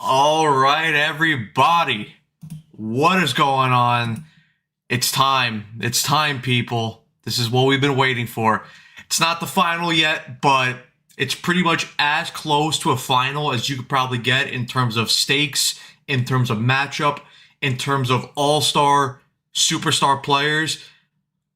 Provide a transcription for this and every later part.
All right, everybody. What is going on? It's time. It's time, people. This is what we've been waiting for. It's not the final yet, but it's pretty much as close to a final as you could probably get in terms of stakes, in terms of matchup, in terms of all-star, superstar players.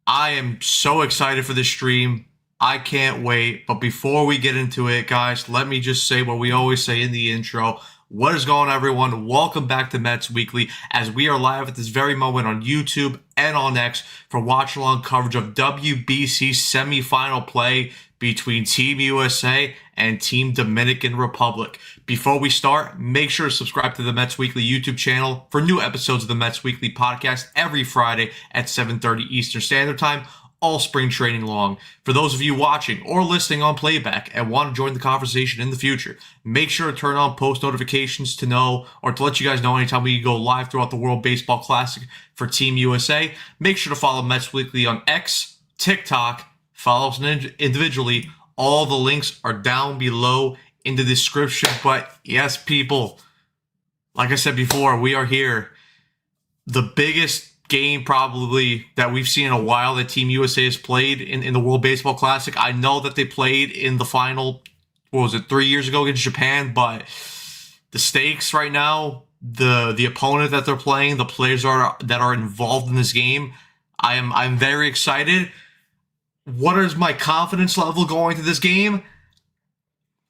I am so excited for this stream. I can't wait. But before we get into it, guys, let me just say what we always say in the intro. What is going on, everyone? Welcome back to Mets Weekly, as we are live at this very moment on YouTube and on X for watch-along coverage of WBC Semi-Final play between Team USA and Team Dominican Republic. Before we start, make sure to subscribe to the Mets Weekly YouTube channel for new episodes of the Mets Weekly podcast every Friday at 7:30 Eastern Standard Time, all spring training long. For those of you watching or listening on playback and want to join the conversation in the future, make sure to turn on post notifications to know or to let you guys know anytime we go live throughout the World Baseball Classic for Team USA. Make sure to follow Mets Weekly on X, TikTok, follow us individually. All the links are down below in the description. But yes, people, like I said before, we are here. The biggest game probably that we've seen in a while that Team USA has played in the World Baseball Classic. I know that they played in the final, what was it, 3 years ago against Japan, but the stakes right now, the opponent that they're playing, the players that are involved in this game, I'm very excited. What is my confidence level going to this game?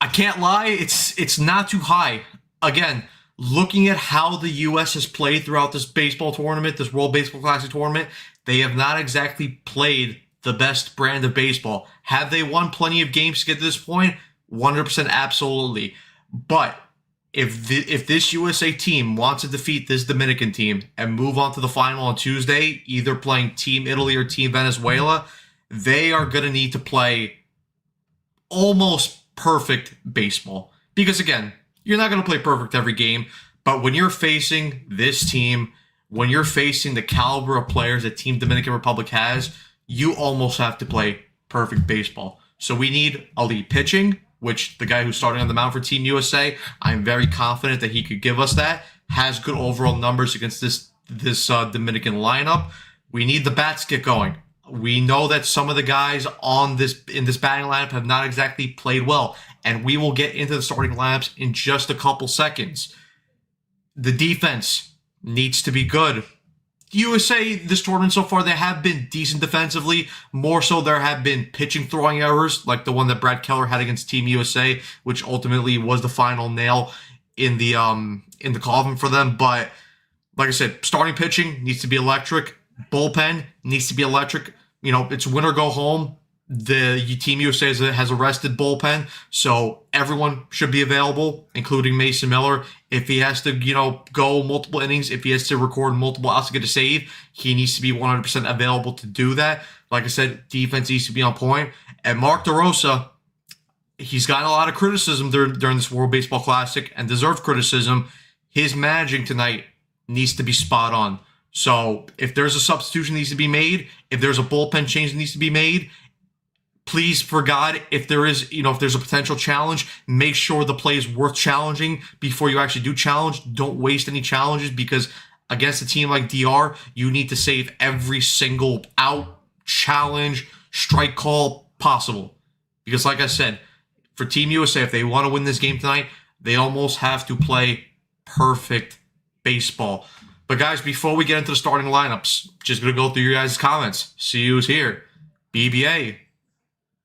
I can't lie, it's not too high. Again, looking at how the U.S. has played throughout this baseball tournament, this World Baseball Classic tournament, they have not exactly played the best brand of baseball. Have they won plenty of games to get to this point? 100% absolutely. But if this USA team wants to defeat this Dominican team and move on to the final on Tuesday, either playing Team Italy or Team Venezuela, they are going to need to play almost perfect baseball. Because again, you're not going to play perfect every game, but when you're facing this team, when you're facing the caliber of players that Team Dominican Republic has, you almost have to play perfect baseball. So we need elite pitching, which the guy who's starting on the mound for Team USA, I'm very confident that he could give us that. Has good overall numbers against this Dominican lineup. We need the bats to get going. We know that some of the guys in this batting lineup have not exactly played well, and we will get into the starting lineups in just a couple seconds. The defense needs to be good. USA, this tournament so far, they have been decent defensively. More so, there have been pitching throwing errors, like the one that Brad Keller had against Team USA, which ultimately was the final nail in the coffin for them. But like I said, starting pitching needs to be electric. Bullpen needs to be electric. You know, it's win or go home. The Team USA has a rested bullpen, so everyone should be available, including Mason Miller. If he has to, go multiple innings, if he has to record multiple outs to get a save, he needs to be 100% available to do that. Like I said, defense needs to be on point. And Mark DeRosa, he's gotten a lot of criticism during this World Baseball Classic, and deserved criticism. His managing tonight needs to be spot on. So if there's a substitution that needs to be made, if there's a bullpen change that needs to be made, please, for God, if there's a potential challenge, make sure the play is worth challenging before you actually do challenge. Don't waste any challenges, because against a team like DR, you need to save every single out, challenge, strike call possible. Because like I said, for Team USA, if they want to win this game tonight, they almost have to play perfect baseball. But guys, before we get into the starting lineups, just going to go through your guys' comments. See who's here. BBA,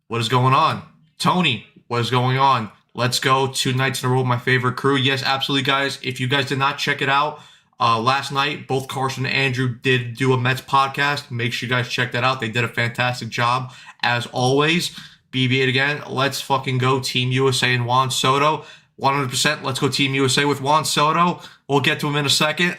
what is going on? Tony, what is going on? Let's go 2 nights in a row with my favorite crew. Yes, absolutely, guys. If you guys did not check it out, last night, both Carson and Andrew did do a Mets podcast. Make sure you guys check that out. They did a fantastic job, as always. BB8 again. Let's fucking go Team USA and Juan Soto. 100%. Let's go Team USA with Juan Soto. We'll get to him in a second.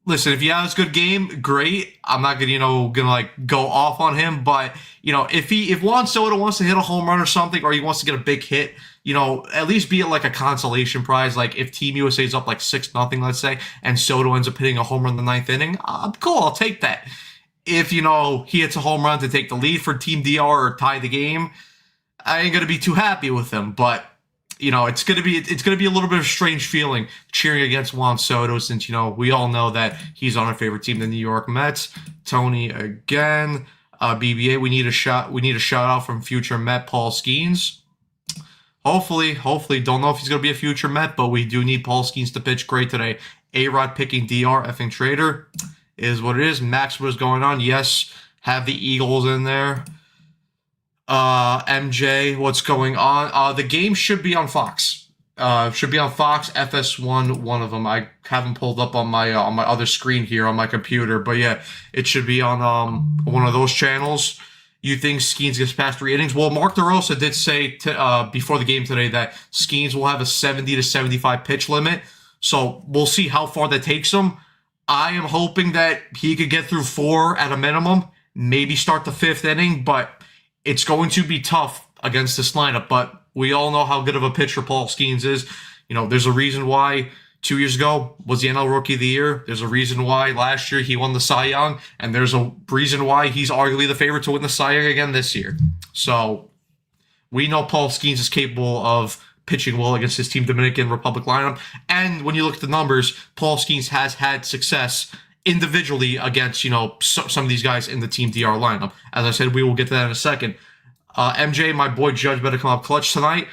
Listen, if he has a good game, great. I'm not gonna go off on him, but if Juan Soto wants to hit a home run or something, or he wants to get a big hit, at least be it like a consolation prize. Like if Team USA is up like 6-0, let's say, and Soto ends up hitting a home run in the 9th inning, cool, I'll take that. If he hits a home run to take the lead for Team DR or tie the game, I ain't gonna be too happy with him. But it's gonna be a little bit of a strange feeling cheering against Juan Soto, since we all know that he's on our favorite team, the New York Mets. Tony again, BBA. We need a shout out from future Met Paul Skeens. Hopefully, don't know if he's gonna be a future Met, but we do need Paul Skeens to pitch great today. A-Rod picking DR effing Trader is what it is. Max, what is going on? Yes, have the Eagles in there. MJ, what's going on? The game should be on Fox. Should be on Fox, FS1, one of them. I haven't pulled up on my other screen here on my computer, but yeah, it should be on one of those channels. You think Skeens gets past 3 innings? Well, Mark DeRosa did say before the game today that Skeens will have a 70 to 75 pitch limit, so we'll see how far that takes him. I am hoping that he could get through 4 at a minimum, maybe start the 5th inning, but it's going to be tough against this lineup, but we all know how good of a pitcher Paul Skeens is. There's a reason why 2 years ago was the NL Rookie of the Year. There's a reason why last year he won the Cy Young, and there's a reason why he's arguably the favorite to win the Cy Young again this year. So we know Paul Skeens is capable of pitching well against his Team Dominican Republic lineup, and when you look at the numbers, Paul Skeens has had success individually against, some of these guys in the Team DR lineup. As I said, we will get to that in a second. MJ, my boy Judge better come up clutch tonight.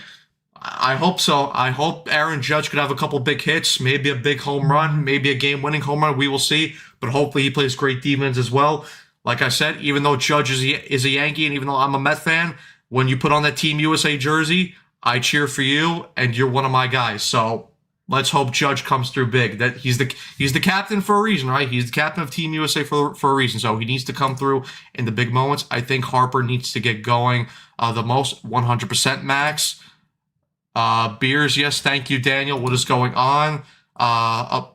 I hope so. I hope Aaron Judge could have a couple big hits, maybe a big home run, maybe a game-winning home run. We will see, but hopefully he plays great defense as well. Like I said, even though Judge is a Yankee, and even though I'm a Met fan, when you put on that Team USA jersey, I cheer for you, and you're one of my guys. So let's hope Judge comes through big. That he's the captain for a reason, right? He's the captain of Team USA for a reason. So he needs to come through in the big moments. I think Harper needs to get going the most, 100% Max. Beers, yes, thank you, Daniel. What is going on?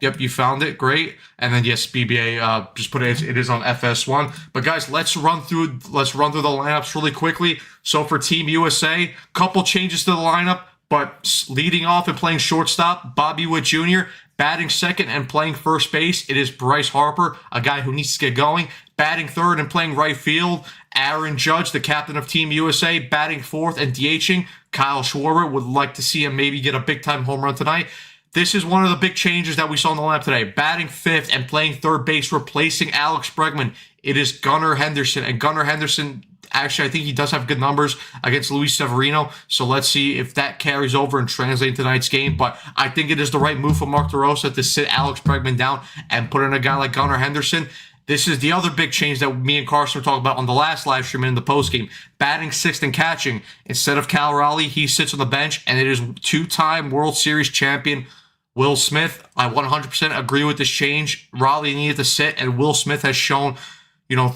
Yep, you found it. Great. And then yes, BBA, just put it is on FS1. But guys, let's run through the lineups really quickly. So for Team USA, couple changes to the lineup. But leading off and playing shortstop, Bobby Witt Jr., batting second and playing first base, it is Bryce Harper, a guy who needs to get going. Batting third and playing right field, Aaron Judge, the captain of Team USA. Batting fourth and DHing, Kyle Schwarber. Would like to see him maybe get a big-time home run tonight. This is one of the big changes that we saw in the lineup today. Batting fifth and playing third base, replacing Alex Bregman, it is Gunnar Henderson. And Gunnar Henderson, actually, I think he does have good numbers against Luis Severino. So let's see if that carries over and translates into tonight's game. But I think it is the right move for Mark DeRosa to sit Alex Bregman down and put in a guy like Gunnar Henderson. This is the other big change that me and Carson were talking about on the last live stream in the postgame. Batting sixth and catching. Instead of Cal Raleigh, he sits on the bench, and it is two-time World Series champion Will Smith. I 100% agree with this change. Raleigh needed to sit, and Will Smith has shown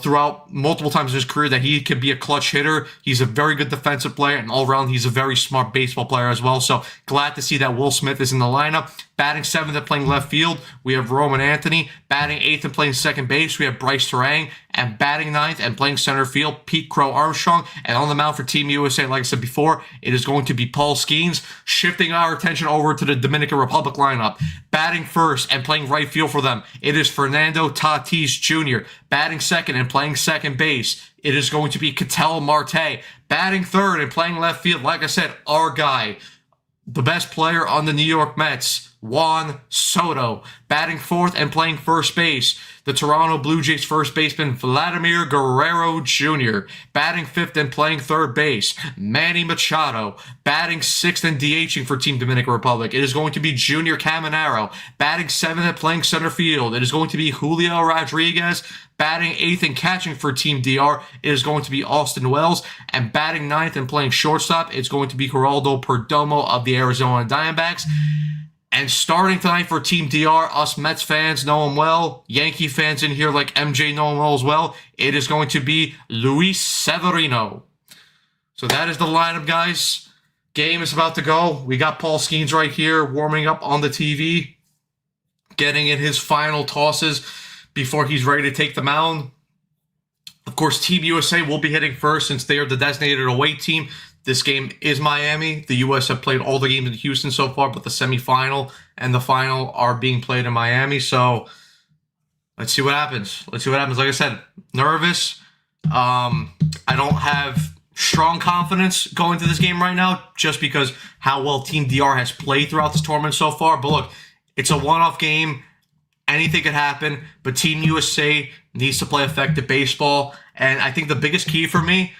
throughout multiple times in his career that he can be a clutch hitter. He's a very good defensive player, and all around he's a very smart baseball player as well. So glad to see that Will Smith is in the lineup. Batting seventh and playing left field, we have Roman Anthony. Batting eighth and playing second base, we have Bryce Terang. And batting ninth and playing center field, Pete Crow Armstrong. And on the mound for Team USA, like I said before, it is going to be Paul Skeens. Shifting our attention over to the Dominican Republic lineup. Batting first and playing right field for them, it is Fernando Tatis Jr. Batting second and playing second base, it is going to be Ketel Marte. Batting third and playing left field, like I said, our guy, the best player on the New York Mets, Juan Soto. Batting fourth and playing first base, the Toronto Blue Jays first baseman Vladimir Guerrero Jr. Batting fifth and playing third base, Manny Machado. Batting sixth and DHing for Team Dominican Republic, it is going to be Junior Caminero. Batting seventh and playing center field, it is going to be Julio Rodriguez. Batting eighth and catching for Team DR, it is going to be Austin Wells. And batting ninth and playing shortstop, it's going to be Geraldo Perdomo of the Arizona Diamondbacks. And starting tonight for Team DR, us Mets fans know him well. Yankee fans in here like MJ know him well as well. It is going to be Luis Severino. So that is the lineup, guys. Game is about to go. We got Paul Skeens right here warming up on the TV, getting in his final tosses before he's ready to take the mound. Of course, Team USA will be hitting first since they are the designated away team. This game is Miami. The U.S. have played all the games in Houston so far, but the semifinal and the final are being played in Miami. So let's see what happens. Like I said, nervous. I don't have strong confidence going to this game right now, just because how well Team DR has played throughout this tournament so far. But look, it's a one-off game. Anything could happen, but Team USA needs to play effective baseball. And I think the biggest key for me,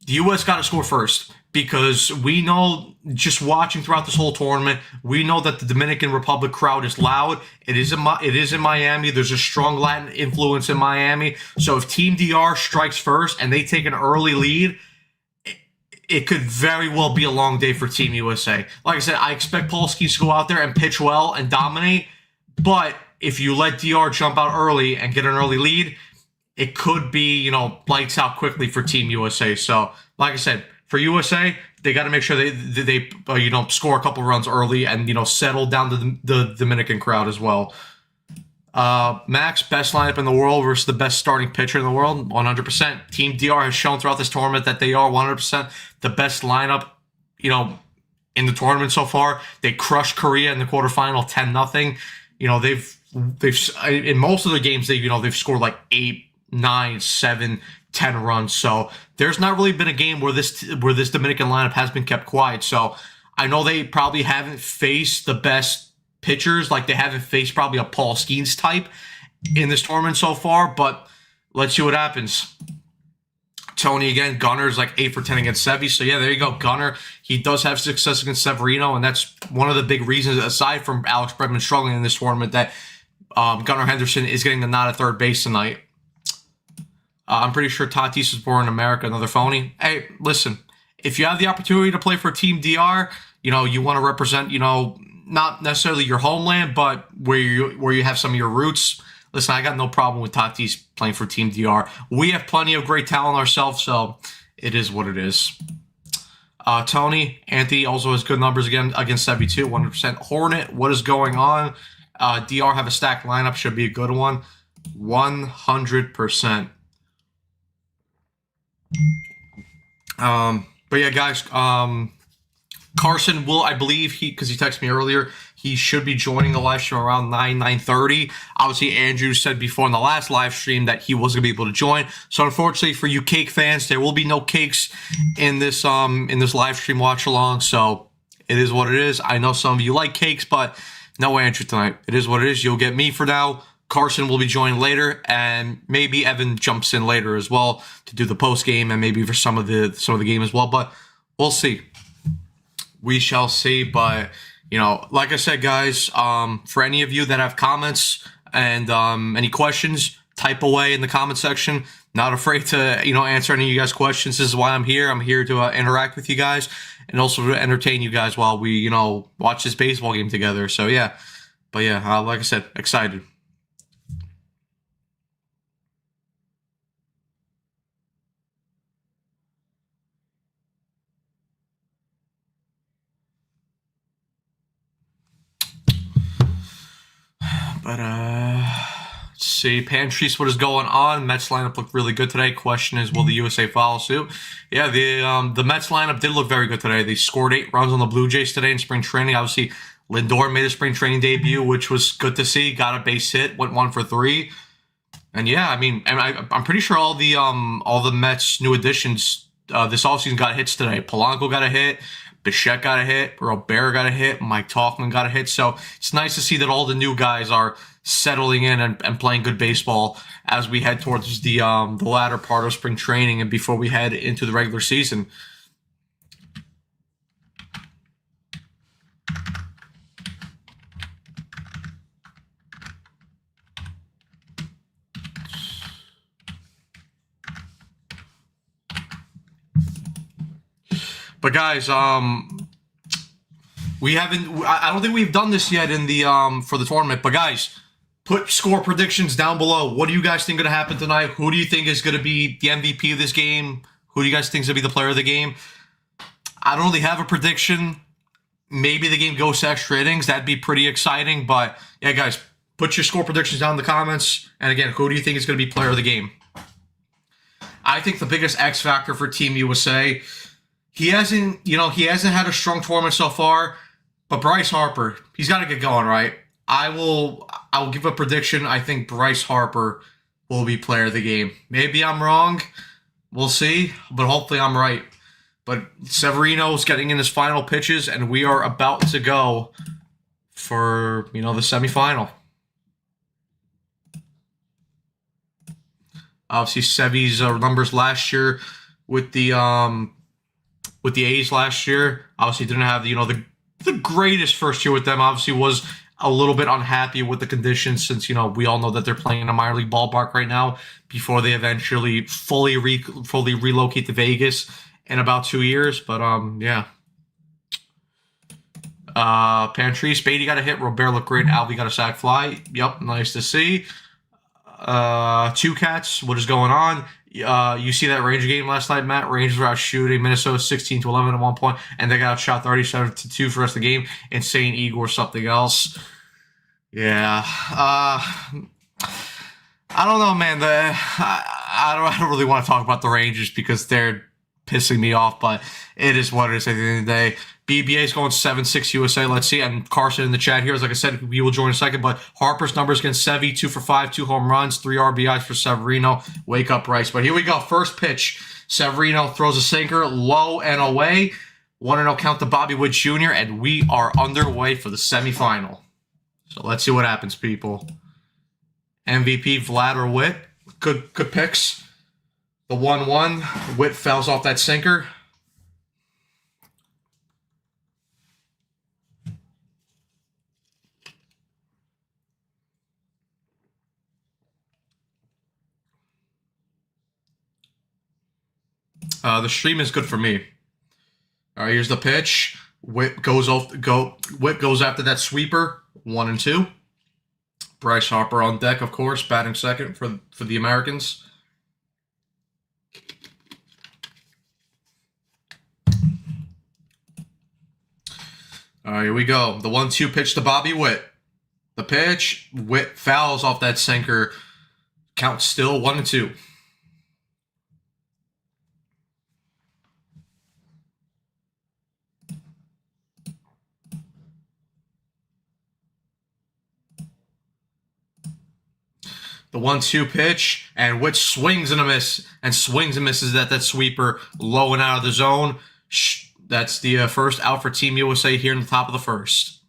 the U.S. got to score first, because we know, just watching throughout this whole tournament, we know that the Dominican Republic crowd is loud. It is in Miami. There's a strong Latin influence in Miami. So if Team DR strikes first and they take an early lead, it could very well be a long day for Team USA. Like I said, I expect Paul Skeens to go out there and pitch well and dominate, but if you let DR jump out early and get an early lead, it could be, lights out quickly for Team USA. So, like I said, for USA, they got to make sure they score a couple runs early and, settle down the Dominican crowd as well. Max, best lineup in the world versus the best starting pitcher in the world, 100%. Team DR has shown throughout this tournament that they are 100% the best lineup, in the tournament so far. They crushed Korea in the quarterfinal 10-0. They've in most of the games they've scored like 8, 9, 7, 10 runs. So there's not really been a game where this Dominican lineup has been kept quiet. So I know they probably haven't faced the best pitchers, like they haven't faced probably a Paul Skeens type in this tournament so far, but let's see what happens. Tony again, Gunner's like 8 for 10 against Sevi. So yeah, there you go. Gunner, he does have success against Severino, and that's one of the big reasons, aside from Alex Bregman struggling in this tournament, that Gunnar Henderson is getting the nod at third base tonight. I'm pretty sure Tatis was born in America, another phony. Hey, listen, if you have the opportunity to play for Team DR, you want to represent, not necessarily your homeland, but where you have some of your roots. Listen, I got no problem with Tatis playing for Team DR. We have plenty of great talent ourselves, so it is what it is. Tony, Anthony also has good numbers again against 72, 100%. Hornet, what is going on? DR have a stacked lineup, should be a good one. 100%. But yeah, guys, Carson will, I believe, because he texted me earlier, he should be joining the live stream around 9:30. Obviously, Andrew said before in the last live stream that he wasn't going to be able to join. So unfortunately for you cake fans, there will be no cakes in this live stream watch along. So it is what it is. I know some of you like cakes, but no Andrew tonight. It is what it is. You'll get me for now. Carson will be joining later, and maybe Evan jumps in later as well to do the post game and maybe for some of the game as well. But we'll see. We shall see. But like I said, guys, for any of you that have comments and any questions, type away in the comment section. Not afraid to answer any of you guys' questions. This is why I'm here. I'm here to interact with you guys and also to entertain you guys while we watch this baseball game together. So yeah, but yeah, like I said, excited. But let's see, Pantries, what is going on? Mets lineup looked really good today. Question is, will the USA follow suit? Yeah, the Mets lineup did look very good today. They scored 8 runs on the Blue Jays today in spring training. Obviously, Lindor made a spring training debut, which was good to see. Got a base hit, went 1 for 3. And yeah, I'm pretty sure all the Mets new additions this offseason got hits today. Polanco got a hit. Bichette got a hit, Robert got a hit, Mike Tauchman got a hit. So it's nice to see that all the new guys are settling in and playing good baseball as we head towards the latter part of spring training and before we head into the regular season. But guys, we haven't. I don't think we've done this yet in the for the tournament. But guys, put score predictions down below. What do you guys think is going to happen tonight? Who do you think is going to be the MVP of this game? Who do you guys think is going to be the player of the game? I don't really have a prediction. Maybe the game goes to extra innings. That'd be pretty exciting. But yeah, guys, put your score predictions down in the comments. And again, who do you think is going to be player of the game? I think the biggest X factor for Team USA. He hasn't had a strong tournament so far, but Bryce Harper, he's got to get going, right? I will give a prediction. I think Bryce Harper will be player of the game. Maybe I'm wrong, We'll see, but hopefully I'm right. But Severino's getting in his final pitches, and we are about to go for, the semifinal. Obviously, Sevy's numbers last year with the A's last year. Obviously, didn't have the greatest first year with them. Obviously, was a little bit unhappy with the conditions since we all know that they're playing in a minor league ballpark right now before they eventually fully relocate to Vegas in about 2 years. But yeah. Pantry, Beatty got a hit. Robert looked great. Alvey got a sac fly. Yep, nice to see. Two Cats, what is going on? You see that Ranger game last night, Matt? Rangers were out shooting Minnesota 16-11 at one point, and they got outshot 37-2 for the rest of the game. Insane Igor something else. Yeah. I don't know, man. I don't really want to talk about the Rangers because they're pissing me off, but it is what it is at the end of the day. BBA is going 7-6 USA. Let's see. And Carson in the chat here, like I said, we will join in a second. But Harper's numbers against Sevy, 2 for 5, 2 home runs, 3 RBIs for Severino. Wake up, Rice. But here we go. First pitch. Severino throws a sinker low and away. 1-0 count to Bobby Witt Jr. And we are underway for the semifinal. So let's see what happens, people. MVP Vlad or Witt. Good picks. The 1-1. Witt fouls off that sinker. The stream is good for me. All right, here's the pitch. Witt goes after that sweeper. 1-2. Bryce Harper on deck, of course, batting second for the Americans. All right, here we go. The 1-2 pitch to Bobby Witt. The pitch. Witt fouls off that sinker. Count still 1-2. The 1-2 pitch, and Witt swings and a miss, and swings and misses at that sweeper, low and out of the zone. That's the first out for Team USA here in the top of the first.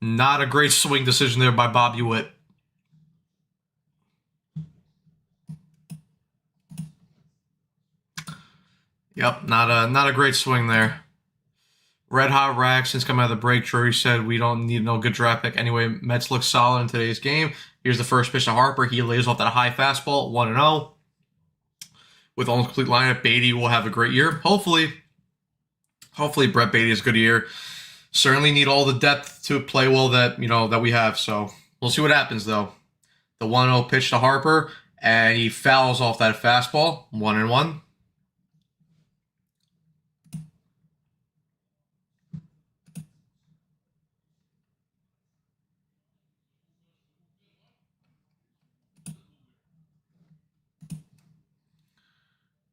Not a great swing decision there by Bobby Witt. Yep, not a great swing there. Red Hot Rack, since coming out of the break, Drury said we don't need no good draft pick. Anyway, Mets look solid in today's game. Here's the first pitch to Harper. He lays off that high fastball, 1-0. With almost complete lineup, Beatty will have a great year. Hopefully Brett Beatty has a good year. Certainly need all the depth to play well that we have. So we'll see what happens though. The 1-0 pitch to Harper, and he fouls off that fastball, 1-1.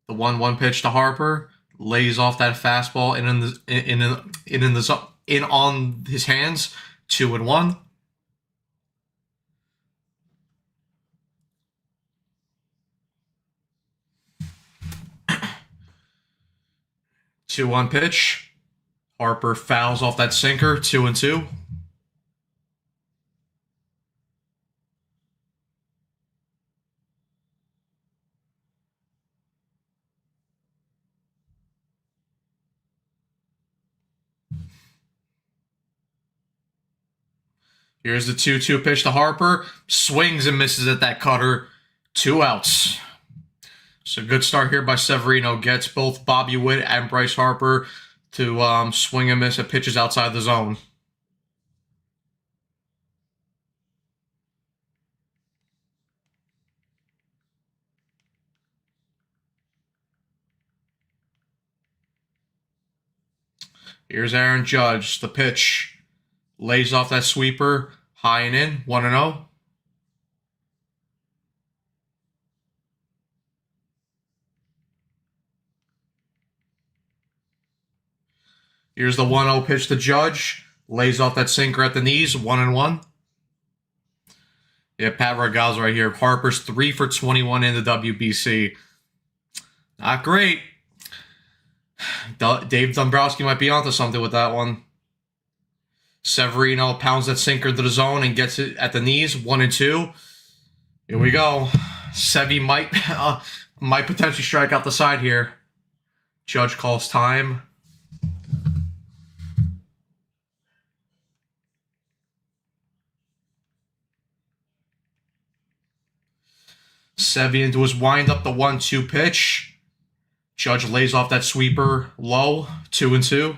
The 1-1 pitch to Harper, lays off that fastball in on his hands, 2-1. Two 1 pitch. Harper fouls off that sinker, 2-2. Here's the 2-2 pitch to Harper. Swings and misses at that cutter. 2 outs. So good start here by Severino. Gets both Bobby Witt and Bryce Harper to swing and miss at pitches outside the zone. Here's Aaron Judge. The pitch. Lays off that sweeper. High and in. 1-0. Here's the 1-0 pitch to Judge. Lays off that sinker at the knees. 1-1. Yeah, Pat Ragazzo right here. Harper's 3 for 21 in the WBC. Not great. Dave Dombrowski might be onto something with that one. Severino pounds that sinker into the zone and gets it at the knees. 1 and 2. Here we go. Sevi might potentially strike out the side here. Judge calls time. Sevi into his wind-up, the 1-2 pitch. Judge lays off that sweeper low, 2 and 2.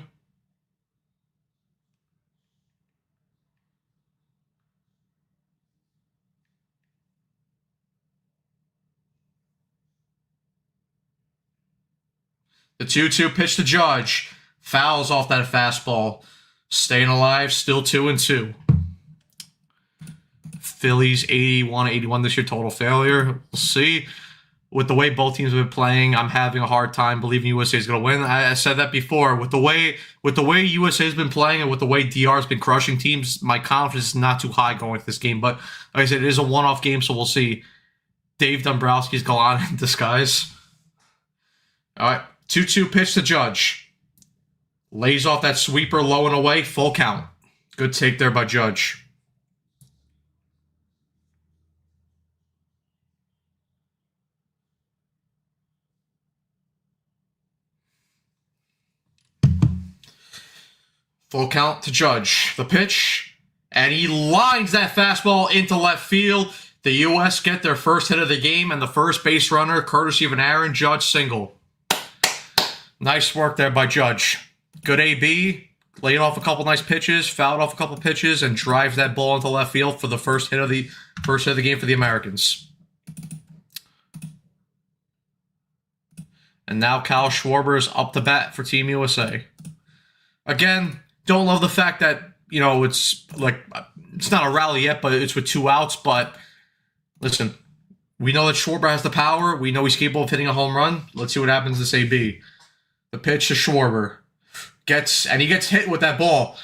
The 2-2 pitch to Judge. Fouls off that fastball. Staying alive, still 2 and 2. Phillies 81-81 this year, total failure. We'll see. With the way both teams have been playing, I'm having a hard time believing USA is going to win. I said that before. With the way USA has been playing and with the way DR has been crushing teams, my confidence is not too high going into this game. But like I said, it is a one-off game, so we'll see. Dave Dombrowski's gone in disguise. All right, 2-2 pitch to Judge. Lays off that sweeper low and away, full count. Good take there by Judge. Full count to Judge. The pitch. And he lines that fastball into left field. The U.S. get their first hit of the game and the first base runner, courtesy of an Aaron Judge single. Nice work there by Judge. Good AB. Laid off a couple nice pitches, fouled off a couple pitches, and drives that ball into left field for the first hit of the game for the Americans. And now Kyle Schwarber is up to bat for Team USA. Again, don't love the fact that, you know, it's not a rally yet, but it's with 2 outs. But listen, we know that Schwarber has the power. We know he's capable of hitting a home run. Let's see what happens to this AB. The pitch to Schwarber. He gets hit with that ball.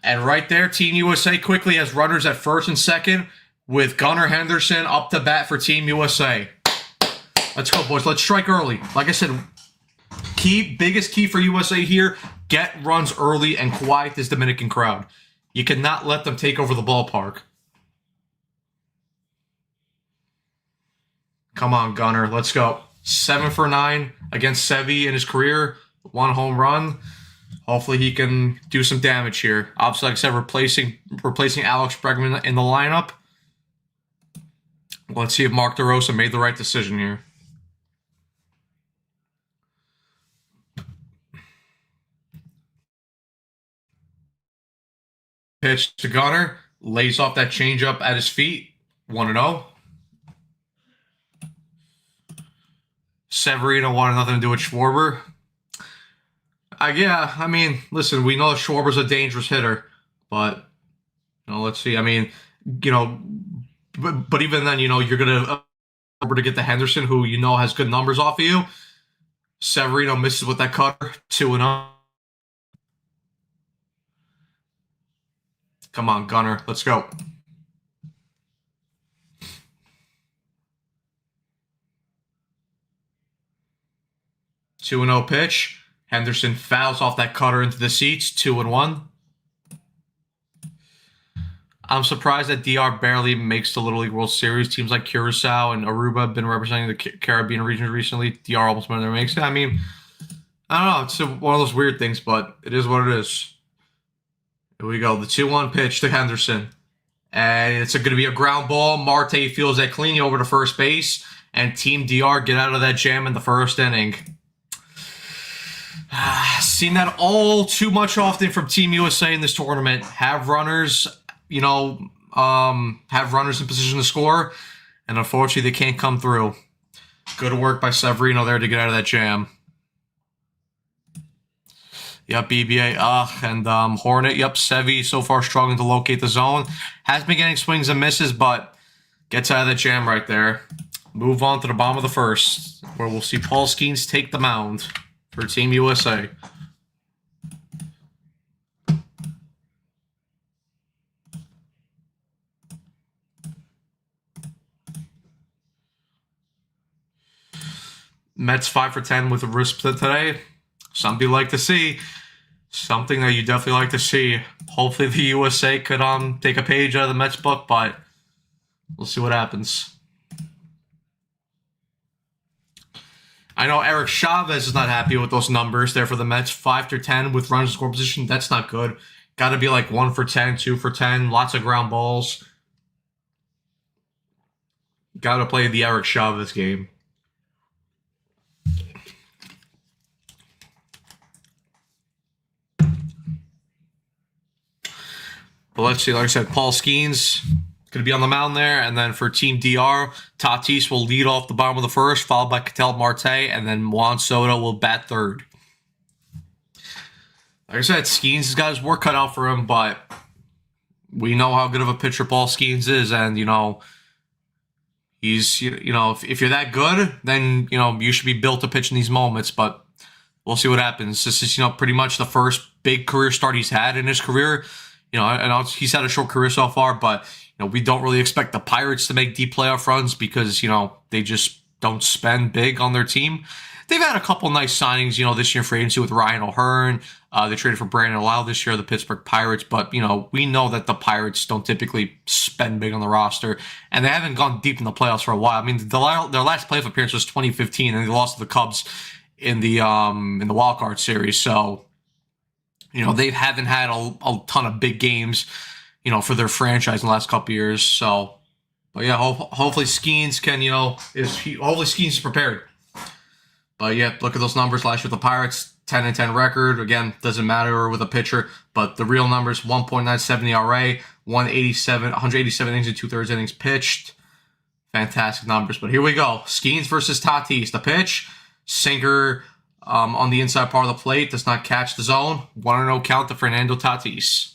And right there, Team USA quickly has runners at first and second with Gunnar Henderson up to bat for Team USA. Let's go, boys. Let's strike early. Like I said, biggest key for USA here, get runs early and quiet this Dominican crowd. You cannot let them take over the ballpark. Come on, Gunnar. Let's go. 7 for 9 against Sevi in his career. 1 home run. Hopefully he can do some damage here. Obviously, like I said, replacing Alex Bregman in the lineup. Let's see if Mark DeRosa made the right decision here. Pitch to Gunnar. Lays off that changeup at his feet. 1-0. Severino wanted nothing to do with Schwarber. Yeah, I mean, listen, we know Schwarber's a dangerous hitter, but, you know, let's see. I mean, you know, but even then, you know, you're going to get the Henderson, who you know has good numbers off of you. Severino misses with that cutter, 2-0. Come on, Gunnar, let's go. Two 2-0 pitch. Henderson fouls off that cutter into the seats, 2-1. I'm surprised that DR barely makes the Little League World Series. Teams like Curacao and Aruba have been representing the Caribbean region recently. DR almost never makes it. I mean, I don't know. It's one of those weird things, but it is what it is. Here we go. The 2-1 pitch to Henderson. And it's going to be a ground ball. Marte feels that clean over to first base. And Team DR get out of that jam in the first inning. Seen that all too much often from Team USA in this tournament. Have runners, you know, have runners in position to score. And unfortunately, they can't come through. Good work by Severino there to get out of that jam. Yep, BBA, and Hornet. Yep, Sevi so far struggling to locate the zone. Has been getting swings and misses, but gets out of that jam right there. Move on to the bottom of the first, where we'll see Paul Skeens take the mound for Team USA. Mets 5 for 10 with a wrist today. Something you like to see. Something that you definitely like to see. Hopefully the USA could take a page out of the Mets book, but we'll see what happens. I know Eric Chavez is not happy with those numbers there for the Mets. 5 for 10 with runners in scoring position. That's not good. Got to be like 1 for 10, 2 for 10. Lots of ground balls. Got to play the Eric Chavez game. But let's see, like I said, Paul Skeens going to be on the mound there. And then for Team DR, Tatis will lead off the bottom of the first, followed by Ketel Marte, and then Juan Soto will bat third. Like I said, Skeens has got his work cut out for him, but we know how good of a pitcher Paul Skeens is. And, he's, if you're that good, then, you should be built to pitch in these moments. But we'll see what happens. This is, pretty much the first big career start he's had in his career. I know he's had a short career so far, but we don't really expect the Pirates to make deep playoff runs because they just don't spend big on their team. They've had a couple nice signings, this year in free agency with Ryan O'Hearn. They traded for Brandon Lau this year, the Pittsburgh Pirates. But we know that the Pirates don't typically spend big on the roster, and they haven't gone deep in the playoffs for a while. I mean, their last playoff appearance was 2015, and they lost to the Cubs in the wild card series. So. They haven't had a ton of big games, for their franchise in the last couple of years. So, but yeah, hopefully Skeens can, hopefully Skeens is prepared. But yeah, look at those numbers last year with the Pirates, 10-10 record. Again, doesn't matter with a pitcher, but the real numbers: 1.97 ERA, 187 innings and 2/3 innings pitched. Fantastic numbers. But here we go: Skeens versus Tatis. The pitch, sinker. On the inside part of the plate, does not catch the zone. 1-0 count to Fernando Tatis.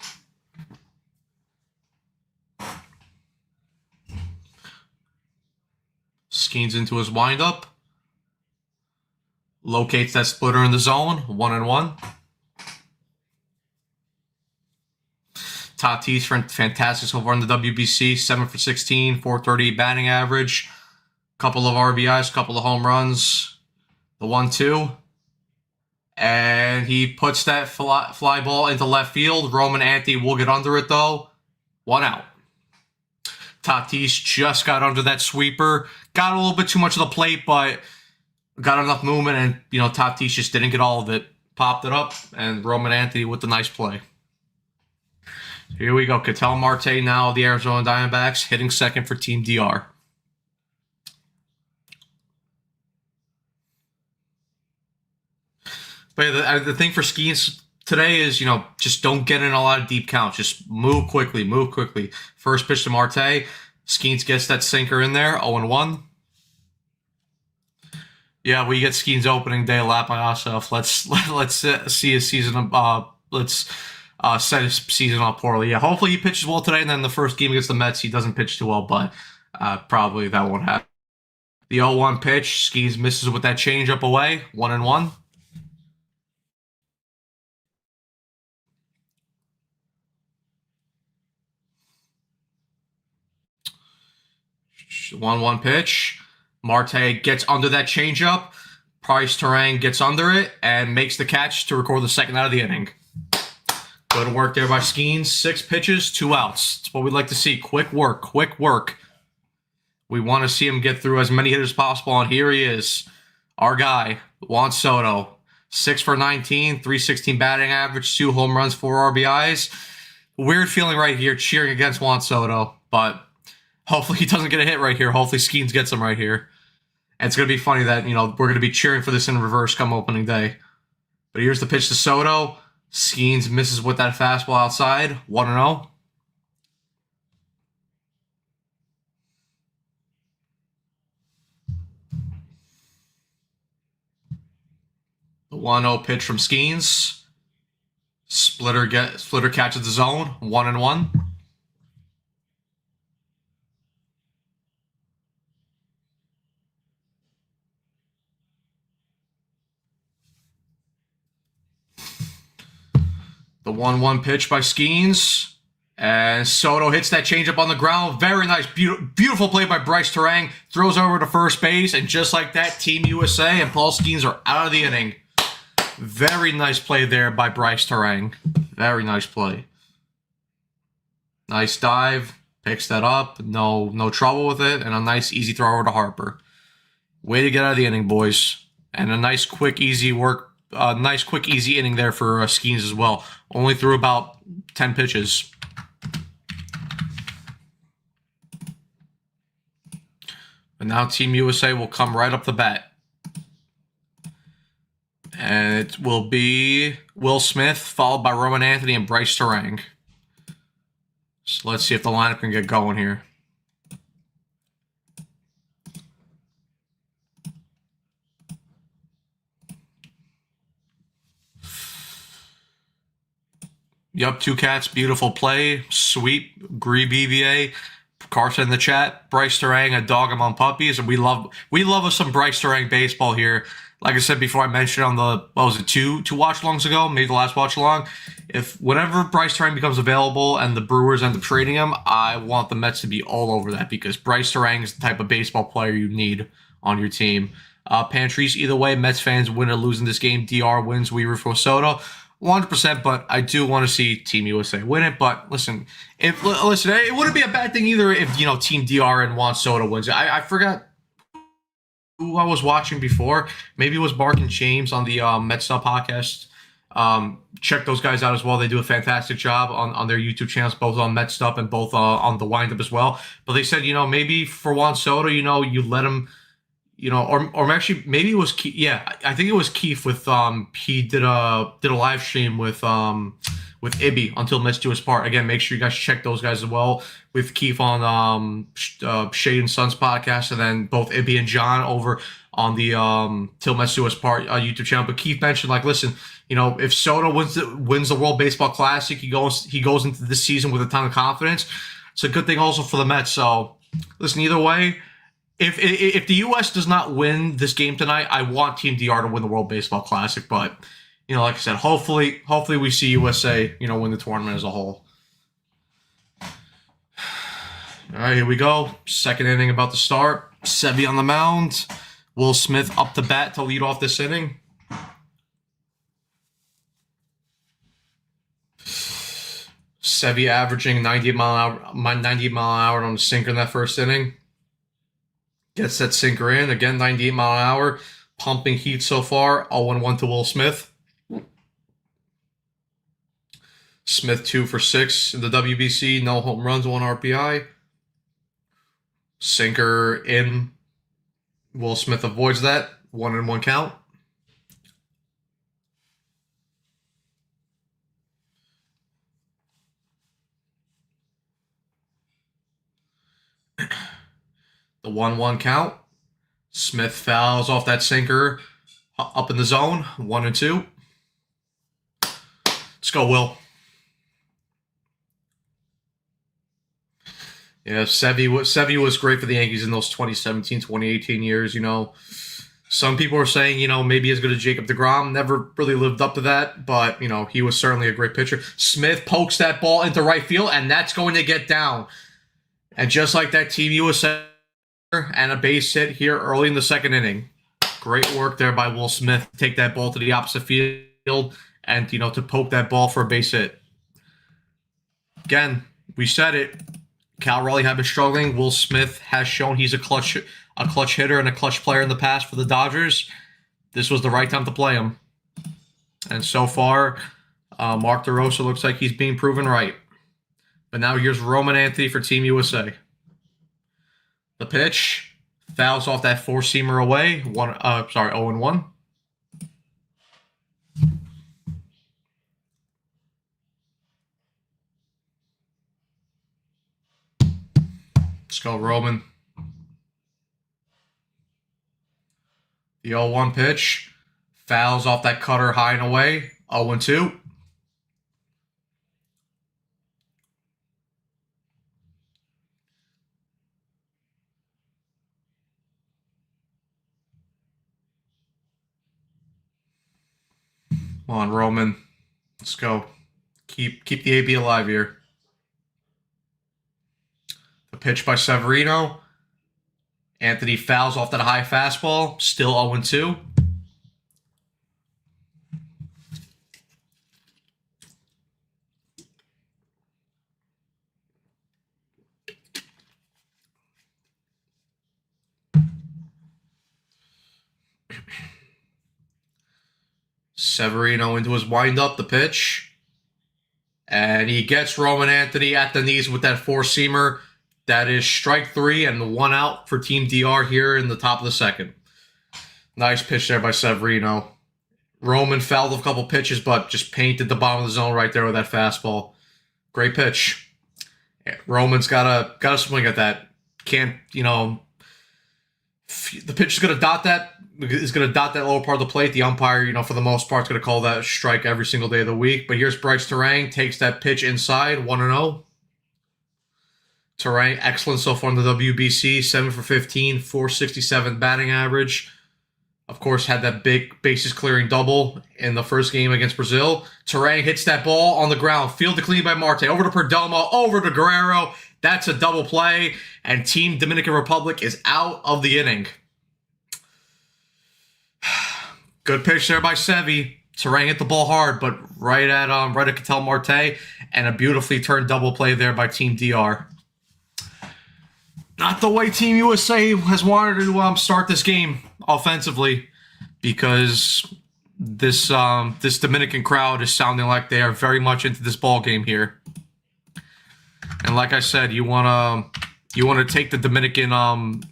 Skeens into his windup. Locates that splitter in the zone. 1-1. Tatis, fantastic so far in the WBC. 7 for 16, 430 batting average. Couple of RBIs, couple of home runs. The 1-2. And he puts that fly ball into left field. Roman Anthony will get under it, though. 1 out. Tatis just got under that sweeper. Got a little bit too much of the plate, but got enough movement. And, Tatis just didn't get all of it. Popped it up, and Roman Anthony with the nice play. Here we go. Ketel Marte now, the Arizona Diamondbacks, hitting second for Team DR. But the thing for Skeens today is, just don't get in a lot of deep counts. Just move quickly. First pitch to Marte. Skeens gets that sinker in there, 0-1. Yeah, we get Skeens opening day lap by ourselves. Let's see his season. Let's set his season up poorly. Yeah, hopefully he pitches well today, and then the first game against the Mets he doesn't pitch too well, but probably that won't happen. The 0-1 pitch, Skeens misses with that changeup away, 1-1. 1-1 pitch. Marte gets under that changeup. Price Terang gets under it and makes the catch to record the second out of the inning. Good work there by Skeens. 6 pitches, 2 outs. That's what we'd like to see. Quick work. We want to see him get through as many hitters as possible, and here he is. Our guy, Juan Soto. 6 for 19, 316 batting average, 2 home runs, 4 RBIs. Weird feeling right here cheering against Juan Soto, but hopefully he doesn't get a hit right here. Hopefully Skeens gets him right here. And it's going to be funny that, we're going to be cheering for this in reverse come opening day. But here's the pitch to Soto. Skeens misses with that fastball outside. 1-0. The 1-0 pitch from Skeens. Splitter catches the zone. 1-1. The 1-1 pitch by Skeens. And Soto hits that changeup on the ground. Very nice, beautiful play by Bryce Terang. Throws over to first base, and just like that, Team USA and Paul Skeens are out of the inning. Very nice play there by Bryce Terang. Very nice play. Nice dive. Picks that up. No trouble with it. And a nice, easy throw over to Harper. Way to get out of the inning, boys. And a nice, quick, easy work. Nice, quick, easy inning there for Skeens as well. Only threw about 10 pitches. But now Team USA will come right up the bat. And it will be Will Smith, followed by Roman Anthony and Bryce Terang. So let's see if the lineup can get going here. Yup, Two Cats, beautiful play. Sweep, Gree BBA. Carson in the chat. Bryce Terang, a dog among puppies. And we love us some Bryce Terang baseball here. Like I said before, I mentioned on the, what was it, two watch-alongs ago? Maybe the last watch-along. If whenever Bryce Terang becomes available and the Brewers end up trading him, I want the Mets to be all over that because Bryce Terang is the type of baseball player you need on your team. Pantries, either way, Mets fans win or lose in this game. DR wins, we root for Soto. 100%, but I do want to see Team USA win it. But listen, it wouldn't be a bad thing either if, Team DR and Juan Soto wins it. I forgot who I was watching before. Maybe it was Mark and James on the Mets Up podcast. Check those guys out as well. They do a fantastic job on their YouTube channels, both on Mets Up and both on the Windup as well. But they said, maybe for Juan Soto, you let him, or actually maybe it was Keith. Yeah, I think it was Keith with he did a live stream with Ibby until Mets do his part. Again, make sure you guys check those guys as well with Keith on Shade and Sons podcast, and then both Ibby and John over on the Till Mets do his part YouTube channel. But Keith mentioned, like, listen, if Soto wins the World Baseball Classic, he goes into this season with a ton of confidence. It's a good thing also for the Mets. So listen, either way, if the U.S. does not win this game tonight, I want Team DR to win the World Baseball Classic. But like I said, hopefully we see USA, win the tournament as a whole. All right, here we go. Second inning about to start. Sevy on the mound. Will Smith up to bat to lead off this inning. Sevy averaging 98 mile an hour on the sinker in that first inning. Gets that sinker in. Again, 98 mile an hour. Pumping heat so far. 0-1 to Will Smith. Smith 2 for 6 in the WBC. No home runs, 1 RBI. Sinker in. Will Smith avoids that. 1-1 count. The 1-1 count. Smith fouls off that sinker up in the zone. 1-2. Let's go, Will. Yeah, Sevy was great for the Yankees in those 2017, 2018 years. Some people are saying, maybe as good as Jacob deGrom. Never really lived up to that, but, he was certainly a great pitcher. Smith pokes that ball into right field, and that's going to get down. And just like that, Team USA and a base hit here early in the second inning. Great work there by Will Smith. Take that ball to the opposite field and, to poke that ball for a base hit. Again, we said it. Cal Raleigh have been struggling. Will Smith has shown he's a clutch hitter and a clutch player in the past for the Dodgers. This was the right time to play him. And so far, Mark DeRosa looks like he's being proven right. But now here's Roman Anthony for Team USA. The pitch fouls off that four-seamer away. 0-1. Let's go, Roman. The 0-1 pitch fouls off that cutter high and away. 0-2. Come on, Roman. Let's go. Keep the AB alive here. pitch by Severino. Anthony fouls off that high fastball. Still 0-2. Severino into his windup, the pitch. And he gets Roman Anthony at the knees with that four-seamer. That is strike 3 and 1 out for Team DR here in the top of the second. Nice pitch there by Severino. Roman fouled a couple pitches, but just painted the bottom of the zone right there with that fastball. Great pitch. Roman's gotta swing at that. Can't, the pitch is gonna dot that. Is going to dot that lower part of the plate. The umpire, for the most part, is going to call that a strike every single day of the week. But here's Bryce Terang, takes that pitch inside, 1-0. Terang, excellent so far in the WBC, 7 for 15, 467 batting average. Of course, had that big bases-clearing double in the first game against Brazil. Terang hits that ball on the ground, fielded clean by Marte, over to Perdomo, over to Guerrero. That's a double play, and Team Dominican Republic is out of the inning. Good pitch there by Sevy. Terang hit the ball hard, but right at Ketel Marte, and a beautifully turned double play there by Team DR. Not the way Team USA has wanted to start this game offensively, because this Dominican crowd is sounding like they are very much into this ball game here. And like I said, you wanna take the Dominican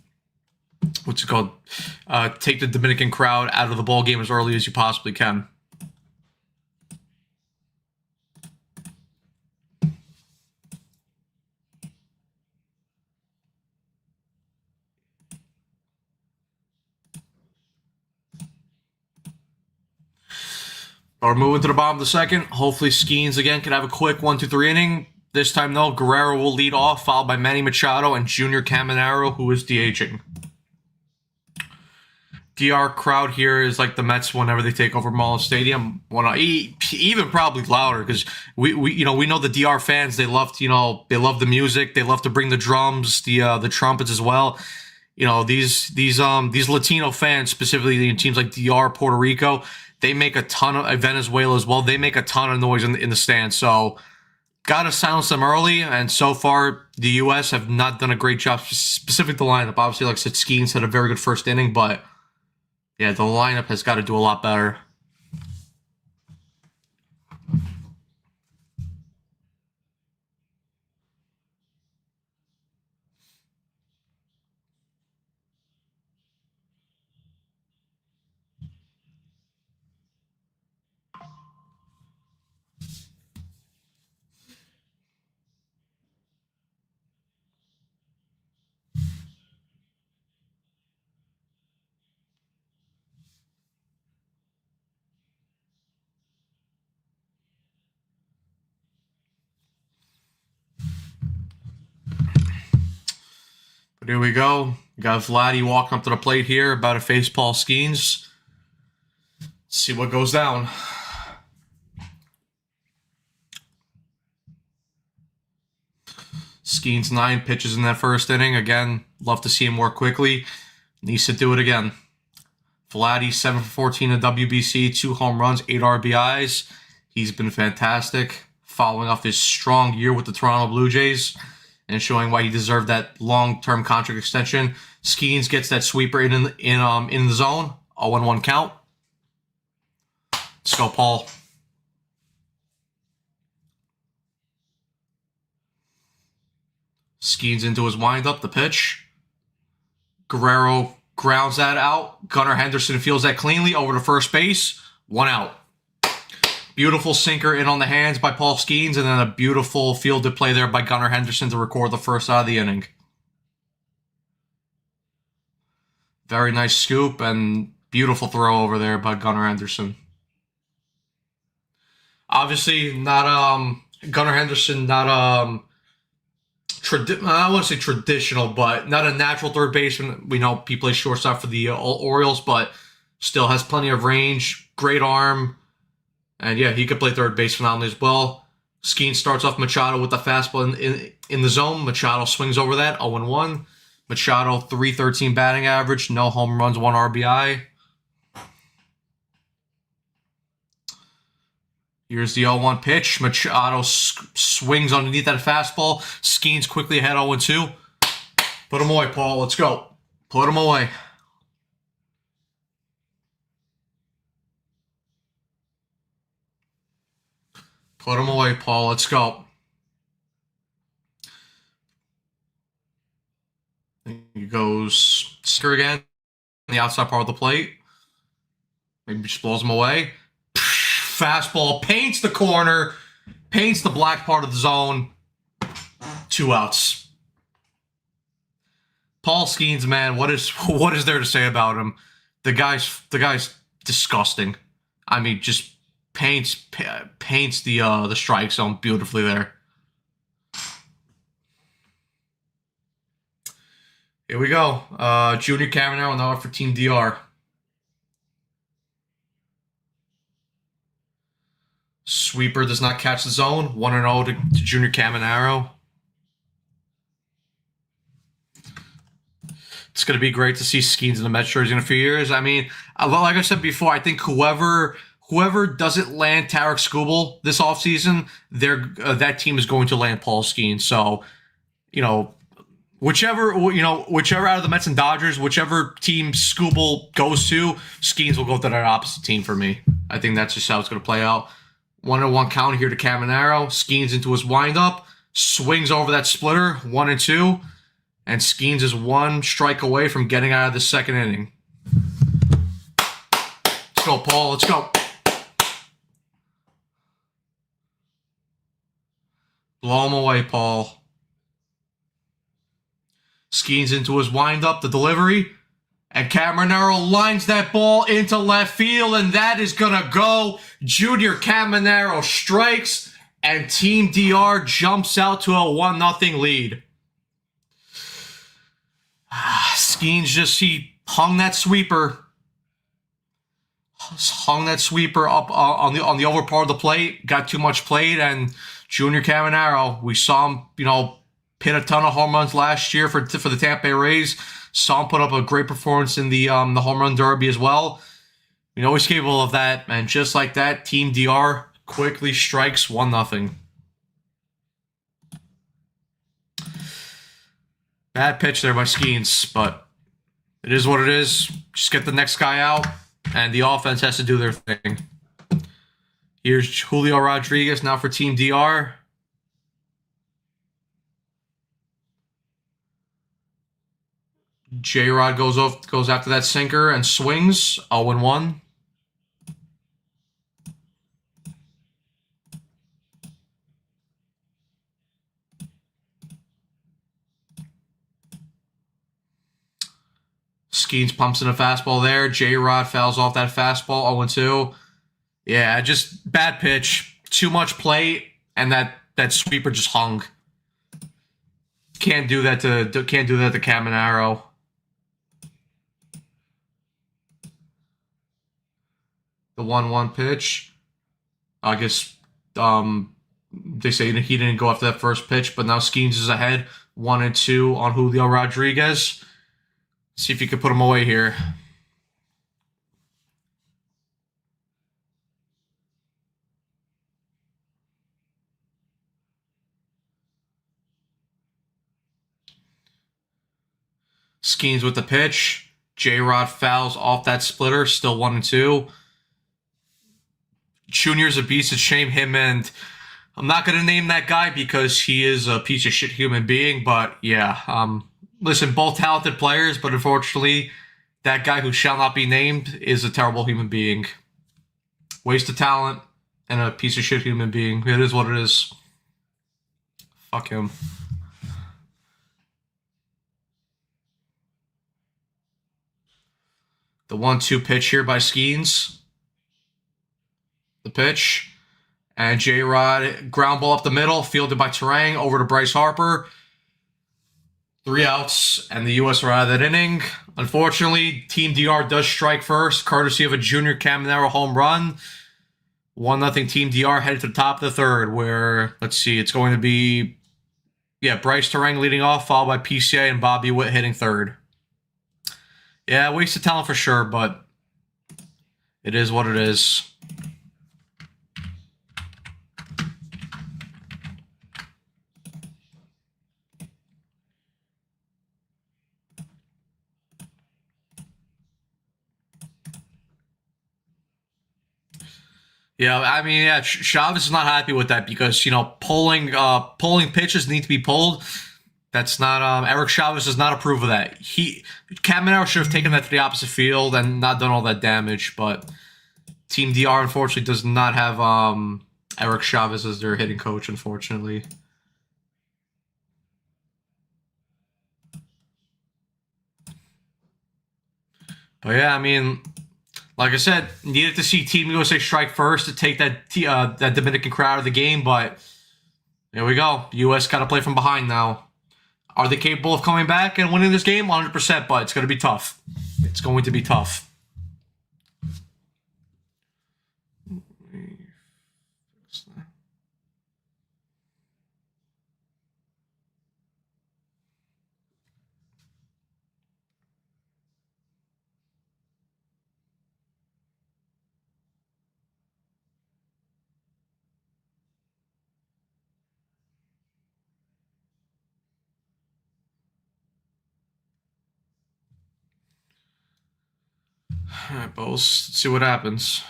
take the Dominican crowd out of the ball game as early as you possibly can. We're moving to the bottom of the second. Hopefully Skeens again can have a quick 1-2-3 inning. This time though, Guerrero will lead off, followed by Manny Machado and Junior Caminero, who is DHing. DR crowd here is like the Mets whenever they take over Marlins Stadium. Even probably louder, because we know the DR fans, they love the music, they love to bring the drums, the trumpets as well. These Latino fans, specifically in teams like DR, Puerto Rico, they make a ton of Venezuela as well. They make a ton of noise in the stands. So gotta silence them early. And so far, the U.S. have not done a great job, specific the lineup. Obviously, like I said, Skeens had a very good first inning, but yeah, the lineup has got to do a lot better. But here we go. We got Vladdy walking up to the plate here, about to face Paul Skeens. Let's see what goes down. Skeens 9 pitches in that first inning. Again, love to see him work quickly. Needs to do it again. Vladdy 7 for 14 in WBC, 2 home runs, 8 RBIs. He's been fantastic, following off his strong year with the Toronto Blue Jays and showing why he deserved that long-term contract extension. Skeens gets that sweeper in the zone. 0-1 count. Let's go, Paul. Skeens into his windup, the pitch. Guerrero grounds that out. Gunnar Henderson fields that cleanly over to first base. 1 out. Beautiful sinker in on the hands by Paul Skeens, and then a beautiful fielded play there by Gunnar Henderson to record the first out of the inning. Very nice scoop and beautiful throw over there by Gunnar Henderson. Obviously, not Gunnar Henderson, not I don't want to say traditional, but not a natural third baseman. We know he plays shortstop for the Orioles, but still has plenty of range, great arm. And yeah, he could play third base phenomenally as well. Skeen starts off Machado with the fastball in the zone. Machado swings over that, 0-1. Machado, .313 batting average, no home runs, 1 RBI. Here's the 0-1 pitch. Machado swings underneath that fastball. Skeen's quickly ahead, 0-2. Put him away, Paul. Let's go. Put him away. Put him away, Paul. Let's go. He goes sticker again on the outside part of the plate. Maybe just blows him away. Fastball paints the corner, paints the black part of the zone. 2 outs. Paul Skeens, man, what is there to say about him? The guy's disgusting. I mean, just paints the strike zone beautifully there. Here we go. Junior Caminero now for Team DR. Sweeper does not catch the zone. 1-0 to Junior Caminero. It's going to be great to see Skeens in the Mets jersey in a few years. I mean, like I said before, I think whoever doesn't land Tarek Skubal this offseason, that team is going to land Paul Skeens. So, whichever out of the Mets and Dodgers, whichever team Skubal goes to, Skeens will go to that opposite team for me. I think that's just how it's going to play out. 1-1 count here to Caminero. Skeens into his windup. Swings over that splitter. 1-2. And Skeens is 1 strike away from getting out of the second inning. Let's go, Paul. Let's go. Blow him away, Paul. Skeens into his windup. The delivery. And Caminero lines that ball into left field, and that is going to go. Junior Caminero strikes, and Team DR jumps out to a 1-0 lead. Skeens he hung that sweeper. Hung that sweeper up on the over part of the plate. Got too much plate, and Junior Caminero, we saw him, hit a ton of home runs last year for the Tampa Bay Rays. Saw him put up a great performance in the home run derby as well. We know he's capable of that, and just like that, Team DR quickly strikes 1-0. Bad pitch there by Skeens, but it is what it is. Just get the next guy out, and the offense has to do their thing. Here's Julio Rodriguez now for Team DR. J-Rod goes after that sinker and swings. 0-1. Skeens pumps in a fastball there. J-Rod fouls off that fastball. 0-2. Yeah, just bad pitch. Too much plate, and that sweeper just hung. Can't do that to Caminero. The 1-1 pitch. I guess they say he didn't go after that first pitch, but now Skeens is ahead 1-2 on Julio Rodriguez. See if you can put him away here. Skeens with the pitch. J-Rod fouls off that splitter. Still 1-2. Junior's a beast. It's shame him, and I'm not going to name that guy because he is a piece of shit human being, but yeah. Listen, both talented players, but unfortunately, that guy who shall not be named is a terrible human being. Waste of talent and a piece of shit human being. It is what it is. Fuck him. The 1-2 pitch here by Skeens. The pitch. And J-Rod, ground ball up the middle, fielded by Terang, over to Bryce Harper. 3 outs, and the U.S. are out of that inning. Unfortunately, Team DR does strike first, courtesy of a Junior Caminero home run. 1-0 Team DR headed to the top of the third, where, let's see, it's going to be, yeah, Bryce Terang leading off, followed by PCA and Bobby Witt hitting third. Yeah, waste of talent for sure, but it is what it is. Yeah, I mean, yeah, Chavez is not happy with that because, pulling pitches need to be pulled. That's not, Eric Chavez does not approve of that. Caminero should have taken that to the opposite field and not done all that damage, but Team DR unfortunately does not have Eric Chavez as their hitting coach, unfortunately. But yeah, I mean, like I said, needed to see Team USA strike first to take that Dominican crowd out of the game, but there we go. US got to play from behind now. Are they capable of coming back and winning this game? 100%, but it's going to be tough. It's going to be tough. All right, Bose. Let's see what happens.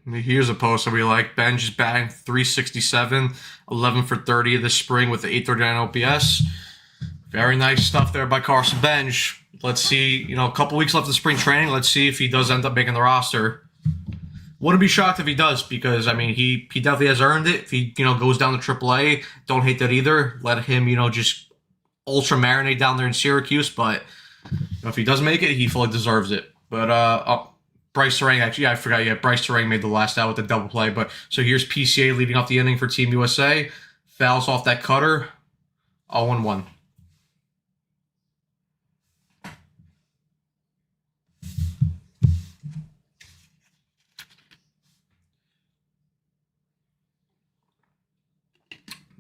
Here's a poster we like. Benj is batting 367, 11 for 30 this spring with the 839 OPS. Very nice stuff there by Carson Benj. Let's see, a couple weeks left of spring training. Let's see if he does end up making the roster. Wouldn't be shocked if he does because, I mean, he definitely has earned it. If he, goes down to AAA, don't hate that either. Let him, just ultra marinate down there in Syracuse. But if he does make it, he fully deserves it. But, Bryce Terang, actually, I forgot. Yeah, Bryce Terang made the last out with the double play. But so here's PCA leading off the inning for Team USA. Fouls off that cutter. 0-1.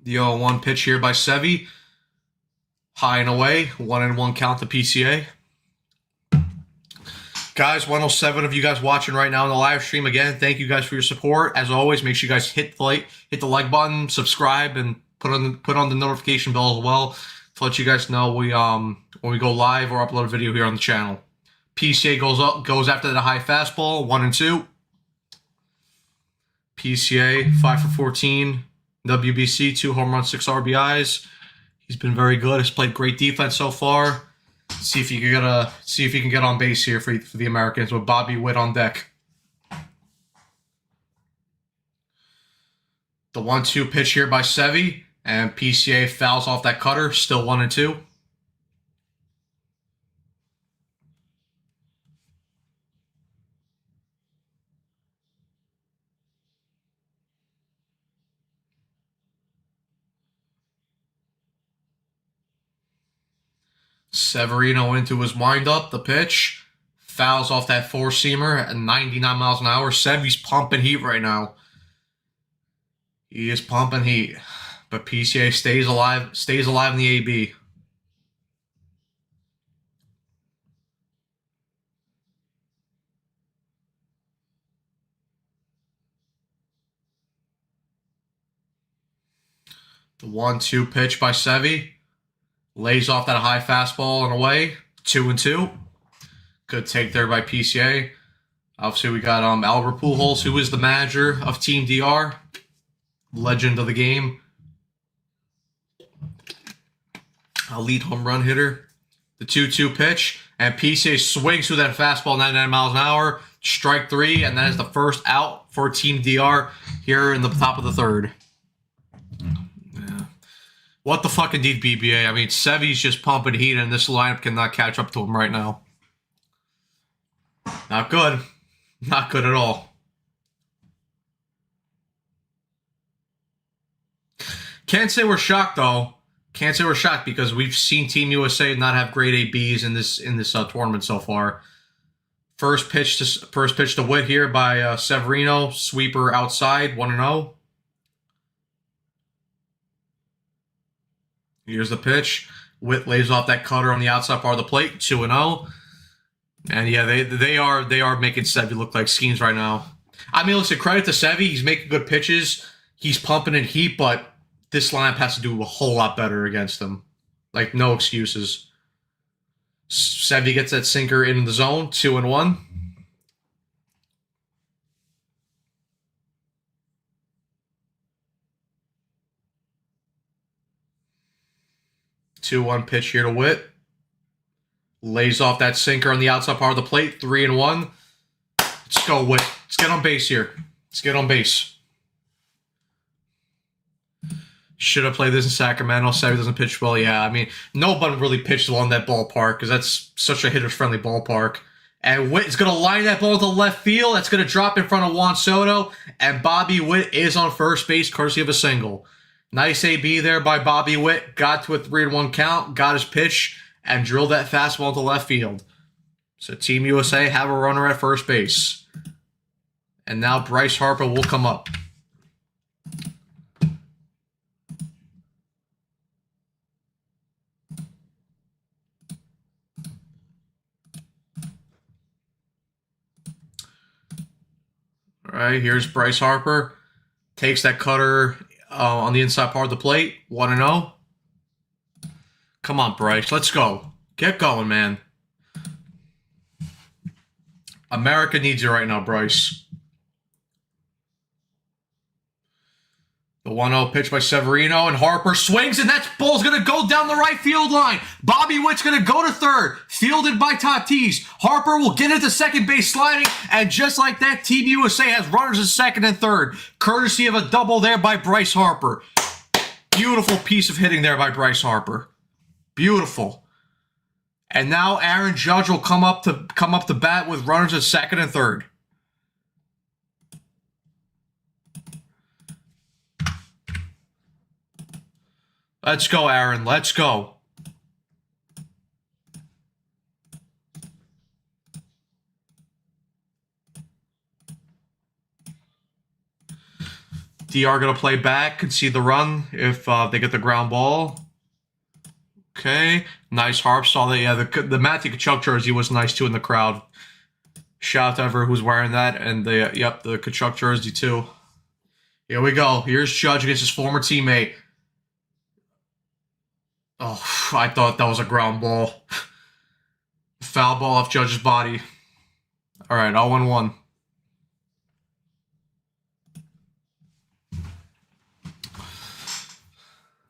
The 0-1 pitch here by Sevy. High and away. 1-1 count to PCA. Guys, 107 of you guys watching right now in the live stream. Again, thank you guys for your support. As always, make sure you guys hit the like button, subscribe, and put on the notification bell as well to let you guys know when we go live or upload a video here on the channel. PCA goes after the high fastball, 1-2. PCA 5 for 14. WBC 2 home runs, 6 RBIs. He's been very good. Has played great defense so far. See if he can get on base here for the Americans with Bobby Witt on deck. The 1-2 pitch here by Sevy, and PCA fouls off that cutter. Still 1-2. Severino into his windup. The pitch fouls off that four-seamer at 99 miles an hour. Sevy's pumping heat right now. He is pumping heat, but PCA stays alive in the AB. The 1-2 pitch by Sevy. Lays off that high fastball and away. 2-2. Good take there by PCA. Obviously, we got Albert Pujols, who is the manager of Team DR. Legend of the game. Elite home run hitter. The 2-2 pitch. And PCA swings through that fastball 99 miles an hour. Strike 3. And that is the first out for Team DR here in the top of the third. What the fuck indeed, BBA? I mean, Sevy's just pumping heat, and this lineup cannot catch up to him right now. Not good. Not good at all. Can't say we're shocked though. Can't say we're shocked because we've seen Team USA not have grade A Bs in this tournament so far. First pitch to Witt here by Severino. Sweeper outside, 1-0. Here's the pitch. Witt lays off that cutter on the outside part of the plate, 2-0. And yeah, they are making Sevy look like schemes right now. I mean, listen, credit to Sevy. He's making good pitches. He's pumping in heat, but this lineup has to do a whole lot better against them. Like, no excuses. Sevy gets that sinker in the zone, 2-1. 2-1 pitch here to Witt. Lays off that sinker on the outside part of the plate, 3-1. Let's go, Witt. Let's get on base here. Let's get on base. Should have played this in Sacramento. Sevy doesn't pitch well. Yeah, I mean, nobody really pitched well in that ballpark because that's such a hitter-friendly ballpark. And Witt is going to line that ball to left field. That's going to drop in front of Juan Soto. And Bobby Witt is on first base, courtesy of a single. Nice AB there by Bobby Witt. Got to a 3-1 count, got his pitch, and drilled that fastball to left field. So Team USA have a runner at first base. And now Bryce Harper will come up. All right, here's Bryce Harper. Takes that cutter on the inside part of the plate. 1-0. Come on, Bryce. Let's go. Get going, man. America needs you right now, Bryce. The 1-0 pitch by Severino, and Harper swings, and that ball's going to go down the right field line. Bobby Witt's going to go to third, fielded by Tatis. Harper will get into second base sliding, and just like that, Team USA has runners at second and third, courtesy of a double there by Bryce Harper. Beautiful piece of hitting there by Bryce Harper. Beautiful. And now Aaron Judge will come up to bat with runners at second and third. Let's go, Aaron. Let's go. DR going to play back, concede the run if they get the ground ball. Okay. Nice harp. Saw that. Yeah, the Matthew Tkachuk jersey was nice, too, in the crowd. Shout out to everyone who's wearing that. And the Tkachuk jersey, too. Here we go. Here's Judge against his former teammate. Oh, I thought that was a ground ball. Foul ball off Judge's body. All right, 0-1.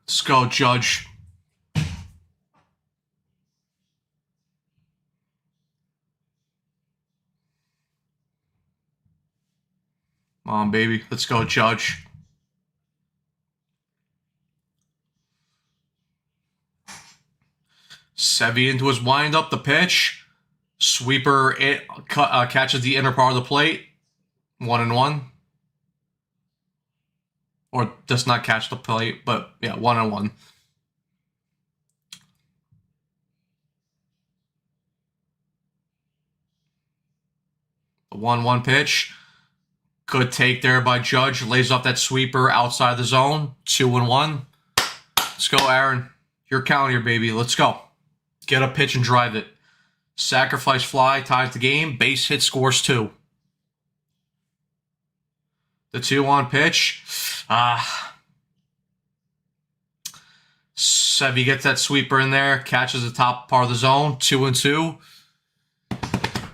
Let's go, Judge. Come on, baby. Let's go, Judge. Sevy into his windup, the pitch. Sweeper catches the inner part of the plate. 1-1. Or does not catch the plate, but yeah, 1-1. The 1-1 pitch. Good take there by Judge. Lays off that sweeper outside the zone. 2-1. Let's go, Aaron. You're counting here, baby. Let's go. Get a pitch and drive it. Sacrifice fly ties the game. Base hit scores 2. The 2-1 pitch. Sevy gets that sweeper in there. Catches the top part of the zone. 2-2.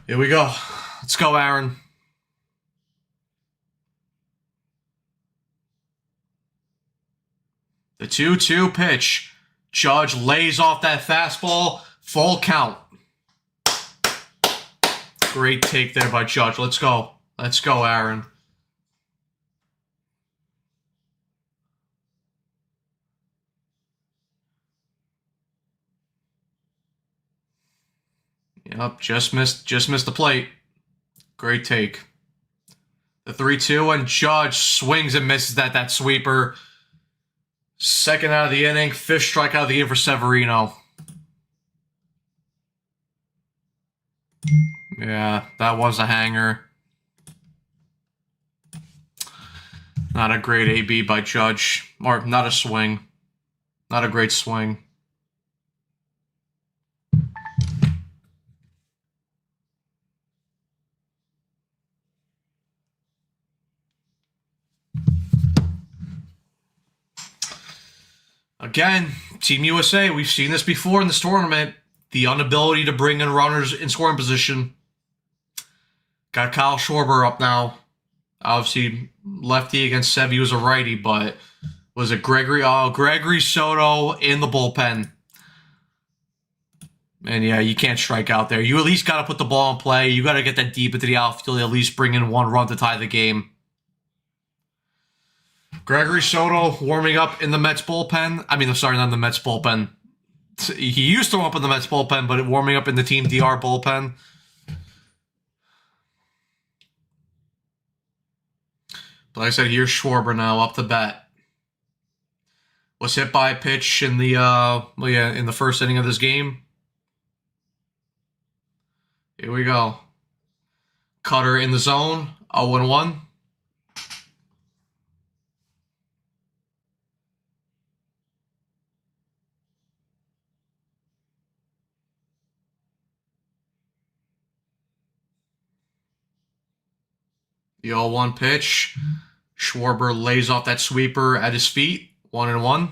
Here we go. Let's go, Aaron. The 2-2 pitch. Judge lays off that fastball. Full count. Great take there by Judge. Let's go. Let's go, Aaron. Yep, just missed the plate. Great take. The 3-2, and Judge swings and misses that sweeper. Second out of the inning, fifth strikeout of the game for Severino. Yeah, that was a hanger. Not a great AB by Judge. Or not a swing. Not a great swing. Again, Team USA, we've seen this before in this tournament. The inability to bring in runners in scoring position. Got Kyle Schwarber up now. Obviously, lefty against Sevy was a righty, but was it Gregory? Oh, Gregory Soto in the bullpen. And yeah, you can't strike out there. You at least got to put the ball in play. You got to get that deep into the outfield, at least bring in one run to tie the game. Gregory Soto warming up in the Mets bullpen. I mean, I'm sorry, not in the Mets bullpen. He used to warm up in the Mets bullpen, but warming up in the Team DR bullpen. But like I said, here's Schwarber now up to bat. Was hit by a pitch in the in the first inning of this game. Here we go. Cutter in the zone, 0-1. The 0-1 pitch. Schwarber lays off that sweeper at his feet. 1-1.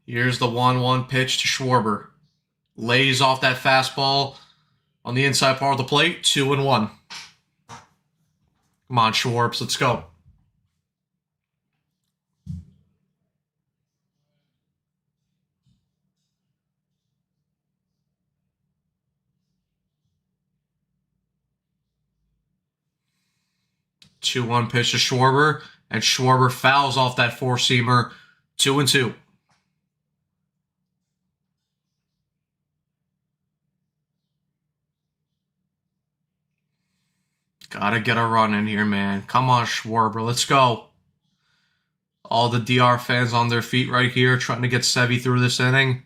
Here's the 1-1 pitch to Schwarber. Lays off that fastball on the inside part of the plate. 2-1. Come on, Schwarbs, let's go. Two-one pitch to Schwarber, and Schwarber fouls off that four-seamer. 2-2. Gotta get a run in here, man. Come on, Schwarber, let's go. All the DR fans on their feet right here, trying to get Sevy through this inning.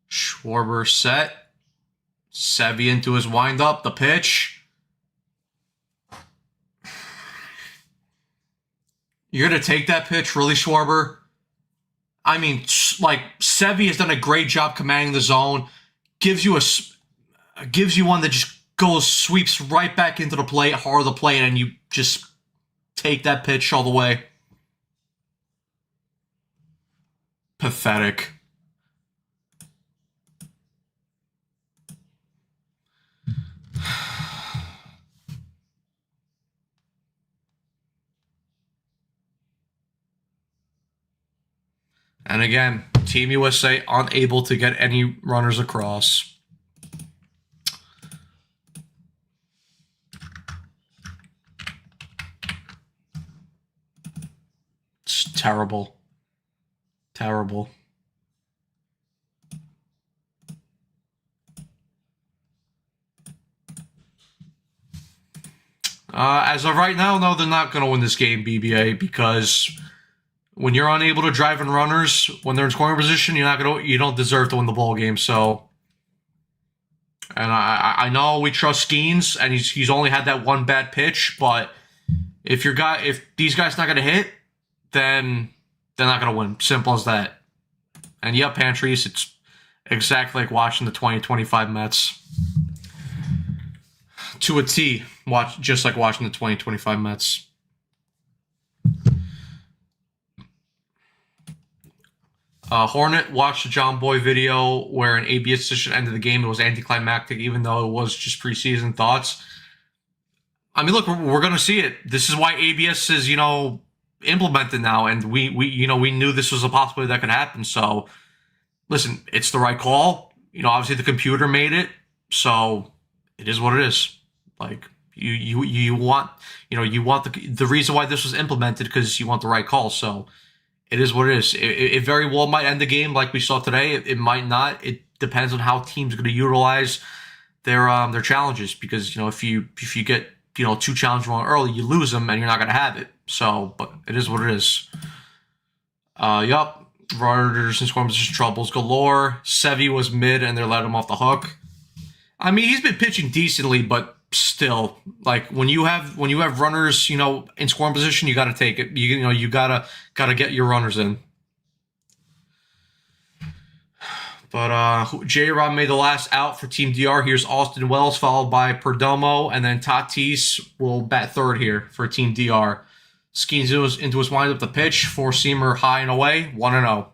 Schwarber set. Sevy into his windup. The pitch. You're going to take that pitch, really, Schwarber? I mean, like, Sevy has done a great job commanding the zone. Gives you one that just sweeps right back into the plate, hard of the plate, and you just take that pitch all the way. Pathetic. And again, Team USA unable to get any runners across. It's terrible. Terrible. As of right now, no, they're not going to win this game, BBA, because when you're unable to drive in runners when they're in scoring position, you don't deserve to win the ball game. So, and I know we trust Skeens, and he's only had that one bad pitch, but if these guys not going to hit, then they're not going to win. Simple as that. And yep, Pantries, it's exactly like watching the 2025 Mets. To a T, just like watching the 2025 Mets. Hornet watched a John Boy video where an ABS decision ended the game. It was anticlimactic, even though it was just preseason thoughts. I mean, look, we're going to see it. This is why ABS is, implemented now, and we knew this was a possibility that could happen. So, listen, it's the right call. Obviously the computer made it. So it is what it is. Like you want you want the reason why this was implemented because you want the right call. So it is what it is. It very well might end the game like we saw today. It might not. It depends on how teams are going to utilize their challenges because if you get two challenges wrong early, you lose them and you're not going to have it. So, but it is what it is. Yup. Rodgers and scoring position troubles galore. Sevy was mid and they're letting him off the hook. I mean, he's been pitching decently, but still, like when you have runners, in scoring position, you got to take it. You gotta get your runners in. But J-Rob made the last out for Team DR. Here's Austin Wells, followed by Perdomo, and then Tatis will bat third here for Team DR. Skeens into his windup the pitch, four-seamer high and away, 1-0.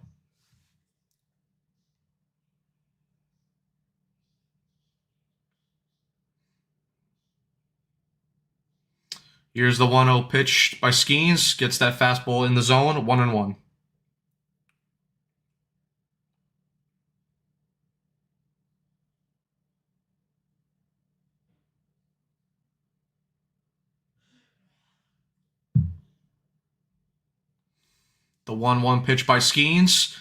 Here's the 1-0 pitch by Skeens, gets that fastball in the zone, 1-1. The 1-1 pitch by Skeens.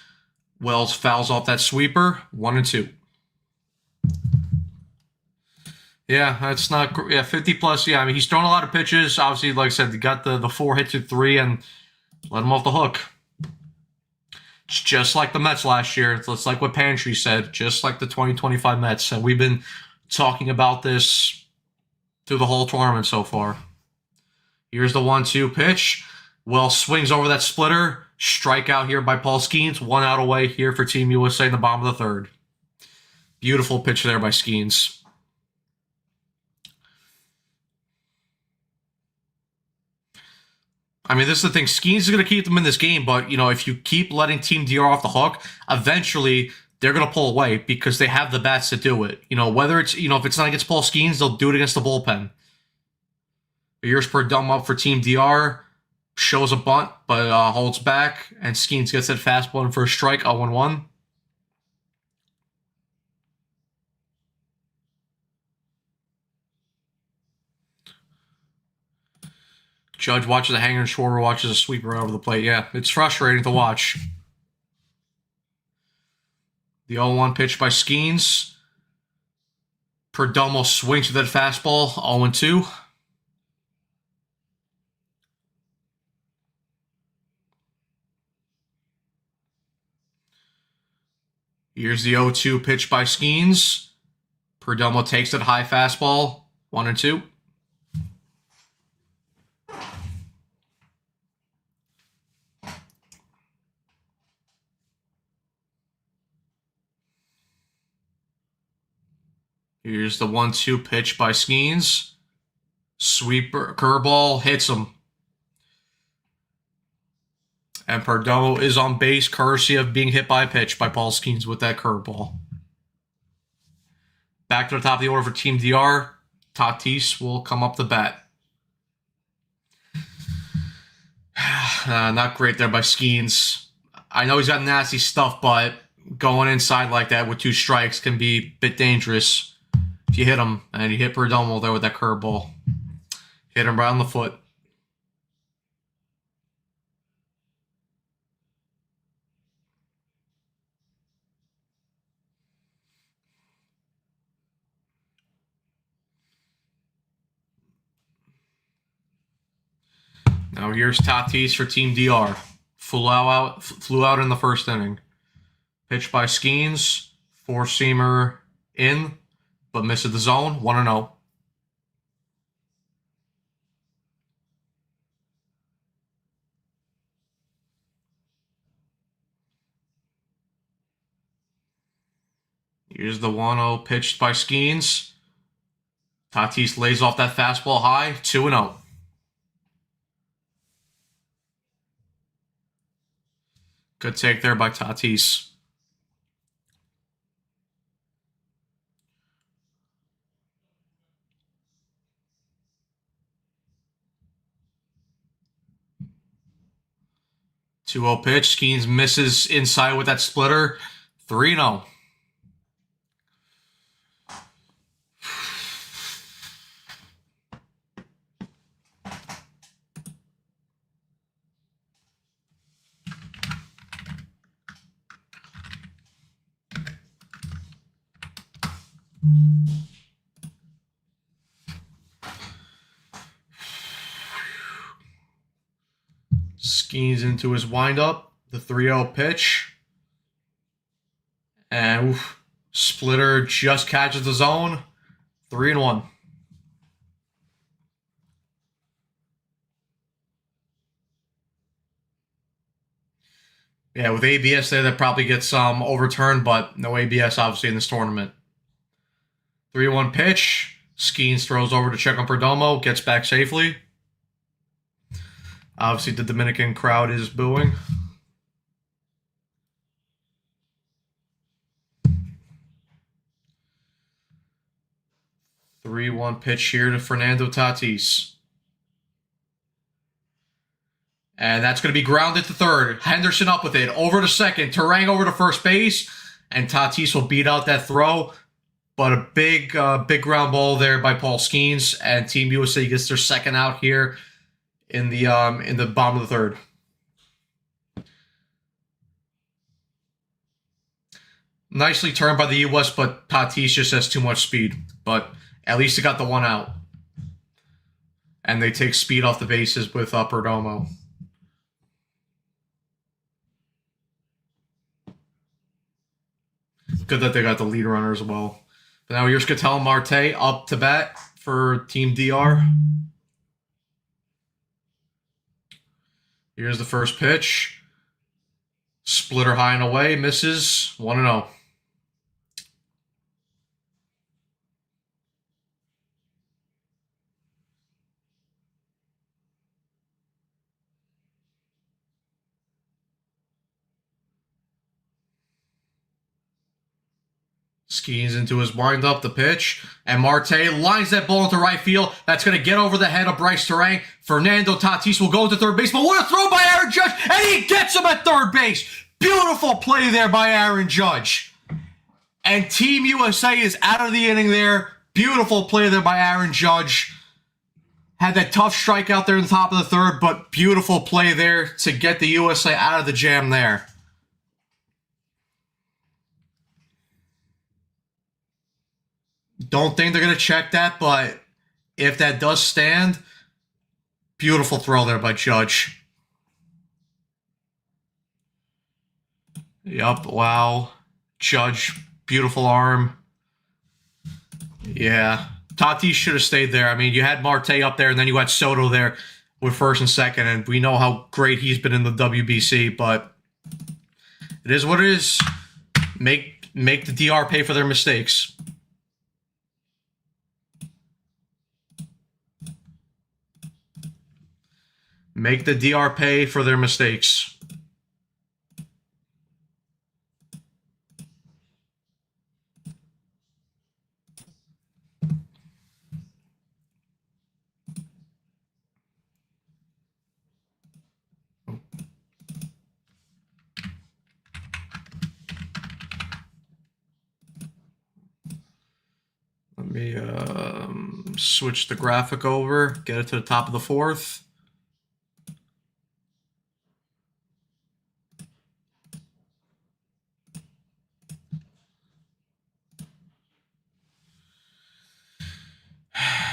Wells fouls off that sweeper, 1-2. Yeah, that's not. Yeah, 50 plus. Yeah, I mean, he's thrown a lot of pitches. Obviously, like I said, he got the 4 hits at 3 and let him off the hook. It's just like the Mets last year. It's like what Pantry said, just like the 2025 Mets. And we've been talking about this through the whole tournament so far. Here's the 1-2 pitch. Wells swings over that splitter. Strikeout here by Paul Skeens. 1 out away here for Team USA in the bottom of the third. Beautiful pitch there by Skeens. I mean, this is the thing. Skeens is going to keep them in this game, but, if you keep letting Team DR off the hook, eventually they're going to pull away because they have the bats to do it. Whether it's, if it's not against Paul Skeens, they'll do it against the bullpen. Here's Perdomo up for Team DR. Shows a bunt, but holds back, and Skeens gets that fastball in for a strike, 0-1. Judge watches a hanger and Schwarber watches a sweeper over the plate. Yeah, it's frustrating to watch. The 0-1 pitch by Skeens. Perdomo swings to that fastball, 0-2. Here's the 0-2 pitch by Skeens. Perdomo takes that high fastball, 1-2. Here's the 1-2 pitch by Skeens. Sweeper, curveball, hits him. And Perdomo is on base, courtesy of being hit by a pitch by Paul Skeens with that curveball. Back to the top of the order for Team DR. Tatis will come up the bat. Not great there by Skeens. I know he's got nasty stuff, but going inside like that with 2 strikes can be a bit dangerous. If you hit him, and you hit Perdomo there with that curveball. Hit him right on the foot. Now here's Tatis for Team DR. Flew out in the first inning. Pitch by Skeens. 4-seamer in, but misses the zone. 1-0. Here's the 1-0 pitched by Skeens. Tatis lays off that fastball high. 2-0. Good take there by Tatis. Two-zero pitch. Skeens misses inside with that splitter. 3-0. Skeens into his windup. The 3-0 pitch. And Splitter just catches the zone. 3-1. Yeah, with ABS there, that probably gets overturned, but no ABS obviously in this tournament. 3-1 pitch. Skeens throws over to check on Perdomo. Gets back safely. Obviously, the Dominican crowd is booing. Three-one pitch here to Fernando Tatis. And that's going to be grounded to third. Henderson up with it. Over to second. Terang over to first base. And Tatis will beat out that throw. But a big ground ball there by Paul Skeens. And Team USA gets their second out here in the bottom of the third. Nicely turned by the U.S., but Tatis just has too much speed. But at least he got the one out. And they take speed off the bases with Perdomo. Good that they got the lead runner as well. But now here's Ketel Marte up to bat for Team DR. Here's the first pitch. Splitter high and away. Misses. 1-0. Skeens into his windup, the pitch. And Marte lines that ball into right field. That's going to get over the head of Bryce Terang. Fernando Tatis will go to third base. But what a throw by Aaron Judge. And he gets him at third base. Beautiful play there by Aaron Judge. And Team USA is out of the inning there. Beautiful play there by Aaron Judge. Had that tough strike out there in the top of the third. But beautiful play there to get the USA out of the jam there. Don't think they're going to check that, but if that does stand, beautiful throw there by Judge. Yup, wow. Judge, beautiful arm. Yeah. Tatis should have stayed there. I mean, you had Marte up there, and then you had Soto there with first and second, and we know how great he's been in the WBC, but it is what it is. Make the DR pay for their mistakes. Make the DR pay for their mistakes. Let me switch the graphic over, get it to the top of the fourth.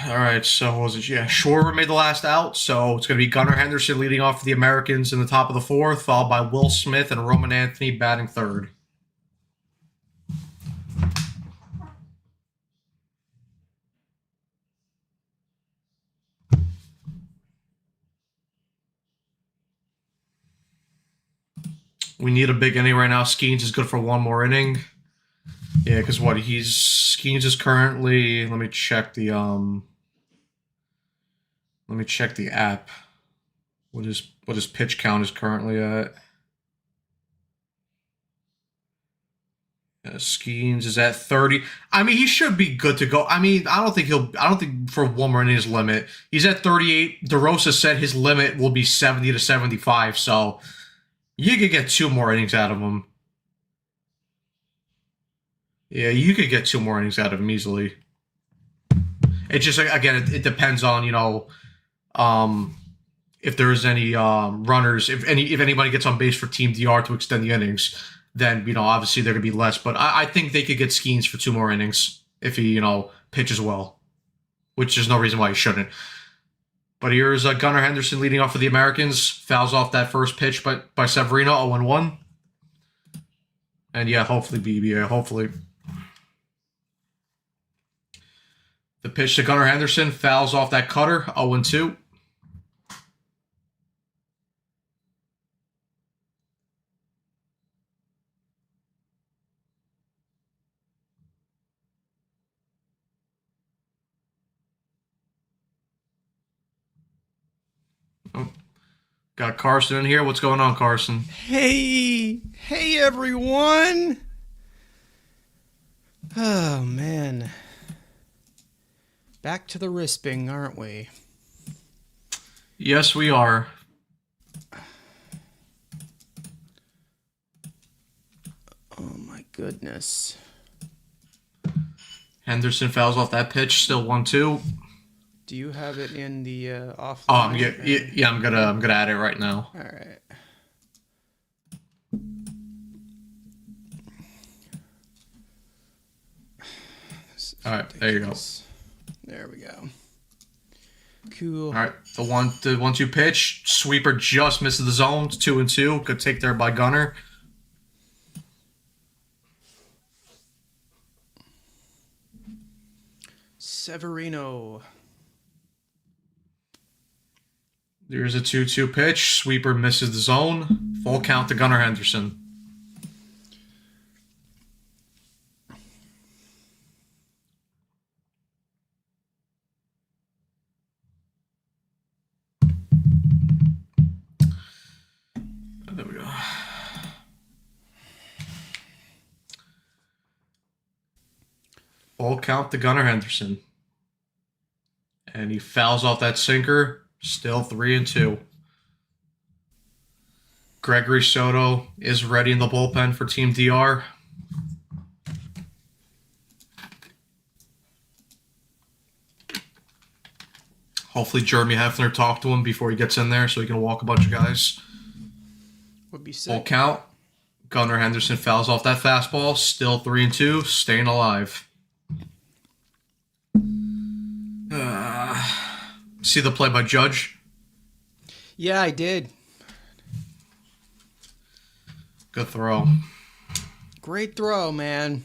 All right, so what was it? Yeah, Schwarber made the last out, so it's going to be Gunnar Henderson leading off for the Americans in the top of the fourth, followed by Will Smith and Roman Anthony batting third. We need a big inning right now. Skeens is good for one more inning. Yeah, because what Skeens is currently. Let me check the app. What his pitch count is currently at. Skeens is at 30. I mean, he should be good to go. I mean, I don't think for one more inning his limit. He's at 38. DeRosa said his limit will be 70 to 75. So you could get two more innings out of him. Yeah, you could get two more innings out of him easily. It just, again, it depends on, if there's any runners, if anybody gets on base for Team DR to extend the innings, then, obviously there could be less. But I think they could get Skeens for two more innings if he, pitches well, which there's no reason why he shouldn't. But here's Gunnar Henderson leading off for the Americans. Fouls off that first pitch by Severino, 0-1. And yeah, hopefully BBA, hopefully. The pitch to Gunnar Henderson, fouls off that cutter, 0-2. Oh, got Carson in here. What's going on, Carson? Hey everyone. Oh man. Back to the risping, aren't we? Yes, we are. Oh my goodness. Henderson fouls off that pitch, still 1-2. Do you have it in the offline? I'm gonna add it right now. All right. All right, there you go. There we go. Cool. All right, the 1-2 pitch, sweeper just misses the zone. 2-2. Good take there by Gunnar. Severino. There's a 2-2 pitch. Sweeper misses the zone. Full count to Gunnar Henderson. There we go. Full count to Gunnar Henderson. And he fouls off that sinker. Still 3-2. Gregory Soto is ready in the bullpen for Team DR. Hopefully Jeremy Hefner talked to him before he gets in there so he can walk a bunch of guys. Would be sick. Full count. Gunnar Henderson fouls off that fastball. Still 3-2. Staying alive. See the play by Judge? Yeah, I did. Good throw. Great throw, man.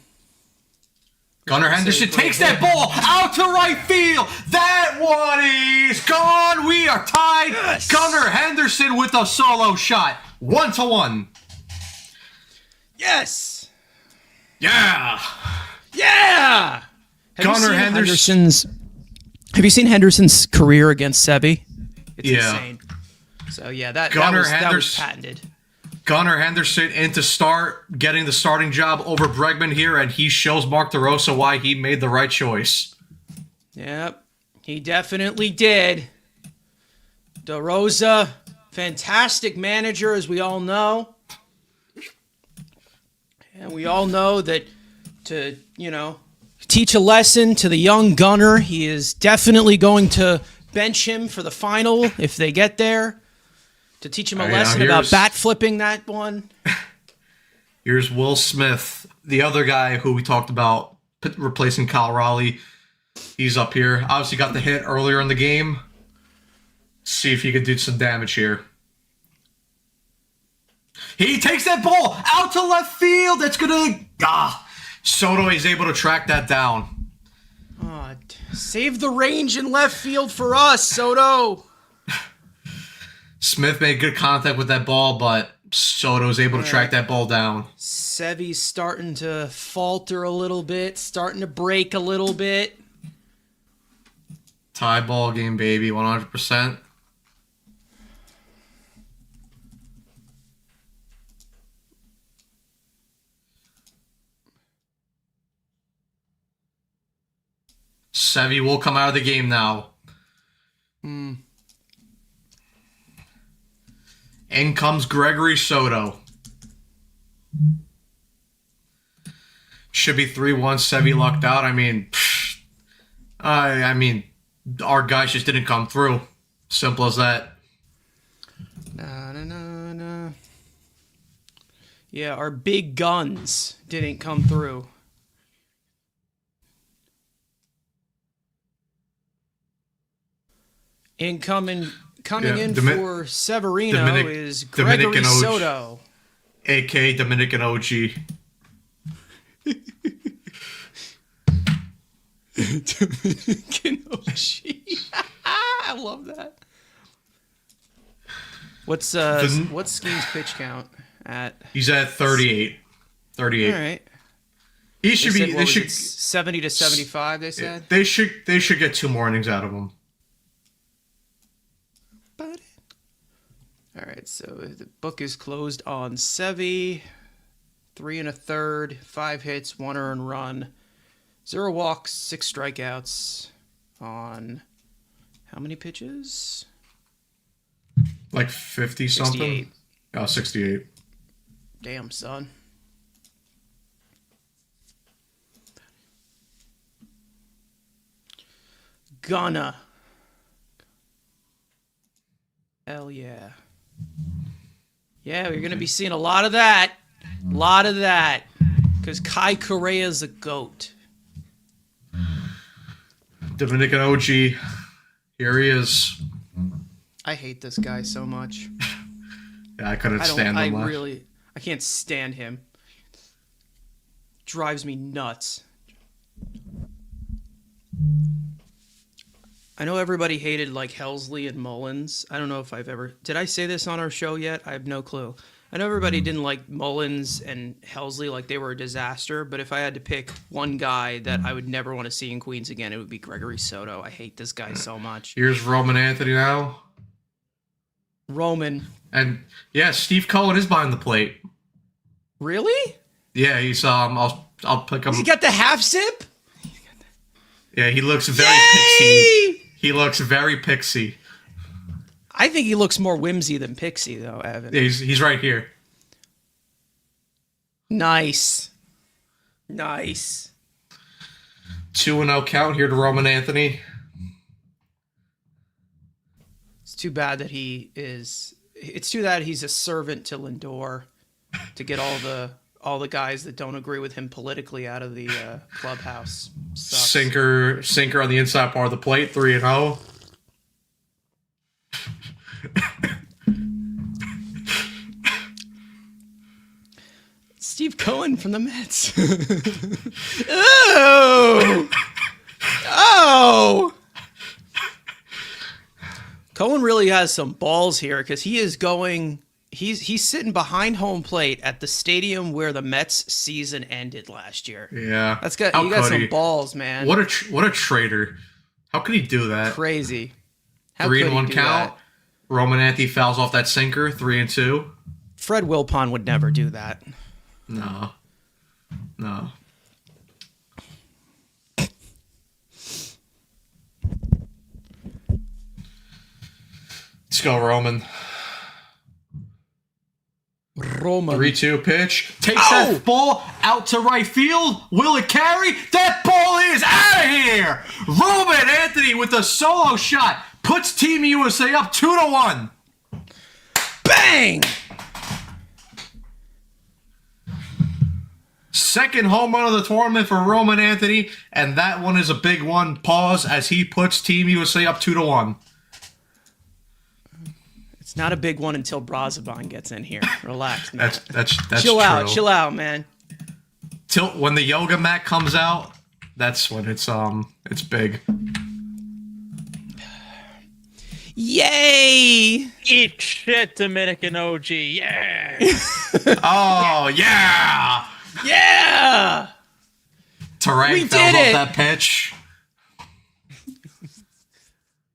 Gunnar Henderson takes that ball out to right field. That one is gone. We are tied. Yes. Gunnar Henderson with a solo shot. 1-1. Yes. Yeah. Yeah. Gunnar Henderson's. Have you seen Henderson's career against Sebi? It's insane. So yeah, that was patented. Gunnar Henderson getting the starting job over Bregman here, and he shows Mark DeRosa why he made the right choice. Yep, he definitely did. DeRosa, fantastic manager, as we all know. And we all know that to, teach a lesson to the young Gunnar, he is definitely going to bench him for the final if they get there. To teach him a lesson about bat flipping that one. Here's Will Smith, the other guy who we talked about replacing Kyle Raleigh. He's up here. Obviously got the hit earlier in the game. See if he could do some damage here. He takes that ball out to left field. That's going to... Soto is able to track that down. Save the range in left field for us, Soto. Smith made good contact with that ball, but Soto was able to track that ball down. Sevy's starting to falter a little bit, starting to break a little bit. Tie ball game, baby, 100%. Sevy will come out of the game now. In comes Gregory Soto. Should be 3-1. Sevy lucked out. I mean, our guys just didn't come through. Simple as that. No. Yeah, our big guns didn't come through. Coming in for Severino is Gregory Dominican OG. Soto. A.K.A. Dominican OG. Dominican OG. I love that. What's Scheme's pitch count at? He's at 38. 38. All right. He should be. They should 70 to 75. They said they should get 2 more innings out of him. All right, so the book is closed on Sevy. 3 1/3, 5 hits, 1 earned run, 0 walks, 6 strikeouts on how many pitches? Like 50 something. 68. Oh, 68. Damn, son. Gonna. Hell yeah. Yeah, we're going to be seeing a lot of that. A lot of that. Because Kai Correa's a GOAT. Dominican OG. Here he is. I hate this guy so much. Yeah, I couldn't stand him. I can't stand him. Drives me nuts. I know everybody hated like Helsley and Mullins. I don't know if did I say this on our show yet? I have no clue. I know everybody didn't like Mullins and Helsley, like they were a disaster, but if I had to pick one guy that I would never want to see in Queens again, it would be Gregory Soto. I hate this guy so much. Here's Roman Anthony now. Roman. And yeah, Steve Cohen is behind the plate. Really? Yeah, he's I'll pick him. He got the half sip? Yeah, he looks very pixie. He looks very pixie. I think he looks more whimsy than pixie, though, Evan. Yeah, he's right here. Nice. Nice. 2-0 count here to Roman Anthony. It's too bad that it's too bad he's a servant to Lindor to get all the guys that don't agree with him politically out of the clubhouse. Sucks. Sinker on the inside part of the plate, 3-0. Steve Cohen from the Mets. Oh! Oh! Cohen really has some balls here because he is going... He's sitting behind home plate at the stadium where the Mets season ended last year. Yeah. You got some balls, man. What a traitor. How could he do that? Crazy. How 3-1 count. That? Roman Anthony fouls off that sinker, 3-2. Fred Wilpon would never do that. No. Let's go, Roman. 3-2 pitch. Takes that ball out to right field. Will it carry? That ball is out of here. Roman Anthony with a solo shot puts Team USA up 2-1. Bang! Second home run of the tournament for Roman Anthony, and that one is a big one. Pause as he puts Team USA up 2-1. It's not a big one until Brazoban gets in here. Relax, man. That's chill true. Chill out, man. Till when the yoga mat comes out, that's when it's big. Yay! Eat shit, Dominican OG. Yeah. Oh yeah. Yeah. Terang fouls off that pitch.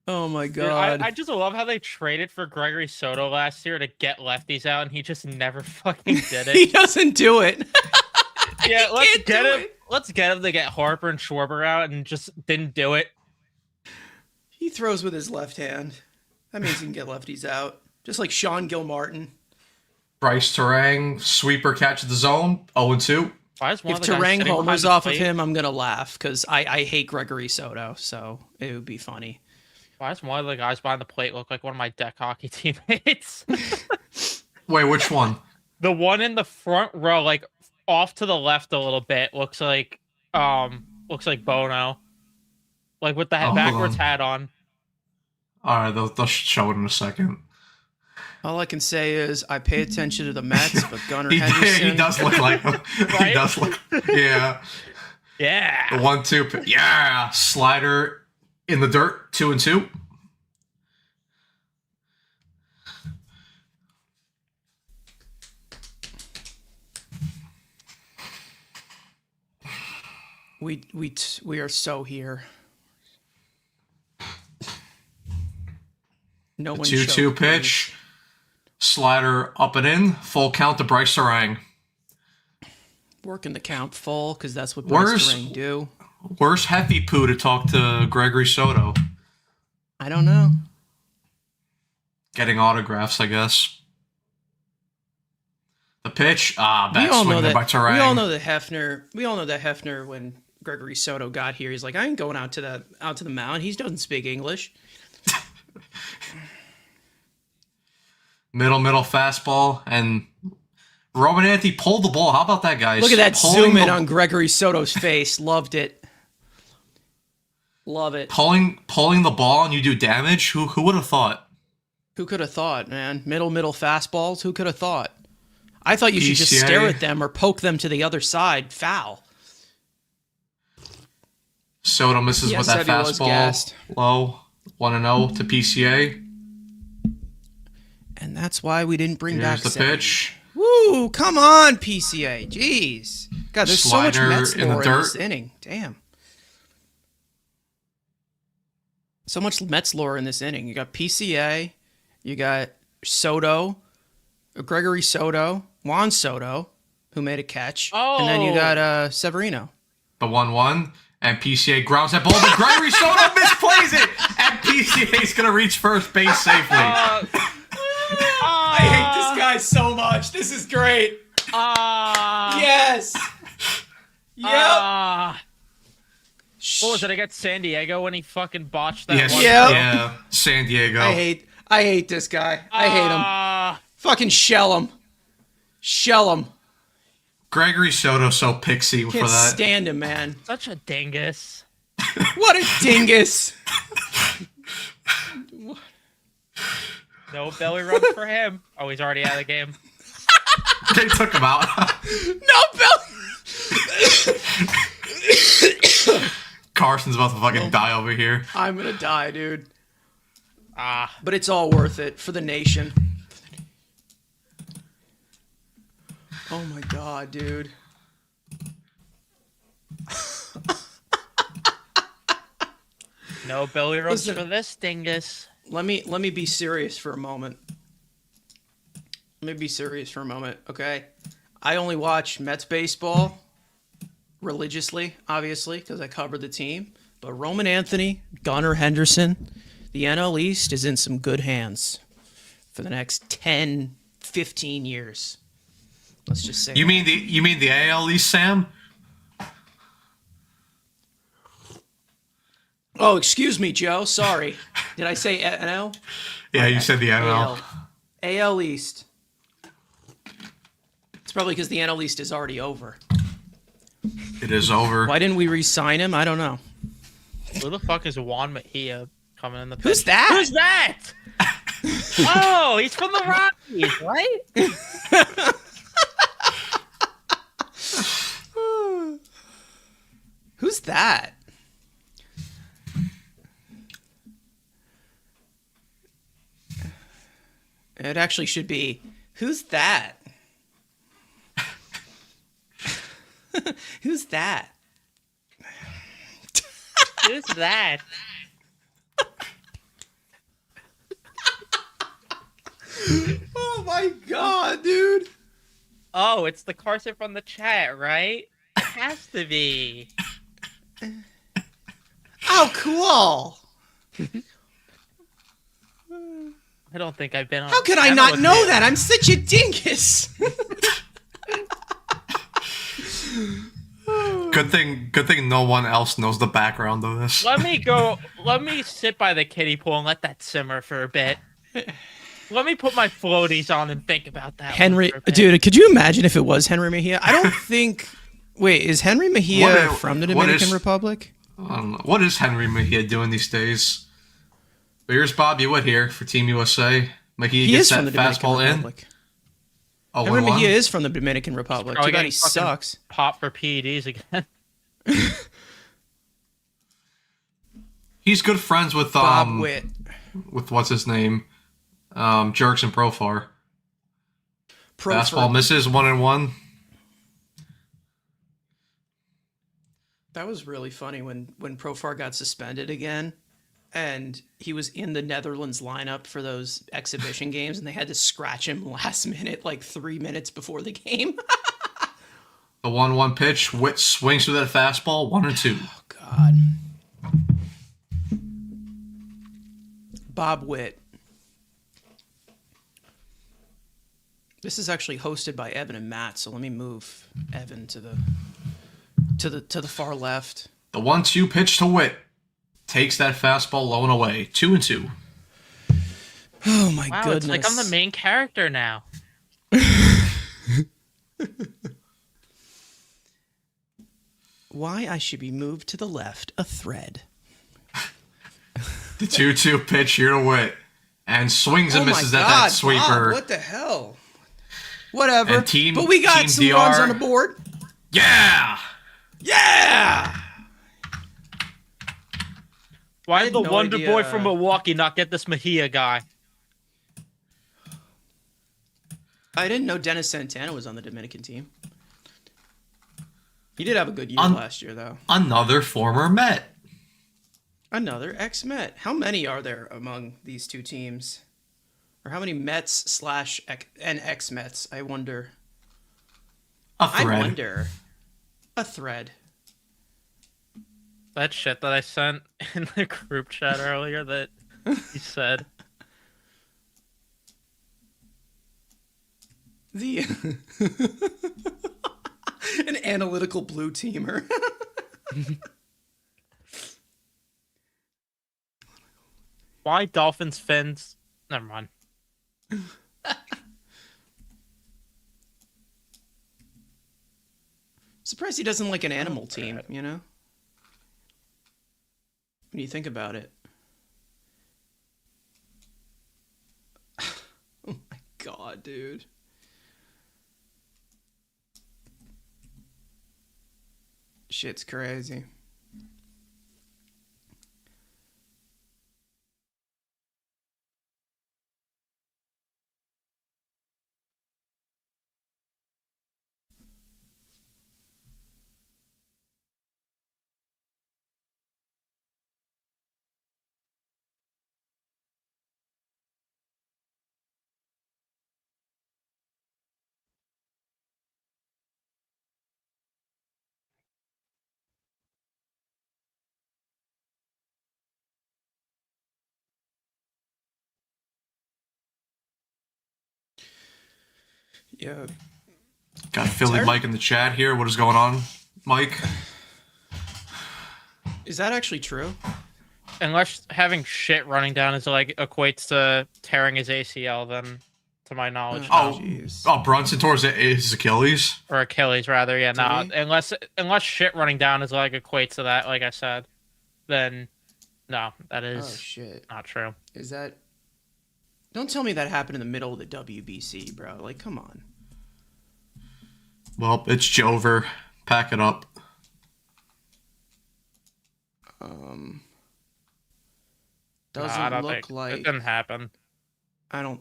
Oh my god! Dude, I just love how they traded for Gregory Soto last year to get lefties out, and he just never fucking did it. He doesn't do it. Yeah, let's get him. Let's get him to get Harper and Schwarber out, and just didn't do it. He throws with his left hand. That means he can get lefties out, just like Sean Gilmartin. Bryce Terang sweeper catch of the zone, 0-2. If Terang homers off of him, I'm gonna laugh because I hate Gregory Soto, so it would be funny. Why does one of the guys behind the plate look like one of my deck hockey teammates? Wait, which one? The one in the front row, like off to the left a little bit, looks like Bono, like with the backwards hat on. All right, they'll show it in a second. All I can say is I pay attention to the Mets, but Gunnar He Henderson. does look like him. Right? He does look. Yeah. Yeah. The 1-2. Yeah. Slider in the dirt. 2-2. We are so here. No one. 2-2 pitch. Slider up and in. Full count to Bryce Sarang. Working the count full because that's what Bryce Sarang do. Where's Hefty Poo to talk to Gregory Soto? I don't know. Getting autographs, I guess. The pitch. Bad We all swing know there by that. Sarang. We all know that Hefner. We all know that Hefner when Gregory Soto got here, he's like, I ain't going out to the mound. He doesn't speak English. Middle fastball, and Roman Anthony pulled the ball. How about that, guys? Look at that Pulling zoom in the- on Gregory Soto's face. Loved it. Love it. Pulling the ball and you do damage. Who would have thought? Who could have thought, man? Middle fastballs. Who could have thought? I thought you should just PCA. stare at them or poke them to the other side. Foul. Soto misses Yes, with that Sevy was fastball. gassed. Low. 1-0 to PCA. And that's why we didn't bring Here's back the Sevy. pitch. Woo! Come on, PCA. Jeez. God, there's so much Slider Mets in the lore in this dirt. inning. Damn. So much Mets lore in this inning. You got PCA. You got Soto. Gregory Soto. Juan Soto, who made a catch. And then you got Severino. The 1-1. And PCA grounds that ball, but Gregory Soto misplays it. And PCA's going to reach first base safely. I hate this guy so much. This is great. Yes. Yep. What was it against San Diego when he fucking botched that Yes. one? Yep. Yeah. San Diego. I hate this guy. I hate him. Fucking shell him. Shell him. Gregory Soto so pixie for Can't that. stand him, man. Such a dingus. What a dingus. No belly rub for him. Oh, he's already out of the game. They took him out. No belly. Carson's about to fucking die over here. I'm gonna die, dude. Ah. But it's all worth it for the nation. Oh my god, dude. No belly rubs Listen. for this dingus. Let me be serious for a moment. Okay? I only watch Mets baseball religiously, obviously, because I cover the team. But Roman Anthony, Gunnar Henderson, the NL East is in some good hands for the next 10, 15 years. Let's just say. You mean the AL East, Sam? Oh, excuse me, Joe. Sorry. Did I say NL? Yeah, you said the NL. AL East. It's probably because the NL East is already over. It is over. Why didn't we re-sign him? I don't know. Who the fuck is Juan Mejia coming in the pitch? Who's that? Who's that? Oh, he's from the Rockies, right? Who's that? It actually should be, who's that? Who's that? Who's that? Oh my god, dude. Oh, it's the Carson from the chat, right? It has to be. Oh, cool. I don't think I've been on. How could I channel not with know him. that? I'm such a dingus. Good thing no one else knows the background of this. Let me sit by the kiddie pool and let that simmer for a bit. Let me put my floaties on and think about that. Henry, one for a bit. dude, could you imagine if it was Henry Mejia? I don't think. Wait, is Henry Mejia from the Dominican Republic? I don't know. What is Henry Mejia doing these days? But here's Bobby Witt here for Team USA. Mejia He gets is that from the Dominican fastball in. Republic. Oh, I remember 1-1. he is from the Dominican Republic. Probably Too bad getting he fucking sucks. Pop for PEDs again. He's good friends with Bob Witt. with what's his name, Jerks and Profar. Fastball misses 1-1. That was really funny when Profar got suspended again, and he was in the Netherlands lineup for those exhibition games, and they had to scratch him last minute, like 3 minutes before the game. The 1-1 pitch. Witt swings through that fastball. 1-2. Oh God. Bob Witt. This is actually hosted by Evan and Matt, so let me move Evan to the far left. The 1-2 pitch to Witt. Takes that fastball low and away. 2-2. Oh my Wow, goodness. it's like I'm the main character now. Why I should be moved to the left, a thread. The 2-2 pitch here to Witt. And swings and misses at that sweeper. Bob, what the hell? Whatever. And but we got Team some DR. runs on the board. Yeah! Yeah! Why I did had the no Wonder idea. Boy from Milwaukee not get this Mejia guy? I didn't know Dennis Santana was on the Dominican team. He did have a good year last year, though. Another former Met. Another ex-Met. How many are there among these two teams? Or how many Mets and ex-Mets, I wonder. A thread. I wonder. A thread. That shit that I sent in the group chat earlier that he said. The an analytical blue teamer. Why Dolphins fins? Never mind. Surprised he doesn't like an animal team, you know? When you think about it. Oh my god, dude. Shit's crazy. Yeah. Got Philly Mike in the chat here. What is going on, Mike? Is that actually true? Unless having shit running down is like equates to tearing his ACL, then to my knowledge, Oh, no. jeez. oh, Brunson tore his Achilles. Or Achilles rather, yeah, no. he? Unless shit running down is like equates to that, like I said, then no, that Oh is shit. not true. Is that Don't tell me that happened in the middle of the WBC, bro. Like, come on. Well, it's Jover. Pack it up. Doesn't I don't look think like it didn't happen. I don't.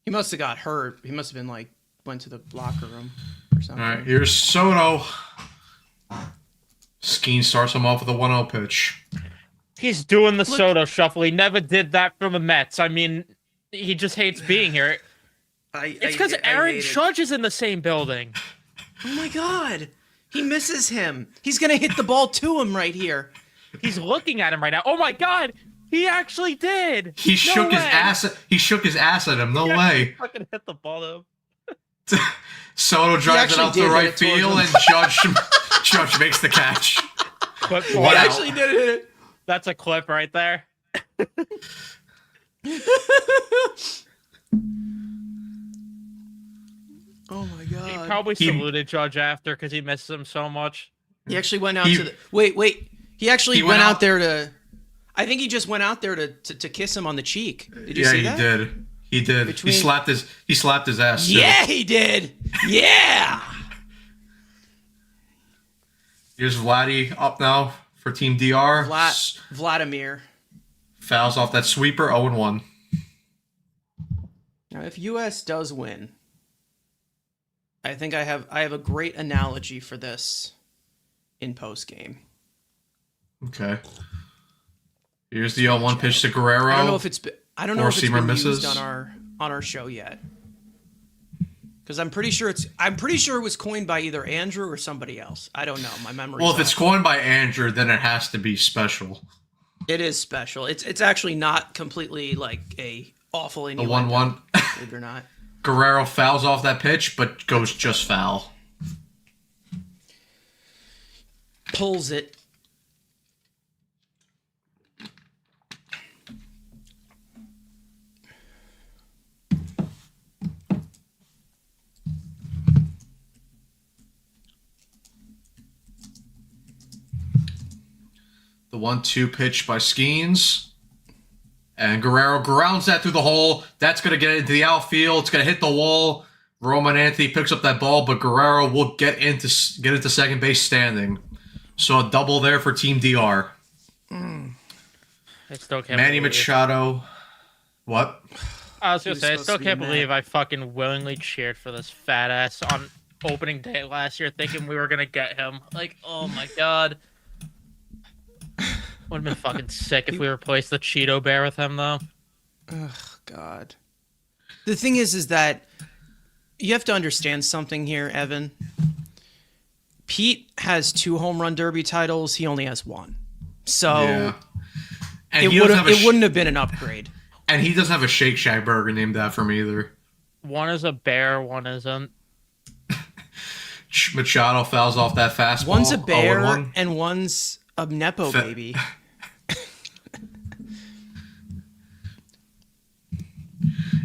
He must have got hurt. He must have been like went to the locker room or something. All right, here's Soto. Skeen starts him off with a 1-0 pitch. He's doing the Soto shuffle. He never did that for the Mets. I mean, he just hates being here. It's because Aaron Judge is in the same building. Oh my god, he misses him. He's gonna hit the ball to him right here. He's looking at him right now. Oh my god, he actually did. He shook his ass. He shook his ass at him. No way. Fucking hit the ball to him. Soto drives it actually out to did right hit it towards field, him. and Judge makes the catch. Clip for What that. out. Actually did it. That's a clip right there. Oh my He god. probably saluted Judge after because he misses him so much. He actually went out to the wait. He actually He went went out out- there to. I think he just went out there to kiss him on the cheek. Did you see that? Yeah, he did. He did. Between... He slapped his ass. Too. Yeah, he did. Yeah. Here's Vladdy up now for Team DR. Vladimir fouls off that sweeper. 0-1. Now, if US does win, I think I have a great analogy for this in postgame. Okay. Here's the 0-1 pitch to Guerrero. I don't know if it's been misses. used on our show yet. Because I'm pretty sure it was coined by either Andrew or somebody else. I don't know. My memory. Well, if it's coined by Andrew, then it has to be special. It is special. It's actually not completely like a awful innuendo. The 1-1. Believe it or not. Guerrero fouls off that pitch, but goes just foul. Pulls it. The 1-2 pitch by Skeens. And Guerrero grounds that through the hole. That's going to get into the outfield. It's going to hit the wall. Roman Anthony picks up that ball, but Guerrero will get into second base standing. So a double there for Team DR. I still can't Manny believe Machado. What? I was going to say, I still can't believe I fucking willingly cheered for this fat ass on opening day last year thinking we were going to get him. Like, oh my God. Would have been fucking sick if we replaced the Cheeto Bear with him, though. Ugh, God. The thing is that you have to understand something here, Evan. Pete has 2 home run derby titles. He only has 1. So yeah. it wouldn't have been an upgrade. And he doesn't have a Shake Shack burger named after him either. One is a bear, one isn't. Machado fouls off that fastball. One's a bear and one's a Nepo baby.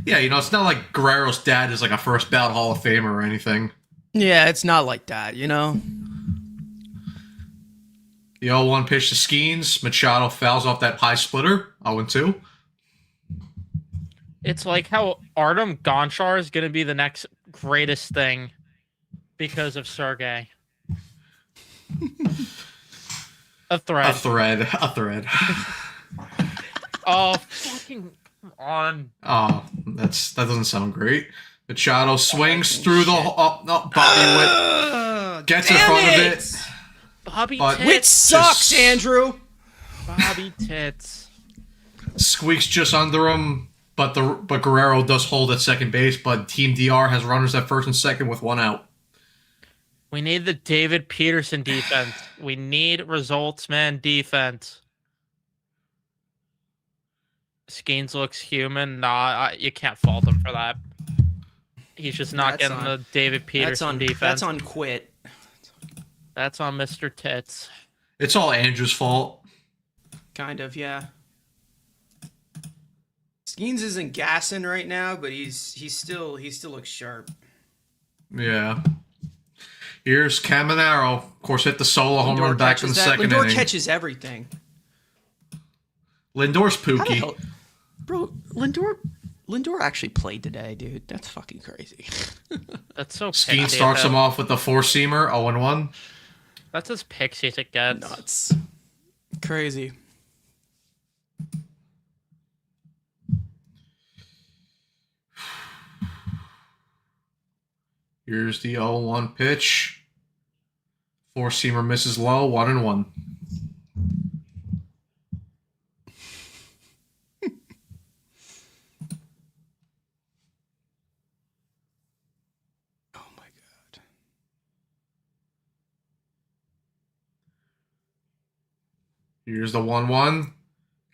Yeah, it's not like Guerrero's dad is like a first ballot Hall of Famer or anything. Yeah, it's not like that, The 0-1 pitch to Skeens. Machado fouls off that high splitter. 0-2. It's like how Artem Gonchar is going to be the next greatest thing because of Sergey. A thread. Oh, fucking on. Oh, that doesn't sound great. Machado swings through the... Bobby Witt gets in front of it. Bobby Tits. Witt sucks, Andrew. Bobby Tits. Squeaks just under him, but Guerrero does hold at second base, but Team DR has runners at first and second with 1 out. We need the David Peterson defense. We need results, man, defense. Skeens looks human. Nah, you can't fault him for that. He's just not getting the David Peterson defense. That's on Quit. That's on Mr. Tits. It's all Andrew's fault. Kind of, yeah. Skeens isn't gassing right now, but he still looks sharp. Yeah. Here's Caminero. Of course, hit the solo home run back in the second inning. Lindor catches everything. Lindor's pooky. Bro, Lindor actually played today, dude. That's fucking crazy. That's so Skeen starts him off with the 4-seamer, 0-1. That's as pixie as it gets. Nuts. Crazy. Here's the 0-1 pitch. 4-seamer misses low, 1-1. Oh my God. Here's the 1-1.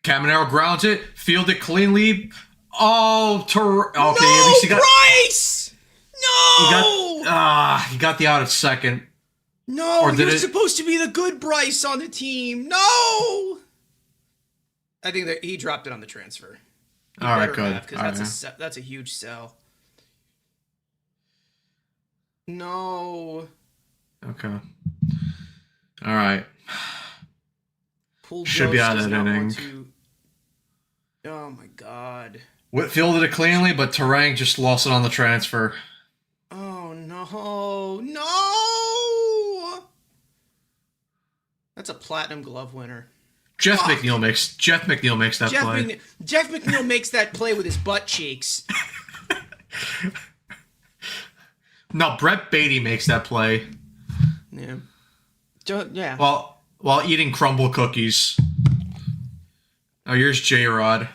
Caminero grounds it, field it cleanly. Oh, okay. No, At least he got Bryce! No! He got the out at second. No, you're supposed to be the good Bryce on the team. No! I think that he dropped it on the transfer. All right, good. That's a huge sell. No. Okay. All right. Poole Should be Ghost out of does that not inning. want to. Oh my God. Witt fielded it cleanly, but Terang just lost it on the transfer. Oh no! That's a Platinum Glove winner. Jeff Fuck. McNeil makes that play. Jeff McNeil makes that play with his butt cheeks. No, Brett Beatty makes that play. Yeah. Yeah. While eating crumble cookies. Oh, here's J-Rod.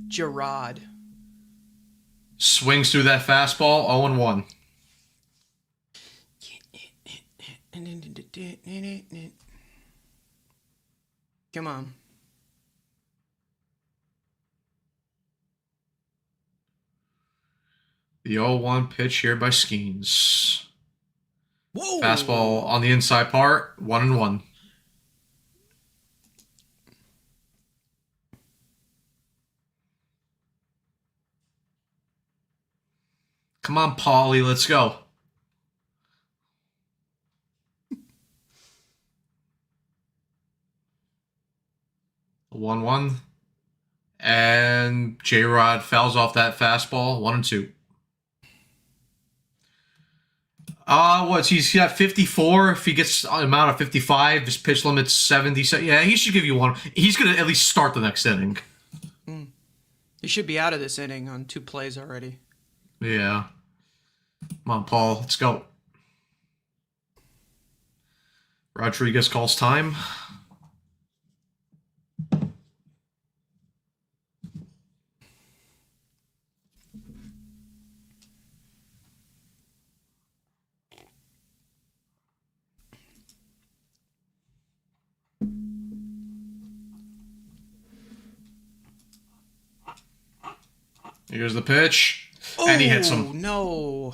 Gerard. Swings through that fastball, 0-1. Come on. The 0-1 pitch here by Skeens. Whoa! Fastball on the inside part, 1-1. Come on, Paulie, let's go. A 1-1. And J-Rod fouls off that fastball, 1-2. He's got 54. If he gets an amount of 55, his pitch limit's 70. So yeah, he should give you one. He's gonna at least start the next inning. He should be out of this inning on 2 plays already. Yeah. Come on, Paul. Let's go. Rodriguez calls time. Here's the pitch. And he hits him. No.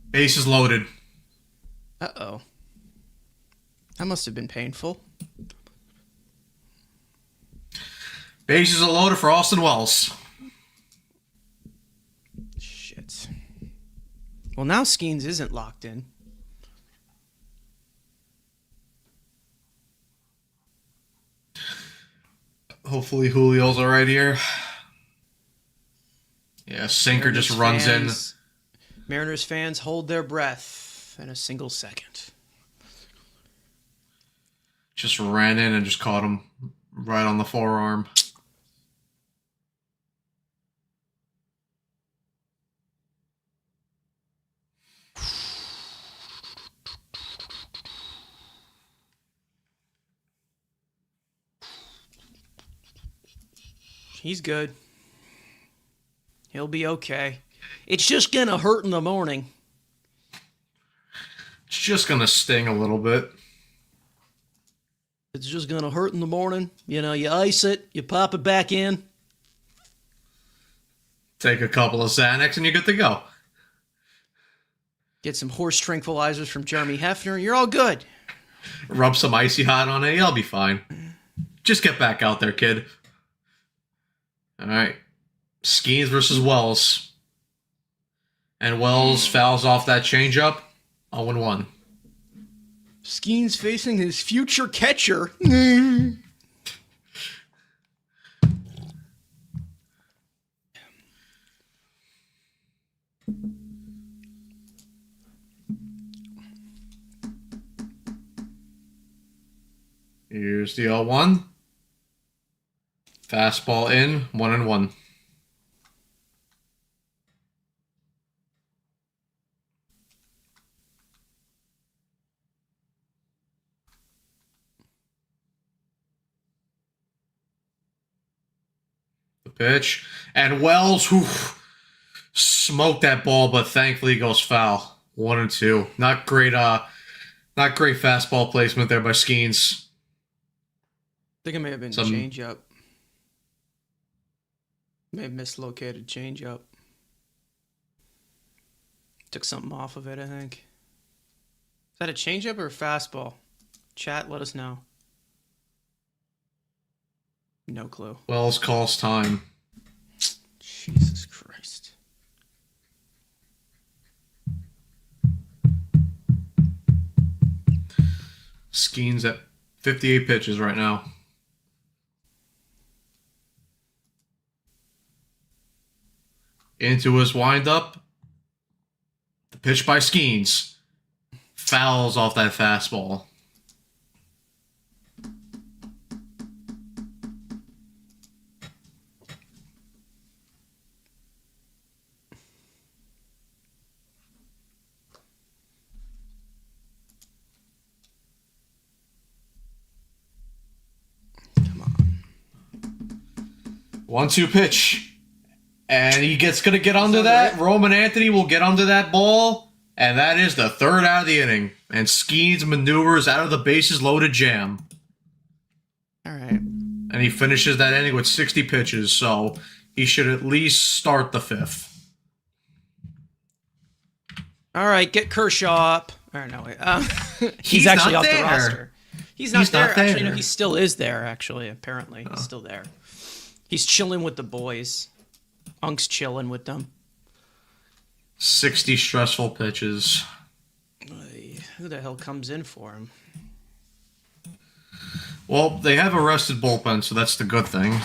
Base is loaded. Uh-oh. That must have been painful. Bases are loaded for Austin Wells. Shit. Well, now Skeens isn't locked in. Hopefully Julio's all right here. Yeah, sinker just runs in. Mariners fans hold their breath in a single second. Just ran in and just caught him right on the forearm. He's good. He'll be okay. It's just gonna hurt in the morning. It's just gonna sting a little bit. It's just gonna hurt in the morning. You know, you ice it, you pop it back in. Take a couple of Xanax and you're good to go. Get some horse tranquilizers from Jeremy Hefner. You're all good. Rub some icy hot on it. You'll be fine. Just get back out there, kid. All right. Skeens versus Wells. And Wells fouls off that changeup. 0-1. Skeens facing his future catcher. Here's the 0-1. Fastball in, 1-1. The pitch. And Wells, who smoked that ball, but thankfully goes foul. 1-2. Not great fastball placement there by Skeens. I think it may have been changeup. May have mislocated changeup. Took something off of it, I think. Is that a changeup or a fastball? Chat, let us know. No clue. Wells calls time. Jesus Christ. Skeens at 58 pitches right now. Into his windup. The pitch by Skeens. Fouls off that fastball. Come on. 1-2 pitch. And he gonna get under that. Roman Anthony will get under that ball. And that is the third out of the inning. And Skeens maneuvers out of the bases loaded jam. All right. And he finishes that inning with 60 pitches. So he should at least start the fifth. All right, get Kershaw up. Or no, wait. He's He's actually not off the there. roster. He's not there. not there. Actually, no, he still is there, actually, apparently. He's still there. He's chilling with the boys. Unk's chilling with them. 60 stressful pitches. Who the hell comes in for him? Well, they have a rested bullpen, so that's the good thing.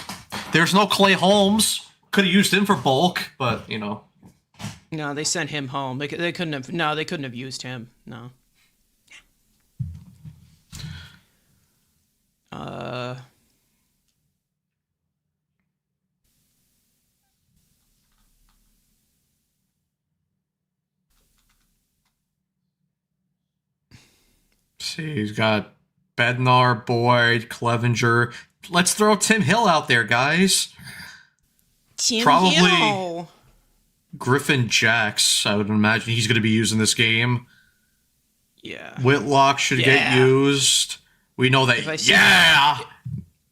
There's no Clay Holmes. Could have used him for bulk, but, you know. No, they sent him home. They couldn't have. No, they couldn't have used him. No. See, he's got Bednar, Boyd, Clevenger. Let's throw Tim Hill out there, guys. Probably Griffin Jacks, I would imagine he's going to be used in this game. Yeah. Whitlock should get used. We know that.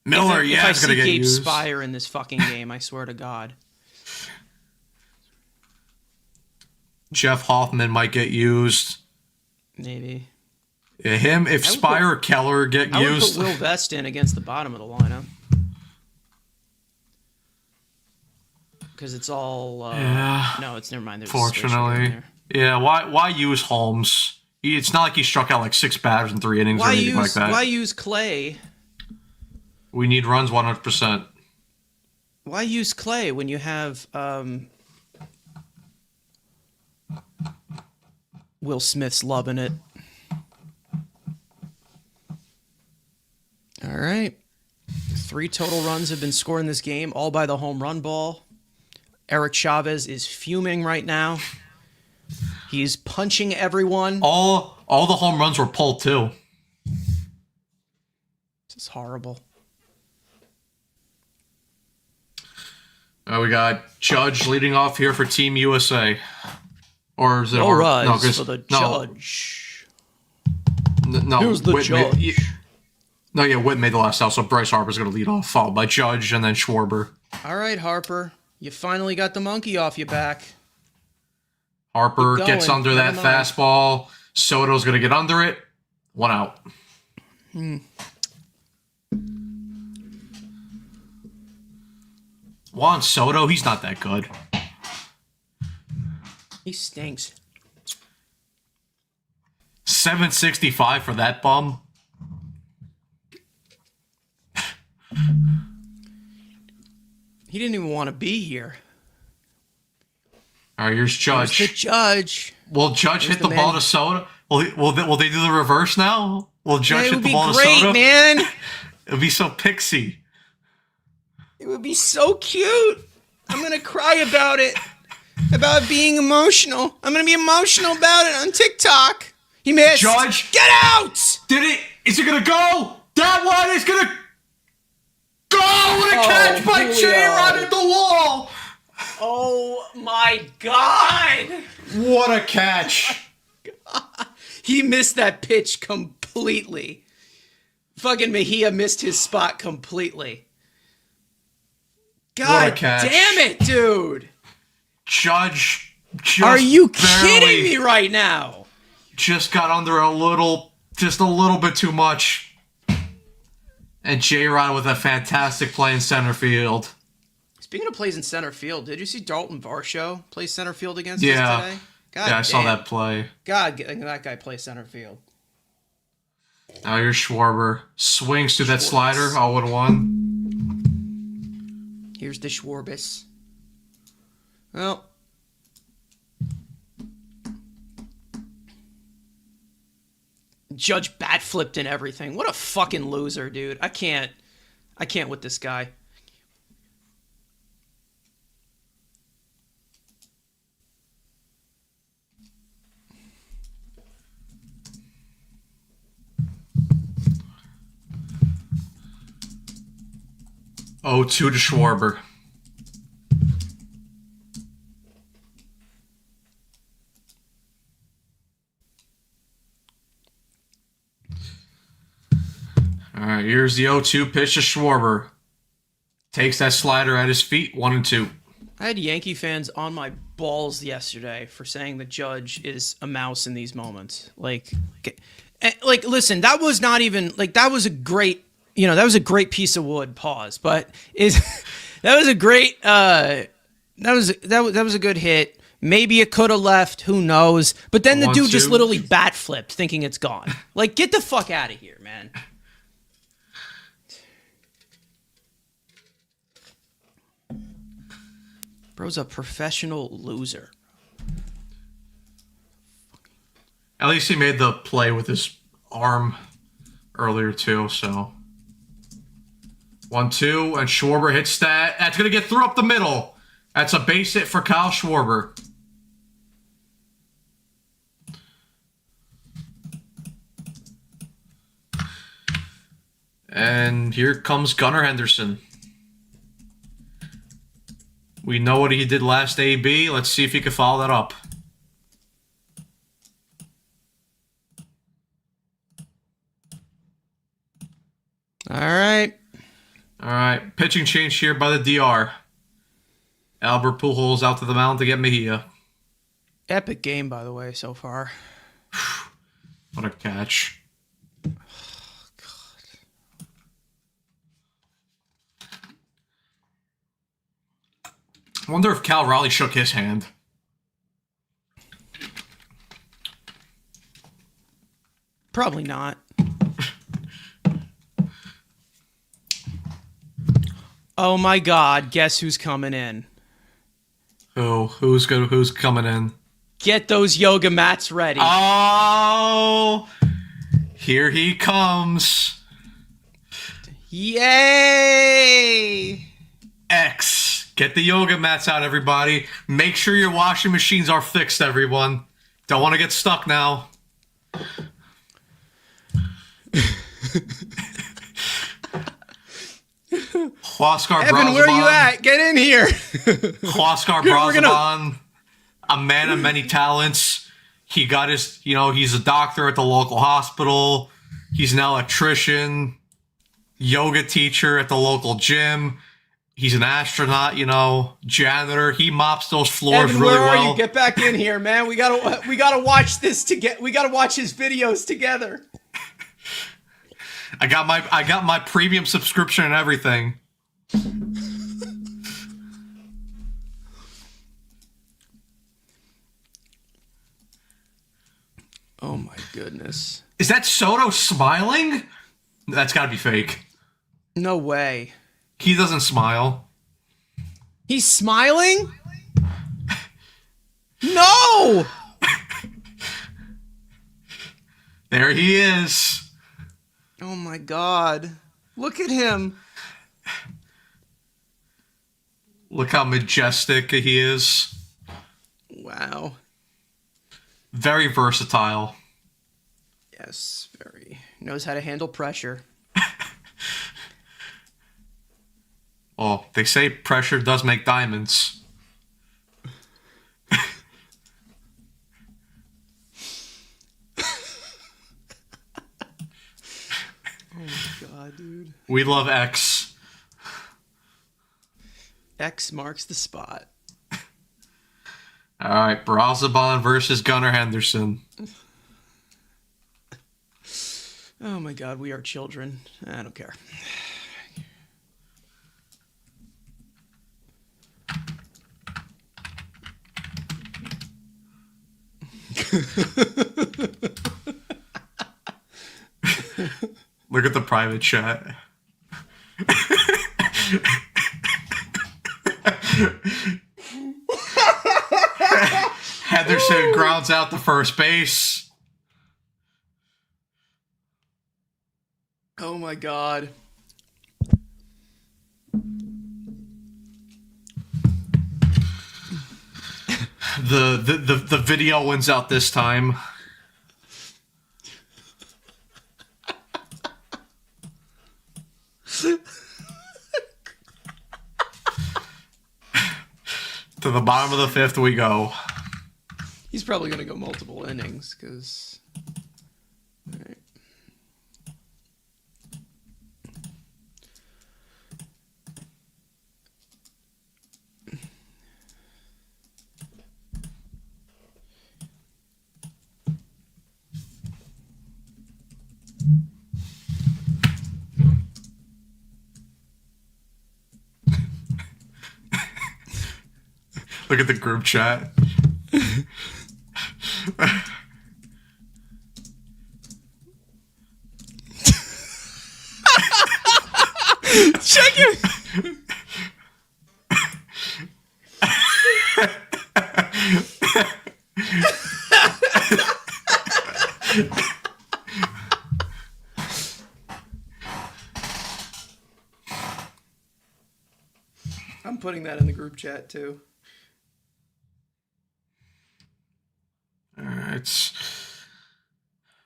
Miller, If I is going to get Gabe used. Spire in this fucking game, I swear to God. Jeff Hoffman might get used. Maybe. Yeah, him, if Spire or Keller get I would used. put Will Vest in against the bottom of the lineup. Because it's all... No, it's never mind. There's Fortunately. Yeah, why use Holmes? It's not like he struck out like 6 batters in 3 innings or anything like that. Why use Clay? We need runs 100%. Why use Clay when you have Will Smith's loving it? All right. 3 total runs have been scored in this game, all by the home run ball. Eric Chavez is fuming right now. He's punching everyone. All the home runs were pulled too. This is horrible. We got Judge leading off here for Team USA. Or is it No runs no, for the Judge. No, Who's the Judge? Whit made the last out, so Bryce Harper's going to lead off, followed by Judge and then Schwarber. All right, Harper. You finally got the monkey off your back. Harper gets under that fastball. Soto's going to get under it. 1 out. Juan Soto, he's not that good. He stinks. 765 for that bum. He didn't even want to be here. All right, here's Judge. There's the Judge. Will Judge hit the ball to Soto? Will they do the reverse now? Will Judge hit the ball to Soto? It would be great, man. It would be so pixie. It would be so cute. I'm going to cry about it. About being emotional. I'm going to be emotional about it on TikTok. He missed. Judge. Get out! Did it? Is it going to go? That one is going to go! What a catch by J-Rod at the wall! Oh my God! What a catch. He missed that pitch completely. Fucking Mejia missed his spot completely. God damn it, dude! Judge just Are you kidding me right now? Just got under just a little bit too much. And J-Rod with a fantastic play in center field. Speaking of plays in center field, did you see Dalton Varsho play center field against us today? God I saw that play. God, that guy play center field. Now here's Schwarber. Swings through that slider. 0-1. Here's the Schwarbus. Well. Judge bat flipped and everything. What a fucking loser, dude. I can't with this guy. Oh, 2 to Schwarber. All right, here's the 0-2 pitch to Schwarber. Takes that slider at his feet, 1-2. I had Yankee fans on my balls yesterday for saying the Judge is a mouse in these moments. Like, listen, that was not even like that was a great. That was a great piece of wood. Pause. But that was a great. That was a good hit. Maybe it could have left. Who knows? But then the dude just literally bat flipped, thinking it's gone. Like, get the fuck out of here, man. Bro's a professional loser. At least he made the play with his arm earlier too. So 1-2, and Schwarber hits that. That's gonna get through up the middle. That's a base hit for Kyle Schwarber. And here comes Gunnar Henderson. We know what he did last AB. Let's see if he can follow that up. All right. All right. Pitching change here by the DR. Albert Pujols out to the mound to get Mejia. Epic game, by the way, so far. What a catch. Oh, I wonder if Cal Raleigh shook his hand. Probably not. Oh my God! Guess who's coming in? Who's coming in? Get those yoga mats ready. Oh, here he comes. Yay! X. Get the yoga mats out, everybody. Make sure your washing machines are fixed, everyone. Don't want to get stuck now. Huascar Evan, where are you at? Get in here. Huascar Brazaban, a man of many talents. He got his, he's a doctor at the local hospital. He's an electrician, yoga teacher at the local gym. He's an astronaut, janitor. He mops those floors Evan, really where well. are you? Get back in here, man. We gotta watch this together. We gotta watch his videos together. I got my premium subscription and everything. Oh my goodness. Is that Soto smiling? That's got to be fake. No way. He doesn't smile. He's smiling? No! There he is. Oh my God. Look at him. Look how majestic he is. Wow. Very versatile. Yes, very. Knows how to handle pressure. Oh, they say pressure does make diamonds. Oh my God, dude. We love X. X marks the spot. All right, Brazaban versus Gunnar Henderson. Oh my God, we are children. I don't care. Look at the private chat. Henderson grounds out to first base. Oh my God. The video wins out this time. To the bottom of the fifth we go. He's probably going to go multiple innings because. All right. Look at the group chat. Check it. I'm putting that in the group chat too. All right.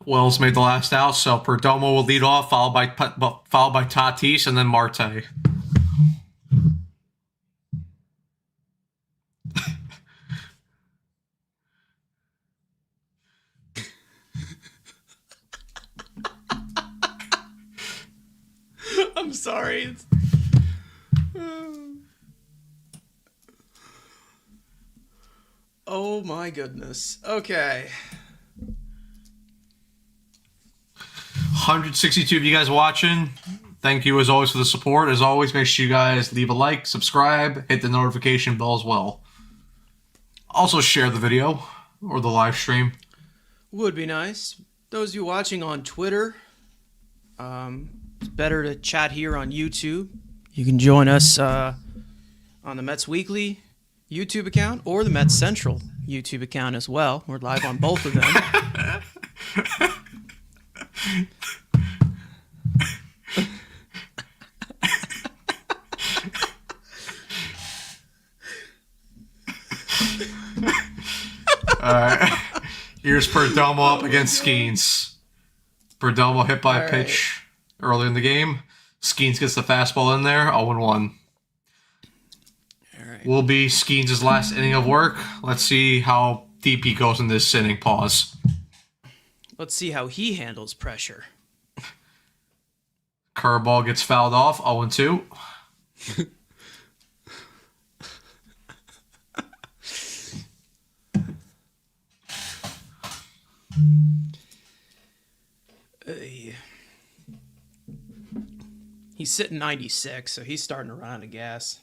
Wells made the last out, so Perdomo will lead off, followed by Tatis, and then Marte. I'm sorry. Oh my goodness. Okay. 162 of you guys watching. Thank you as always for the support. As always, make sure you guys leave a like, subscribe, hit the notification bell as well. Also share the video or the live stream. Would be nice. Those of you watching on Twitter, it's better to chat here on YouTube. You can join us on the Mets Weekly YouTube account or the Mets Central YouTube account as well. We're live on both of them. Alright. Here's Perdomo up against Skeens. Perdomo hit by a pitch early in the game. Skeens gets the fastball in there, 0-1. Will be Skeens' last inning of work. Let's see how deep he goes in this inning. Pause. Let's see how he handles pressure. Curveball gets fouled off, 0-2. He's sitting 96, so he's starting to run out of gas.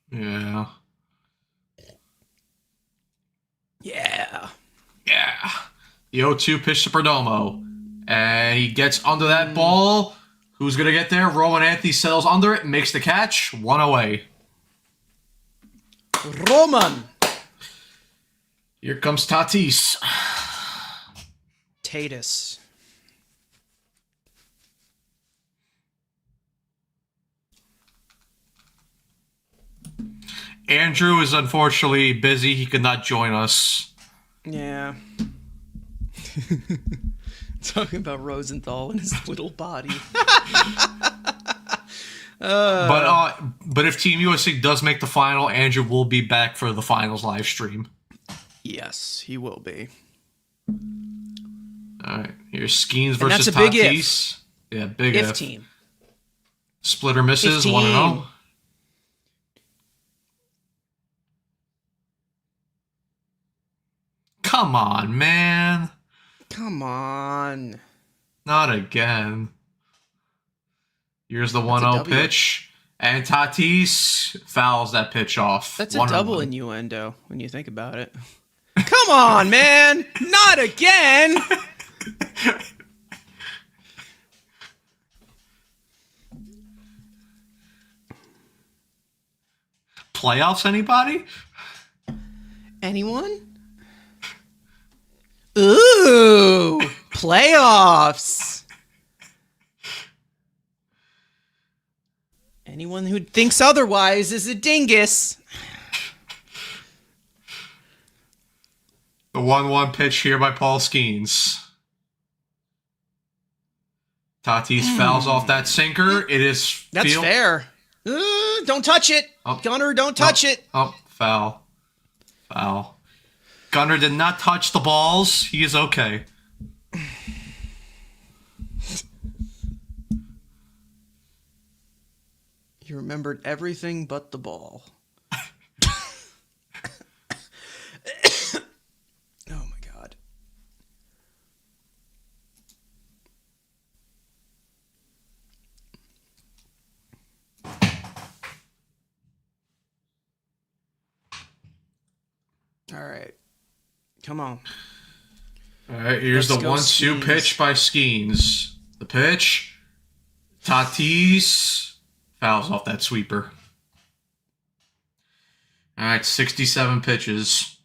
Yeah. Yeah. Yeah. The 0-2 pitch to Perdomo. And he gets under that ball. Who's going to get there? Roman Anthony settles under it, makes the catch. 1 away. Roman. Here comes Tatis. Tatis. Andrew is unfortunately busy. He could not join us. Yeah. Talking about Rosenthal and his little body. But if Team USA does make the final, Andrew will be back for the finals live stream. Yes, he will be. All right, here's Skeens versus that's a Tatis. big if. Yeah, big if. Team. Splitter misses, 1-0. Come on, man. Come on. Not again. Here's the 1-0 pitch. And Tatis fouls that pitch off. That's a double innuendo when you think about it. Come on, man. Not again. Playoffs, anybody? Anyone? Ooh, playoffs. Anyone who thinks otherwise is a dingus. The 1-1 pitch here by Paul Skeens. Tatis fouls off that sinker. It is That's fair. Don't touch it. Gunner, don't touch it. Foul. Gunner did not touch the balls. He is okay. You remembered everything but the ball. Oh my God. All right. Come on. All right, here's Let's the go 1-2 Skeens. pitch by Skeens. The pitch. Tatis fouls off that sweeper. All right, 67 pitches.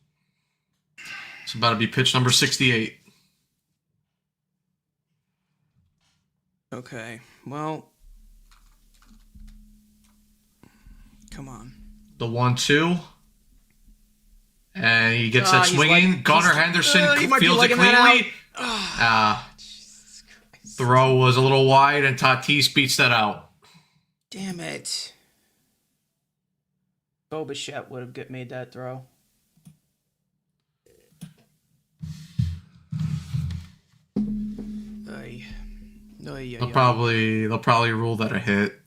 It's about to be pitch number 68. Okay. Well. Come on. The 1-2. And he gets that he's swinging. like- Gunnar he's- Henderson he might be fields it legging that cleanly. Throw was a little wide, and Tatis beats that out. Damn it. Bo Bichette would have made that throw. They'll probably rule that a hit.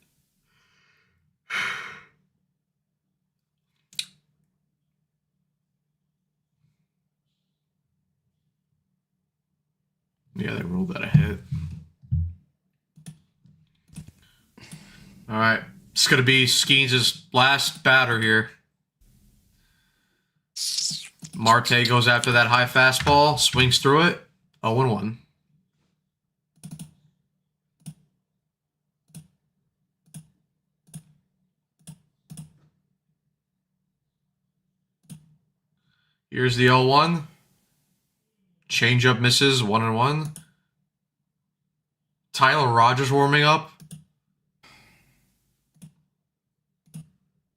Yeah, they ruled that a hit. All right. It's going to be Skeens' last batter here. Marte goes after that high fastball, swings through it. 0-1. Here's the 0-1. Changeup misses, 1-1. Tyler Rogers warming up.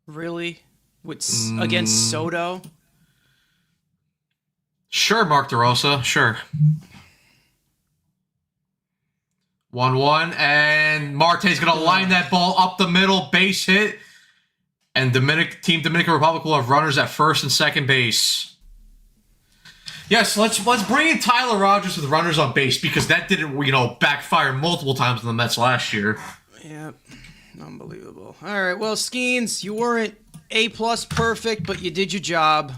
Really? Against Soto? Sure, Mark DeRosa. Sure. 1-1. And Marte's going to line that ball up the middle. Base hit. And Team Dominican Republic will have runners at first and second base. Yes, let's bring in Tyler Rogers with runners on base because that didn't, backfire multiple times in the Mets last year. Yep. Unbelievable. All right. Well, Skeens, you weren't A+ perfect, but you did your job.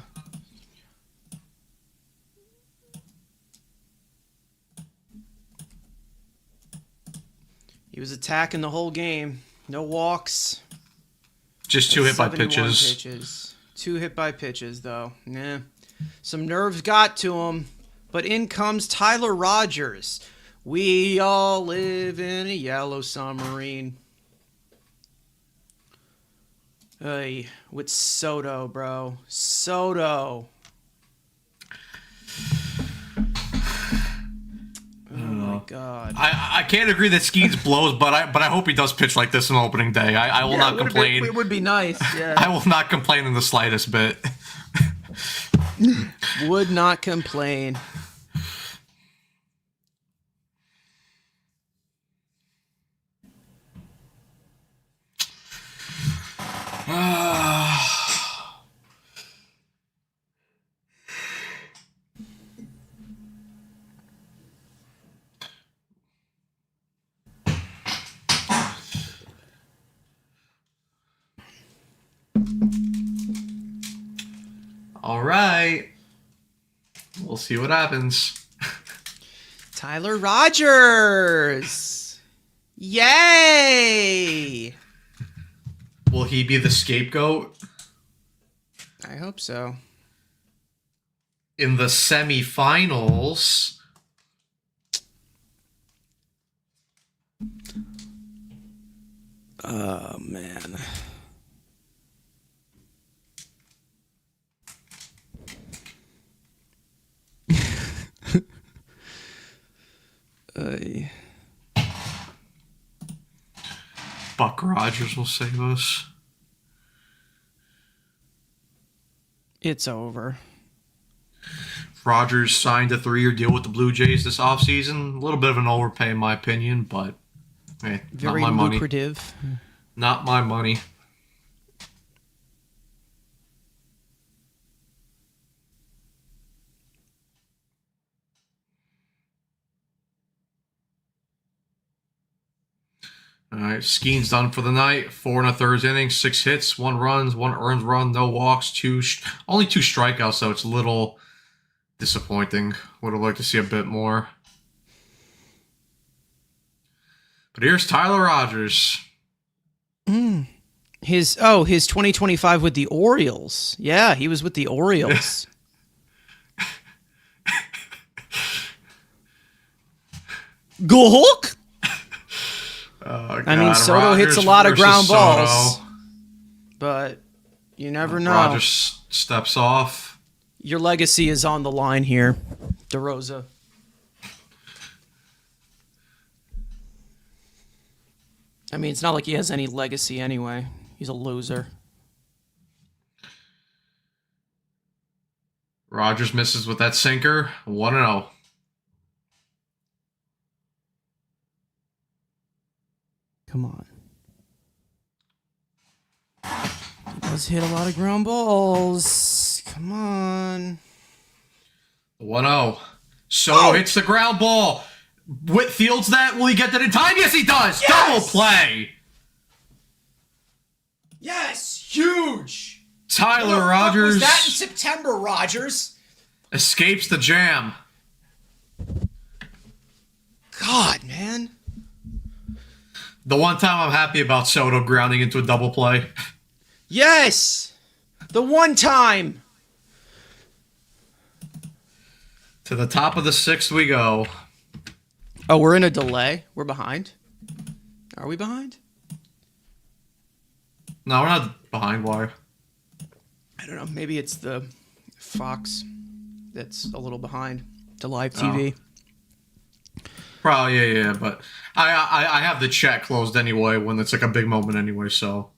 He was attacking the whole game. No walks. Just 2 hit by 71 pitches. 2 hit by pitches, though. Nah. Some nerves got to him. But in comes Tyler Rogers. We all live in a yellow submarine. Hey, with Soto, bro. Soto. Oh my God. I can't agree that Skeens blows, but I hope he does pitch like this on opening day. I will not complain. It would be nice. Yeah. I will not complain in the slightest bit. Would not complain. All right. We'll see what happens. Tyler Rogers. Yay! Will he be the scapegoat I hope so. in the semifinals? Oh, man. Buck Rogers will save us. It's over. Rogers signed a 3-year deal with the Blue Jays this offseason. A little bit of an overpay in my opinion, but hey, Very not my lucrative. money. Not my money. All right, Skeen's done for the night. 4 1/3 innings, 6 hits, 1 runs, 1 earned run, no walks, only 2 strikeouts. So it's a little disappointing. Would have liked to see a bit more. But here's Tyler Rogers. His 2025 with the Orioles. Yeah, he was with the Orioles. Go Hulk! I mean, Soto hits a lot of ground balls, but you never know. Rogers steps off. Your legacy is on the line here, DeRosa. I mean, it's not like he has any legacy anyway. He's a loser. Rogers misses with that sinker. 1-0. Come on. He does hit a lot of ground balls. Come on. 1-0. Soto hits the ground ball. Whitfield's that. Will he get that in time? Yes, he does. Yes! Double play. Yes, huge. Tyler Rogers. Was that in September, Rogers? Escapes the jam. God, man. The one time I'm happy about Soto grounding into a double play. Yes. The one time. To the top of the 6th we go. Oh, we're in a delay. We're behind. Are we behind? No, we're not behind. Why? I don't know. Maybe it's the Fox that's a little behind to live TV. Probably, yeah. But I have the chat closed anyway when it's like a big moment anyway, so.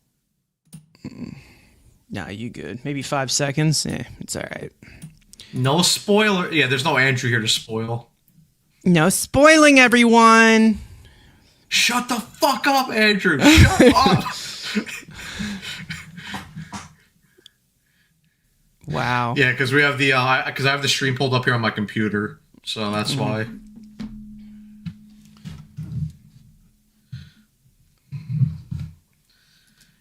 Nah, you good. Maybe 5 seconds. It's all right. No spoiler. Yeah, there's no Andrew here to spoil. No spoiling, everyone. Shut the fuck up, Andrew. Shut up. Wow. Yeah, because we have the because I have the stream pulled up here on my computer, so that's why.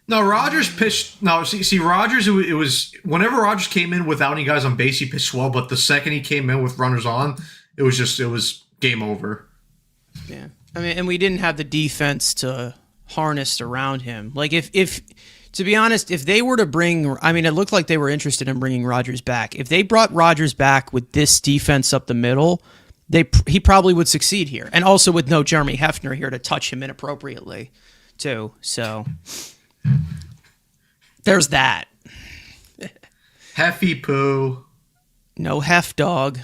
No, Rogers pitched. No, see, Rogers. It was whenever Rogers came in without any guys on base, he pitched well. But the second he came in with runners on, it was game over. Yeah, I mean, and we didn't have the defense to harness around him. Like if to be honest, if they were to bring, I mean, it looked like they were interested in bringing Rogers back. If they brought Rogers back with this defense up the middle, he probably would succeed here, and also with no Jeremy Hefner here to touch him inappropriately, too. So. There's that. Heffy poo. No hef dog.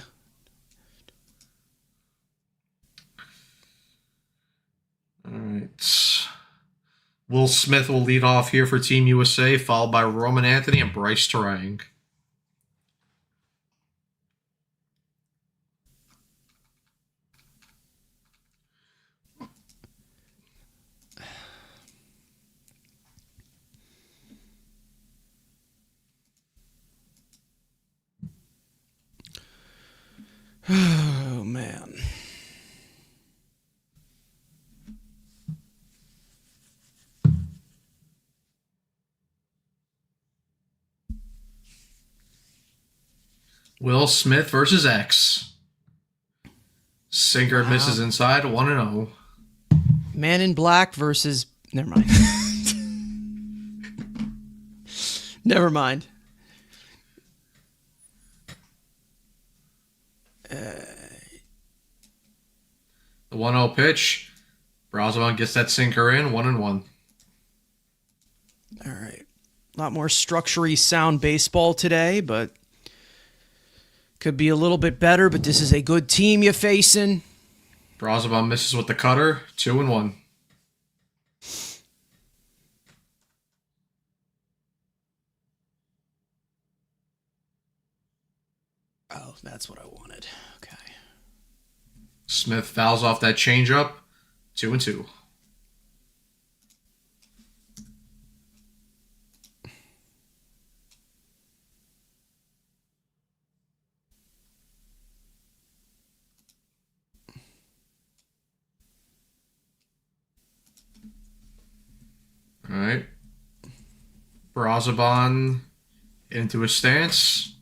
All right. Will Smith will lead off here for Team USA, followed by Roman Anthony and Bryce Terang. Oh, man. Will Smith versus X. Sinker misses inside, 1-0. Man in Black versus... Never mind. Never mind. The 1-0 pitch. Brazovan gets that sinker in, 1-1. All right. A lot more structure-y sound baseball today, but could be a little bit better, but this is a good team you're facing. Brazoban misses with the cutter. 2-1. Oh, that's what I wanted. Okay. Smith fouls off that changeup. 2-2. All right. Brazoban into his stance.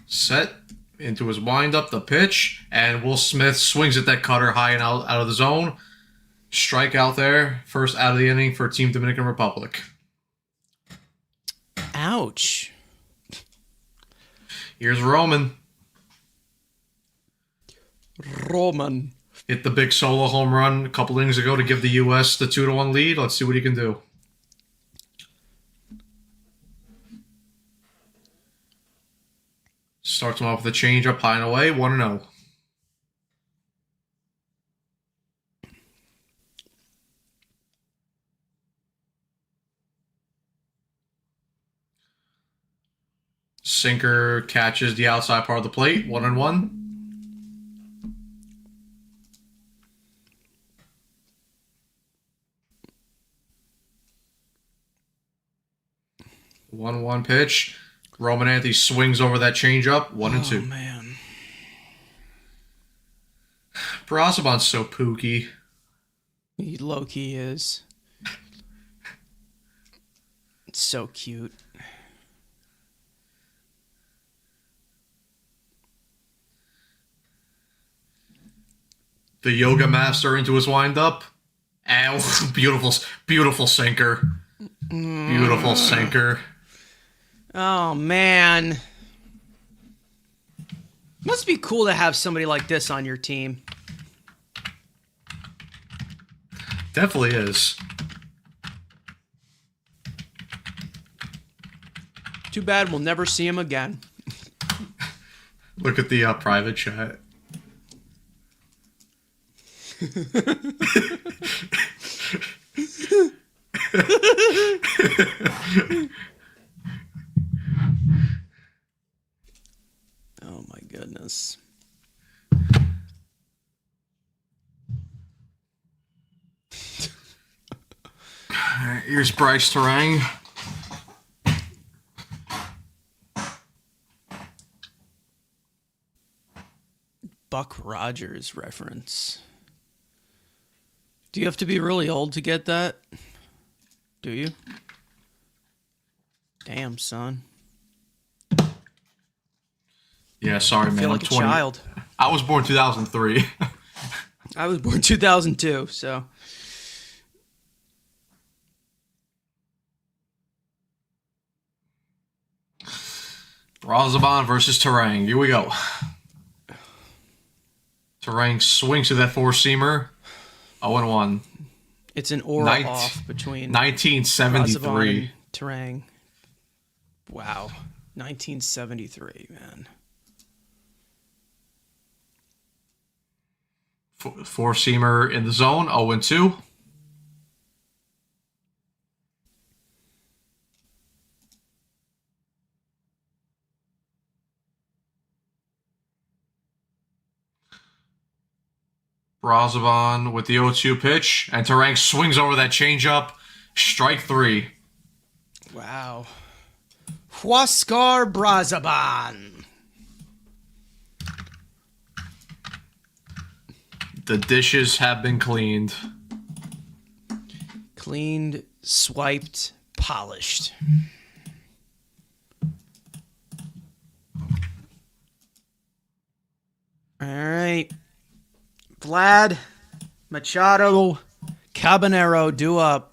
Set into his windup, the pitch, and Will Smith swings at that cutter high and out of the zone. Strike out there. First out of the inning for Team Dominican Republic. Ouch. Here's Roman. Roman. Hit the big solo home run a couple innings ago to give the U.S. the 2-1 lead. Let's see what he can do. Starts him off with a changeup high and away, 1-0. Sinker catches the outside part of the plate, 1-1. One pitch. Roman Anthony swings over that changeup, 1-2. Oh, man. Brazoban's so pooky. He low-key is. It's so cute. The yoga master into his windup. And beautiful sinker. Beautiful sinker. Oh, man. Must be cool to have somebody like this on your team. Definitely is. Too bad we'll never see him again. Look at the private chat. Oh my goodness. Here's Bryce Terang. Buck Rogers reference. Do you have to be really old to get that? Do you? Damn, son. Yeah, sorry, man. I feel like I'm a 20. child. I was born 2003. I was born 2002, so. Brazoban versus Terang. Here we go. Terang swings to that four-seamer. 0-1. It's an aura off between 1973. and Terang. Wow. 1973, man. Four-seamer in the zone. 0-2. Brazoban with the 0-2 pitch, and Terang swings over that changeup. Strike 3. Wow. Huascar Brazoban. The dishes have been cleaned. Cleaned, swiped, polished. All right. Vlad, Machado, Cabanero, due up.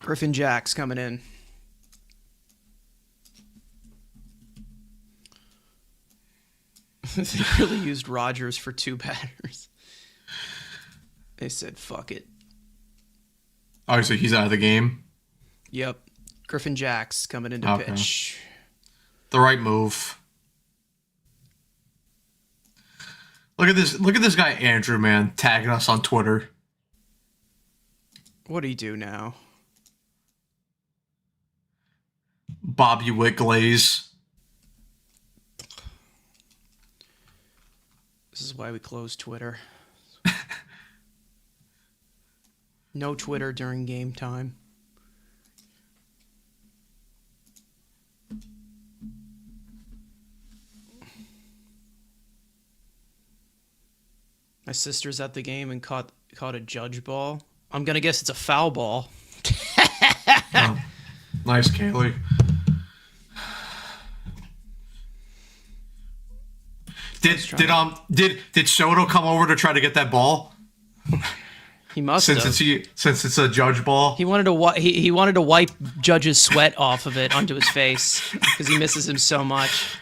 Griffin Jack's coming in. They really used Rogers for 2 batters. They said, fuck it. Oh, so he's out of the game? Yep. Griffin Jacks coming into pitch. The right move. Look at this guy, Andrew, man, tagging us on Twitter. What do you do now? Bobby Witt glaze. This is why we closed Twitter. No Twitter during game time. My sister's at the game and caught a judge ball. I'm gonna guess it's a foul ball. Oh, nice, Kaylee. Did Soto come over to try to get that ball? He must have. Since it's a judge ball. He wanted to wipe Judge's sweat off of it onto his face because he misses him so much.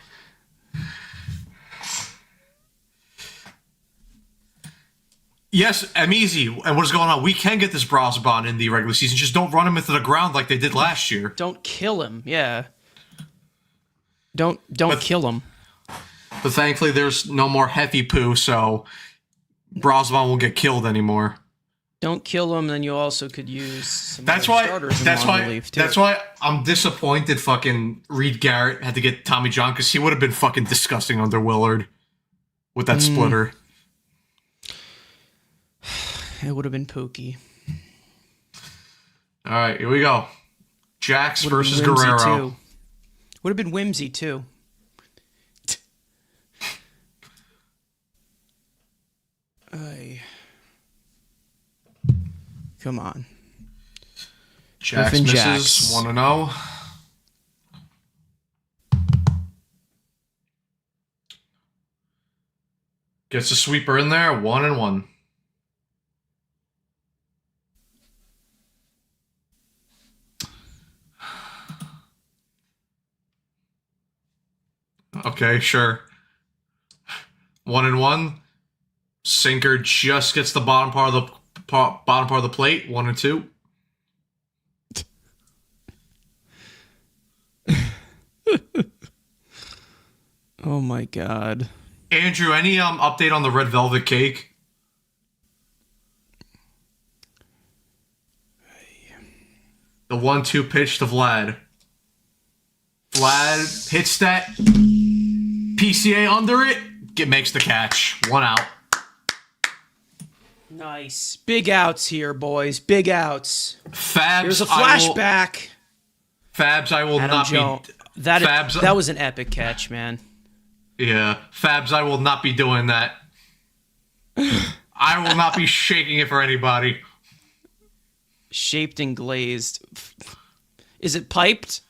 Yes, I'm easy. And what's going on? We can get this Brosbon in the regular season. Just don't run him into the ground like they did last year. Don't kill him. Yeah. Don't kill him. But thankfully, there's no more heavy poo, so Brosbon won't get killed anymore. Don't kill him, then you also could use some that's starters in long relief, too. That's why I'm disappointed fucking Reed Garrett had to get Tommy John, because he would have been fucking disgusting under Willard with that splitter. It would have been Pookie. All right, here we go. Jax versus Guerrero. Too. Would have been whimsy, too. Come on. Jax misses 1-0. Gets a sweeper in there, 1-1. Okay, sure. 1-1. Sinker just gets the bottom part of the plate. 1-2. Oh my God. Andrew, any update on the red velvet cake? The 1-2 pitch to Vlad. Vlad hits that PCA under it. Makes the catch. 1 out. Nice. Big outs here, boys. Big outs. Fabs. Here's a flashback. Fabs, I will Adam not Jones. be... That was an epic catch, man. Yeah. Fabs, I will not be doing that. I will not be shaking it for anybody. Shaped and glazed. Is it piped?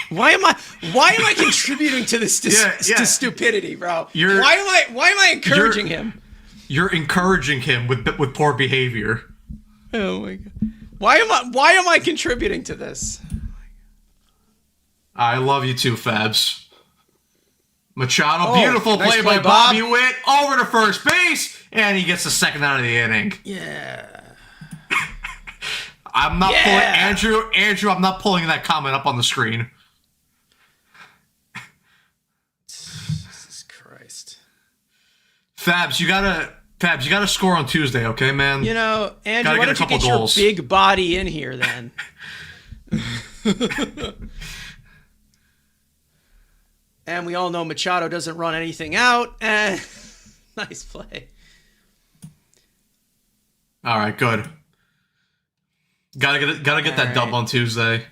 Why am I contributing to this to stupidity, bro? Why am I encouraging him? You're encouraging him with poor behavior. Oh my God. Why am I contributing to this? I love you too, Fabs. Machado, beautiful nice play by Bobby Witt over to first base, and he gets the second out of the inning. Yeah. I'm not pulling Andrew, I'm not pulling that comment up on the screen. Jesus Christ. Fabs, you gotta score on Tuesday, okay, man? You know, Andrew, why don't you get your big body in here then? And we all know Machado doesn't run anything out. Nice play. All right, good. Gotta get that dub on Tuesday.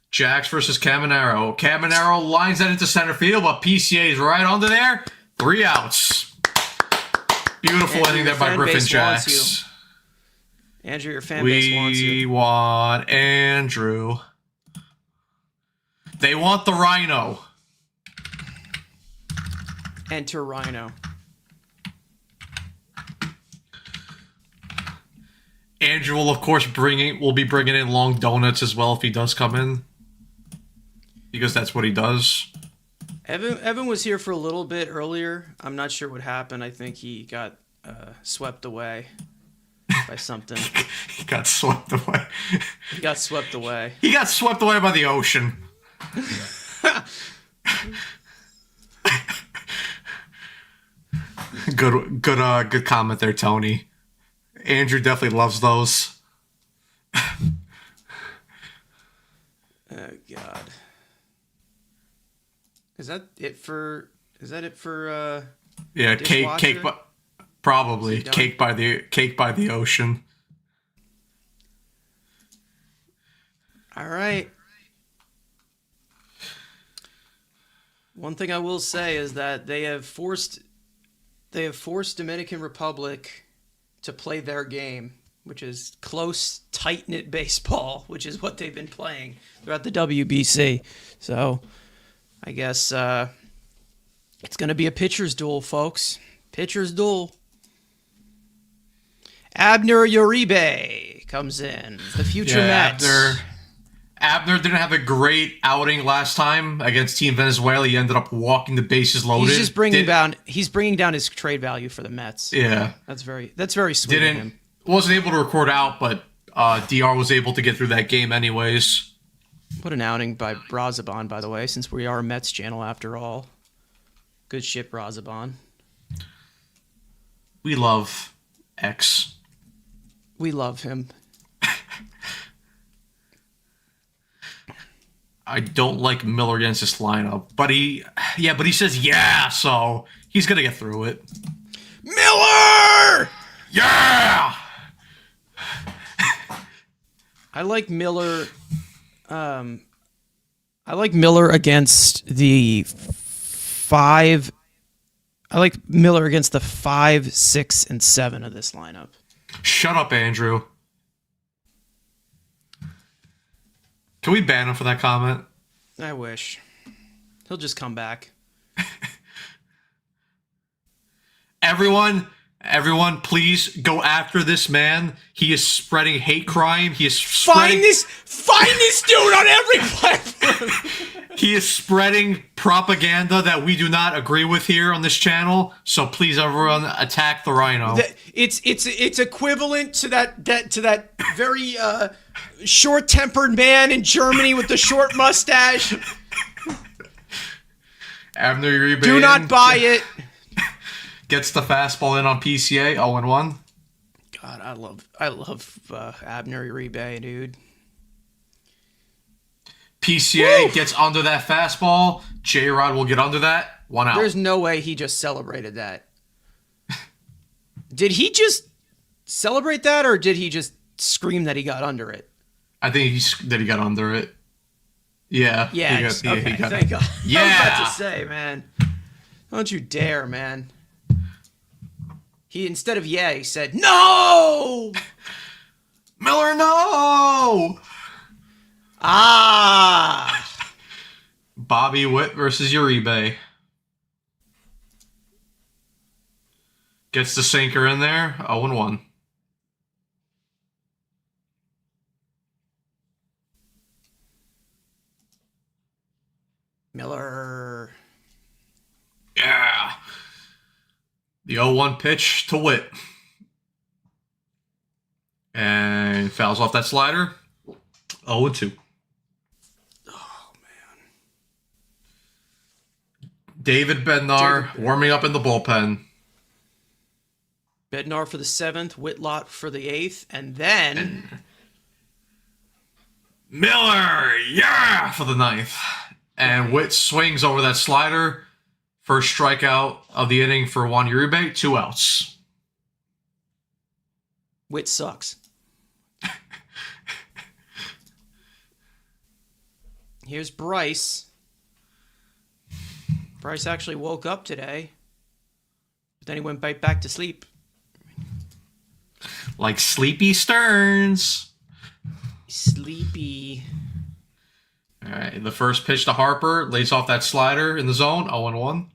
Jax versus Caminero. Caminero lines that into center field, but PCA is right under there. 3 outs. Beautiful inning there by Griffin Jax. Andrew, your fan base wants you. We want Andrew. They want the Rhino. Enter Rhino. Andrew will, of course, be bringing in long donuts as well if he does come in, because that's what he does. Evan was here for a little bit earlier. I'm not sure what happened. I think he got swept away. by something. He got swept away. He got swept away. He got swept away by the ocean. Good comment there, Tony. Andrew definitely loves those. Oh God. Is that it for yeah, cake probably cake by the ocean. All right. One thing I will say is that they have forced Dominican Republic to play their game, which is close, tight-knit baseball, which is what they've been playing throughout the WBC. So I guess it's going to be a pitcher's duel, folks. Pitcher's duel. Abner Uribe comes in, the future Mets. Abner didn't have a great outing last time against Team Venezuela. He ended up walking the bases loaded. He's just bringing down his trade value for the Mets. Yeah, that's very sweet of him. Wasn't able to record out, but DR was able to get through that game anyways. What an outing by Brazaban, by the way, since we are a Mets channel after all. Good shit, Brazaban. We love X. We love him. I don't like Miller against this lineup, but he says yeah, so he's gonna get through it. Miller! Yeah! I like Miller. I like Miller against the 5. I like Miller against the 5, 6, and 7 of this lineup. Shut up, Andrew. Can we ban him for that comment? I wish. He'll just come back. Everyone, please go after this man. He is spreading hate crime. He is find this dude on every platform. He is spreading propaganda that we do not agree with here on this channel. So please, everyone, attack the Rhino. It's equivalent to that very short-tempered man in Germany with the short mustache. Abner Uribe. Do not buy it. Gets the fastball in on PCA, 0-1. God, I love Abner Uribe, dude. PCA gets under that fastball. J-Rod will get under that. 1 out. There's no way he just celebrated that. Did he just celebrate that, or did he just scream that he got under it? I think he got under it. Yeah. Yeah. Thank God. Yeah. I was about to say, man. Don't you dare, man. He, instead of he said, no! Miller, no! Ah! Bobby Witt versus Uribe. Gets the sinker in there, 0-1. Miller. Yeah. The 0-1 pitch to Witt. And fouls off that slider. 0-2. Oh, man. David Bednar warming up in the bullpen. Bednar for the 7th, Whitlock for the 8th, and then... Miller, yeah, for the 9th. And Witt swings over that slider. First strikeout of the inning for Juan Uribe, 2 outs. Witt sucks. Here's Bryce. Bryce actually woke up today, but then he went right back to sleep. Like Sleepy Stearns. Sleepy. All right, the first pitch to Harper, lays off that slider in the zone, 0-1.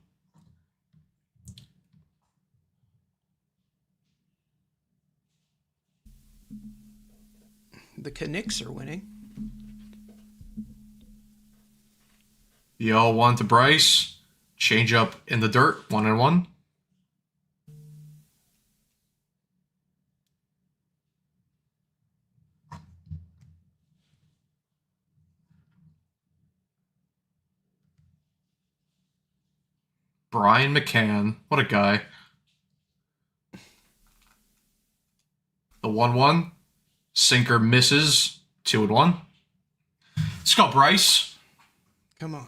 The Canucks are winning. The 0-1 to Bryce. Change up in the dirt, 1-1. Brian McCann. What a guy. The 1-1. Sinker misses. 2-1. Let's go, Bryce. Come on.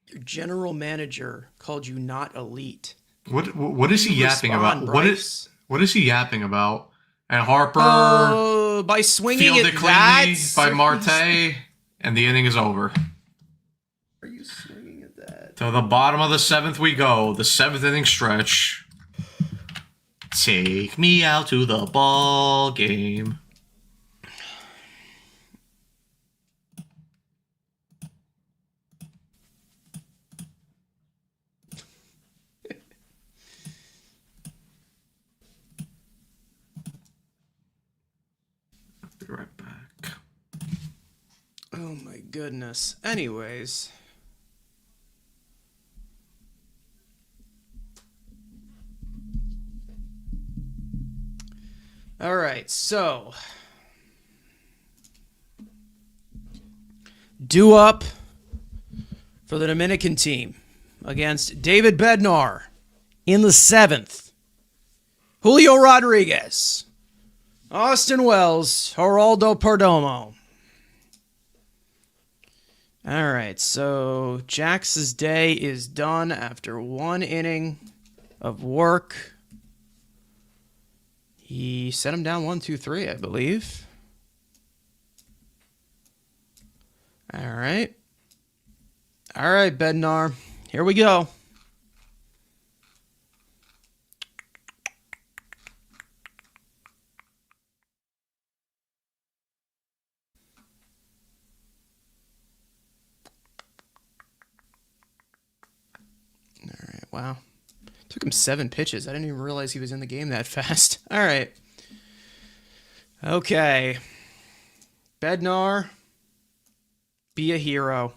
Your general manager called you not elite. What is he yapping Respond, about? Bryce. What is he yapping about? And Harper By swinging fielded it cleanly that by Marte, and the inning is over. Are you swinging at that? To the bottom of the 7th we go. The 7th inning stretch. Take me out to the ball game. Be right back. Oh my goodness. Anyways. All right, so due up for the Dominican team against David Bednar in the 7th. Julio Rodriguez, Austin Wells, Geraldo Perdomo. All right, so Jax's day is done after 1 inning of work. He set him down 1-2-3, I believe. All right. All right, Bednar. Here we go. All right, wow. Took him 7 pitches. I didn't even realize he was in the game that fast. All right. Okay. Bednar, be a hero.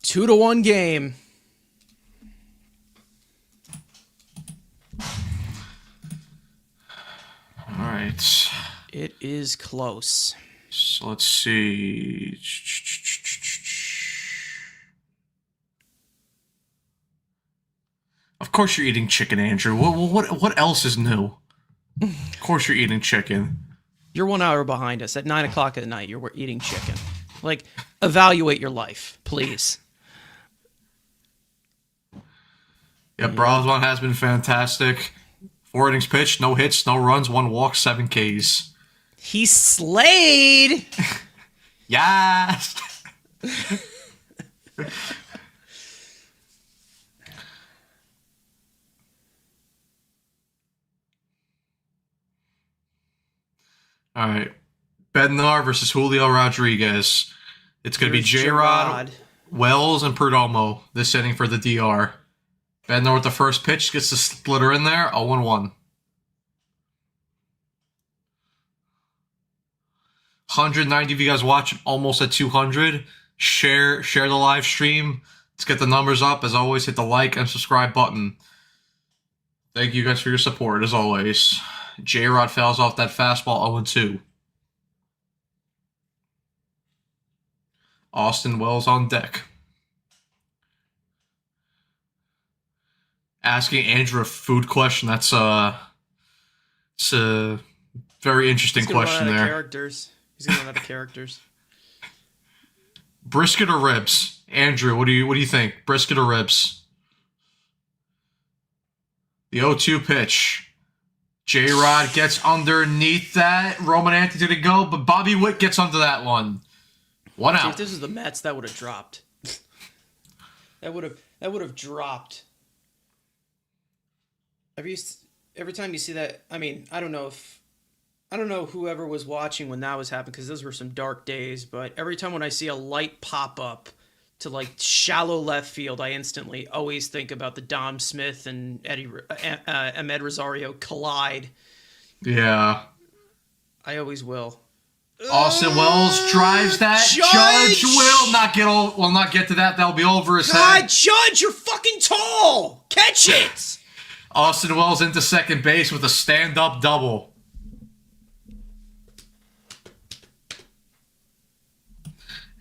Two to 1 game. All right. It is close. So let's see. Of course you're eating chicken, Andrew. What else is new? Of course you're eating chicken. You're 1 hour behind us. At 9 o'clock at night, you're eating chicken. Like, evaluate your life, please. Yeah, Broswan has been fantastic. 4 innings pitched, no hits, no runs, 1 walk, 7 Ks. He slayed. Yes. All right. Bednar versus Julio Rodriguez. It's going to be J-Rod, Wells, and Perdomo this inning for the DR. Bednar with the first pitch gets the splitter in there, 0-1. 190 of you guys watching, almost at 200. Share the live stream. Let's get the numbers up. As always, hit the like and subscribe button. Thank you guys for your support, as always. J-Rod fouls off that fastball, 0-2. Austin Wells on deck. Asking Andrew a food question. It's a very interesting question there. He's gonna run out of characters. Brisket or ribs? Andrew, what do you think? Brisket or ribs? The 0-2 pitch. J-Rod gets underneath that. Roman Anthony to go, but Bobby Witt gets under that one. 1 out. If this was the Mets, that would have dropped. that would have dropped. Every time you see that, I mean, I don't know whoever was watching when that was happening, because those were some dark days, but every time when I see a light pop up to like shallow left field, I instantly always think about the Dom Smith and Ahmed Rosario collide. Yeah. I always will. Austin Wells drives that. Judge will not get to that. That'll be over his head. Judge, you're fucking tall. Catch it. Austin Wells into second base with a stand-up double.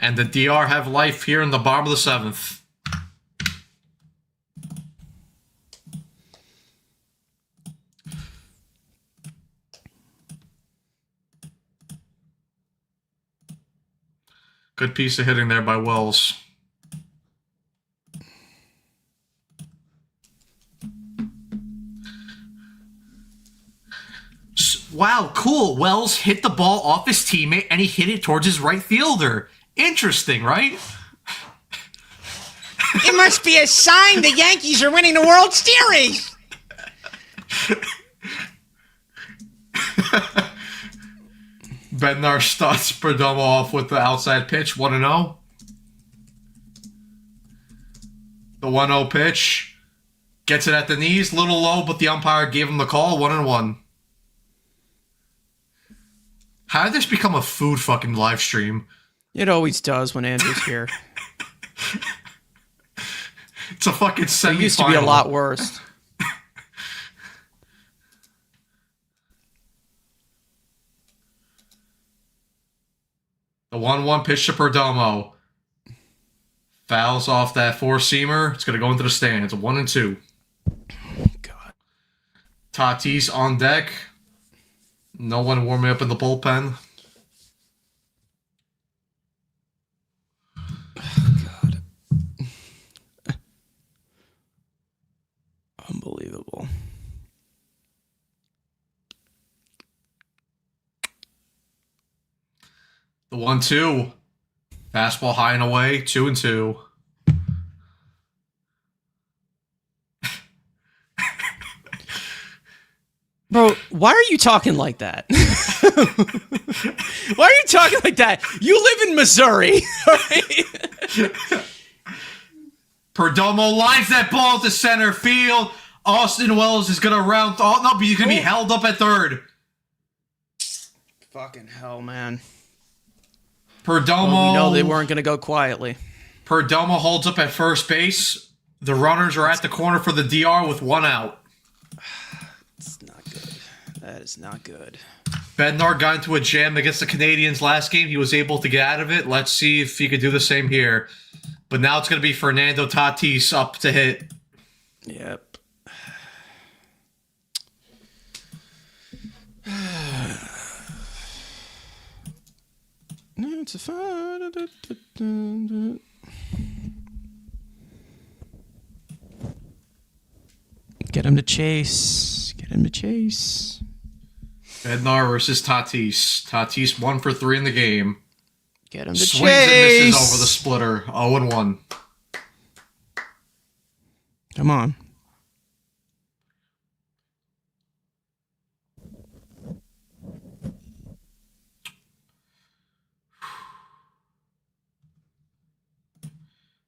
And the DR have life here in the bottom of the 7th. Good piece of hitting there by Wells. Wow, cool. Wells hit the ball off his teammate and he hit it towards his right fielder. Interesting, right? It must be a sign the Yankees are winning the World Series. Bednar starts Perdomo off with the outside pitch, 1-0. The 1-0 pitch. Gets it at the knees, little low, but the umpire gave him the call, 1-1. How did this become a food fucking live stream? It always does when Andrew's here. It's a fucking semi-final. It used to be a lot worse. The 1-1 pitch to Perdomo. Fouls off that four-seamer. It's going to go into the stands. 1-2. God. Tatis on deck. No one warming up in the bullpen. God. Unbelievable. The 1-2. Fastball high and away. 2-2. Bro, why are you talking like that? Why are you talking like that? You live in Missouri. Right? Perdomo lines that ball to center field. Austin Wells is going to round... Oh, no, but he's going to be held up at third. Fucking hell, man. Perdomo... Well, we know they weren't going to go quietly. Perdomo holds up at first base. The runners are at the corner for the DR with 1 out. It's not good. That is not good. Bednar got into a jam against the Canadians last game. He was able to get out of it. Let's see if he could do the same here. But now it's going to be Fernando Tatis up to hit. Yep. It's a fun. Get him to chase. Get him to chase. Bednar versus Tatis. Tatis 1 for 3 in the game. Get him to Swings chase. and misses over the splitter. 0-1. Come on.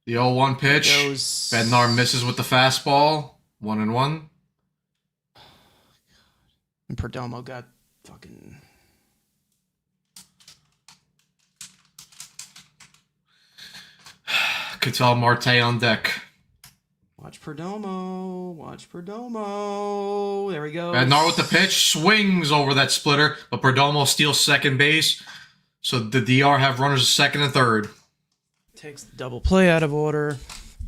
The 0-1 pitch. Bednar misses with the fastball. 1-1. And Perdomo got fucking... Ketel Marte on deck. Watch Perdomo. Watch Perdomo. There we go. Bednar with the pitch. Swings over that splitter. But Perdomo steals second base. So the DR have runners at second and third. Takes the double play out of order.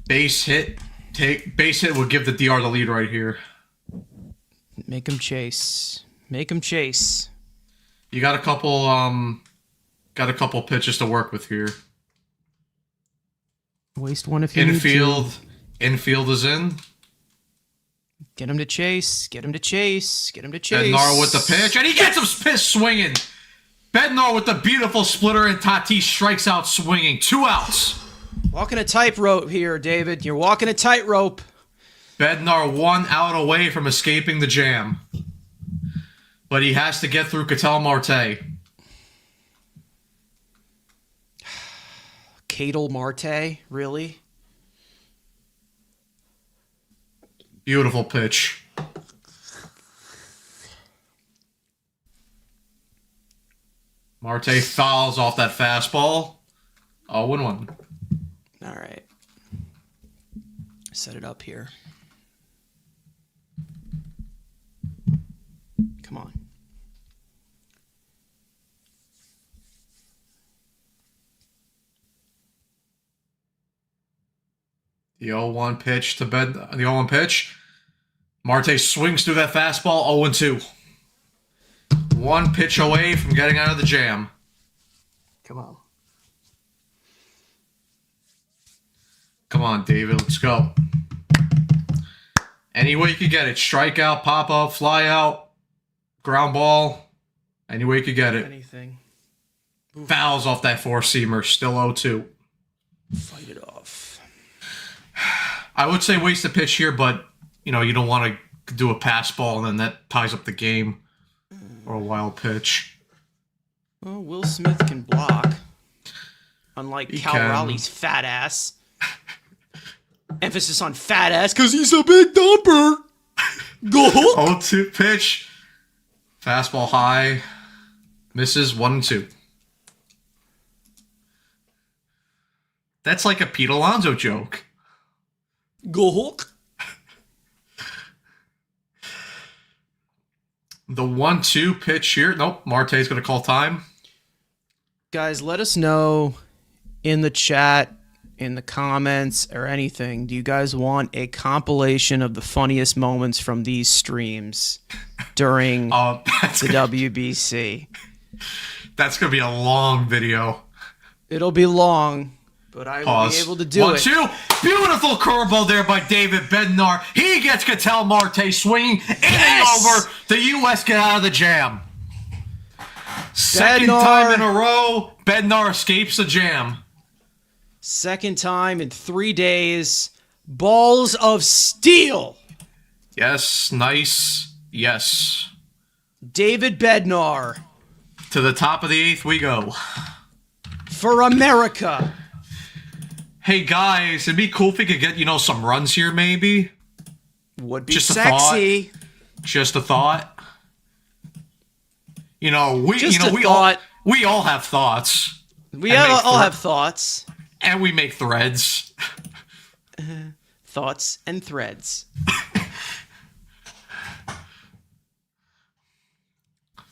Base hit would give the DR the lead right here. Make him chase. Make him chase. You got a couple pitches to work with here. Waste one if you need to. Infield is in. Get him to chase. Get him to chase. Get him to chase. Bednar with the pitch, and he gets him pissed swinging. Bednar with the beautiful splitter, and Tatis strikes out swinging. 2 outs. Walking a tightrope here, David. You're walking a tightrope. Bednar 1 out away from escaping the jam. But he has to get through Ketel Marte. Ketel Marte? Really? Beautiful pitch. Marte fouls off that fastball. 0-1. All right. Set it up here. Come on. The 0-1 pitch to bed. The 0-1 pitch. Marte swings through that fastball. 0-2. One pitch away from getting out of the jam. Come on. Come on, David. Let's go. Any way you could get it. Strikeout, pop up, fly out, ground ball. Any way you could get it. Anything. Oof. Fouls off that four-seamer. Still 0-2. Fight it off. I would say waste a pitch here, but you don't want to do a pass ball and then that ties up the game. Or a wild pitch. Well, Will Smith can block. Unlike Cal Raleigh's fat ass. Emphasis on fat ass because he's a big dumper. Go. 0-2 pitch. Fastball high. Misses 1-2. That's like a Pete Alonso joke. Go Hulk. The 1-2 pitch here. Nope. Marte's going to call time. Guys, let us know in the chat, in the comments, or anything. Do you guys want a compilation of the funniest moments from these streams during the WBC? That's going to be a long video. It'll be long, but I will be able to do it. 1-2. Beautiful curveball there by David Bednar. He gets Ketel Marte swinging, inning over. The U.S. get out of the jam. Second time in a row, Bednar escapes the jam. Second time in 3 days. Balls of steel. Yes, nice. Yes. David Bednar. To the top of the 8th we go. For America. Hey guys, it'd be cool if we could get, some runs here maybe. Would be Just sexy. Just a thought. We all have thoughts. We all have thoughts. And we make threads. Thoughts and threads.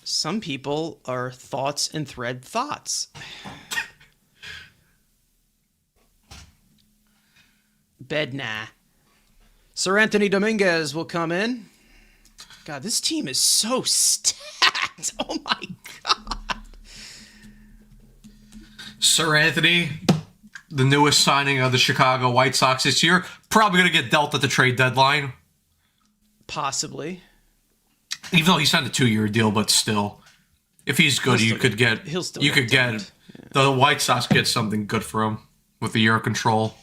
Some people are thoughts and thread thoughts. Bednar. Sir Anthony Dominguez will come in. God, this team is so stacked. Oh my God. Sir Anthony, the newest signing of the Chicago White Sox this year, probably going to get dealt at the trade deadline. Possibly. Even though he signed a 2-year deal, but still, if he's good, the White Sox get something good for him with the year of control.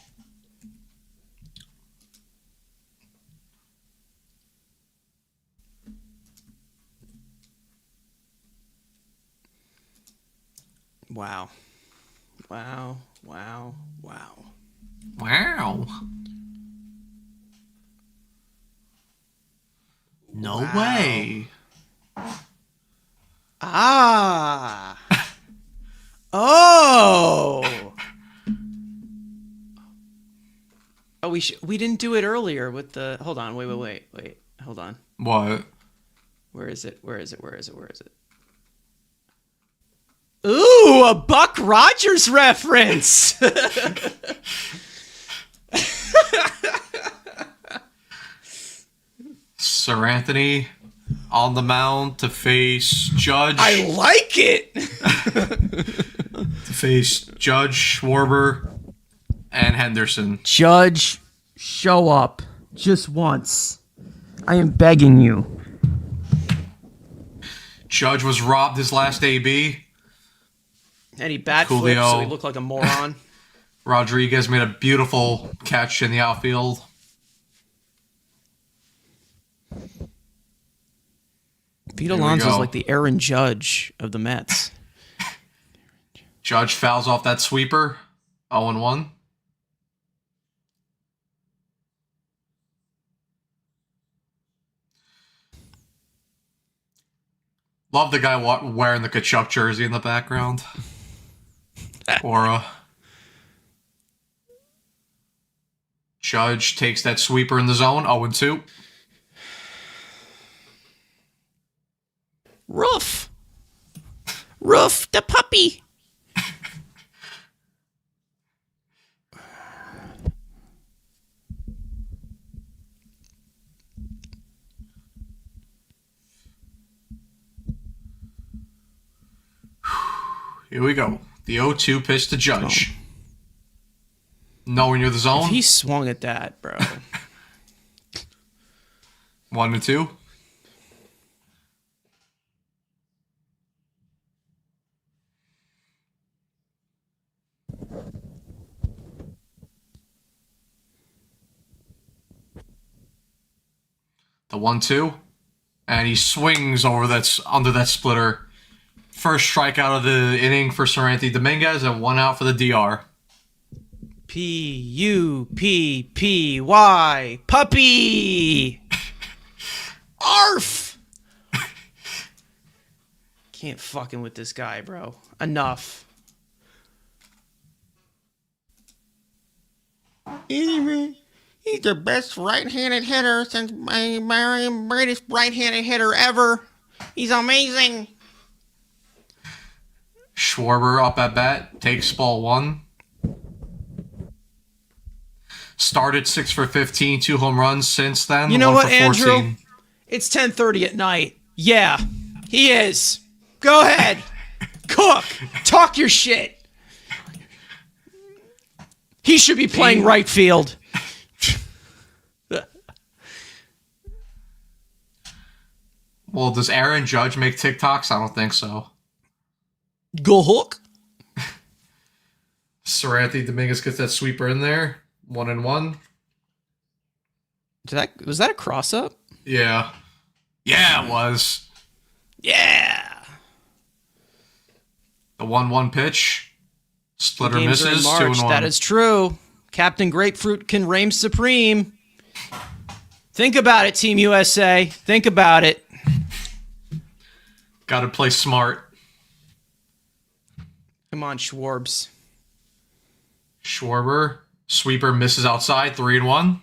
Wow. Wow. Wow. Wow. Wow. No way. Ah. Oh. Oh, we didn't do it earlier with the. Hold on. Wait. Hold on. What? Where is it? Ooh, a Buck Rogers reference. Sir Anthony on the mound to face Judge. I like it. To face Judge, Schwarber, and Henderson. Judge, show up just once. I am begging you. Judge was robbed his last AB. And he bat flipped, so he looked like a moron. Rodriguez made a beautiful catch in the outfield. Pete Alonso's like the Aaron Judge of the Mets. Judge fouls off that sweeper. 0-1. Love the guy wearing the Kachuk jersey in the background. Aura. Judge takes that sweeper in the zone. 0-2. Roof the puppy. Here we go. The 0-2 pitch to Judge. Knowing you're the zone. If he swung at that, bro. 1-2. The 1-2. And he swings over under that splitter. First strikeout of the inning for Seranthony Dominguez and 1 out for the DR. Puppy. Puppy. Arf. Can't fucking with this guy, bro. Enough. He's the best right-handed hitter since my greatest right-handed hitter ever. He's amazing. Schwarber up at bat, takes ball 1. Started 6 for 15, 2 home runs since then. You know 1 what, for 14. Andrew? It's 10:30 at night. Yeah, he is. Go ahead. Cook. Talk your shit. He should be playing right field. Well, does Aaron Judge make TikToks? I don't think so. Go Hook. Seranthony Dominguez gets that sweeper in there. 1-1. Was that a cross up? Yeah. Yeah, it was. Yeah. The 1-1 pitch. Splitter Games are in misses. March. 2-1. That is true. Captain Grapefruit can reign supreme. Think about it, Team USA. Think about it. Got to play smart. Come on, Schwarbs. Schwarber. Sweeper misses outside. 3-1.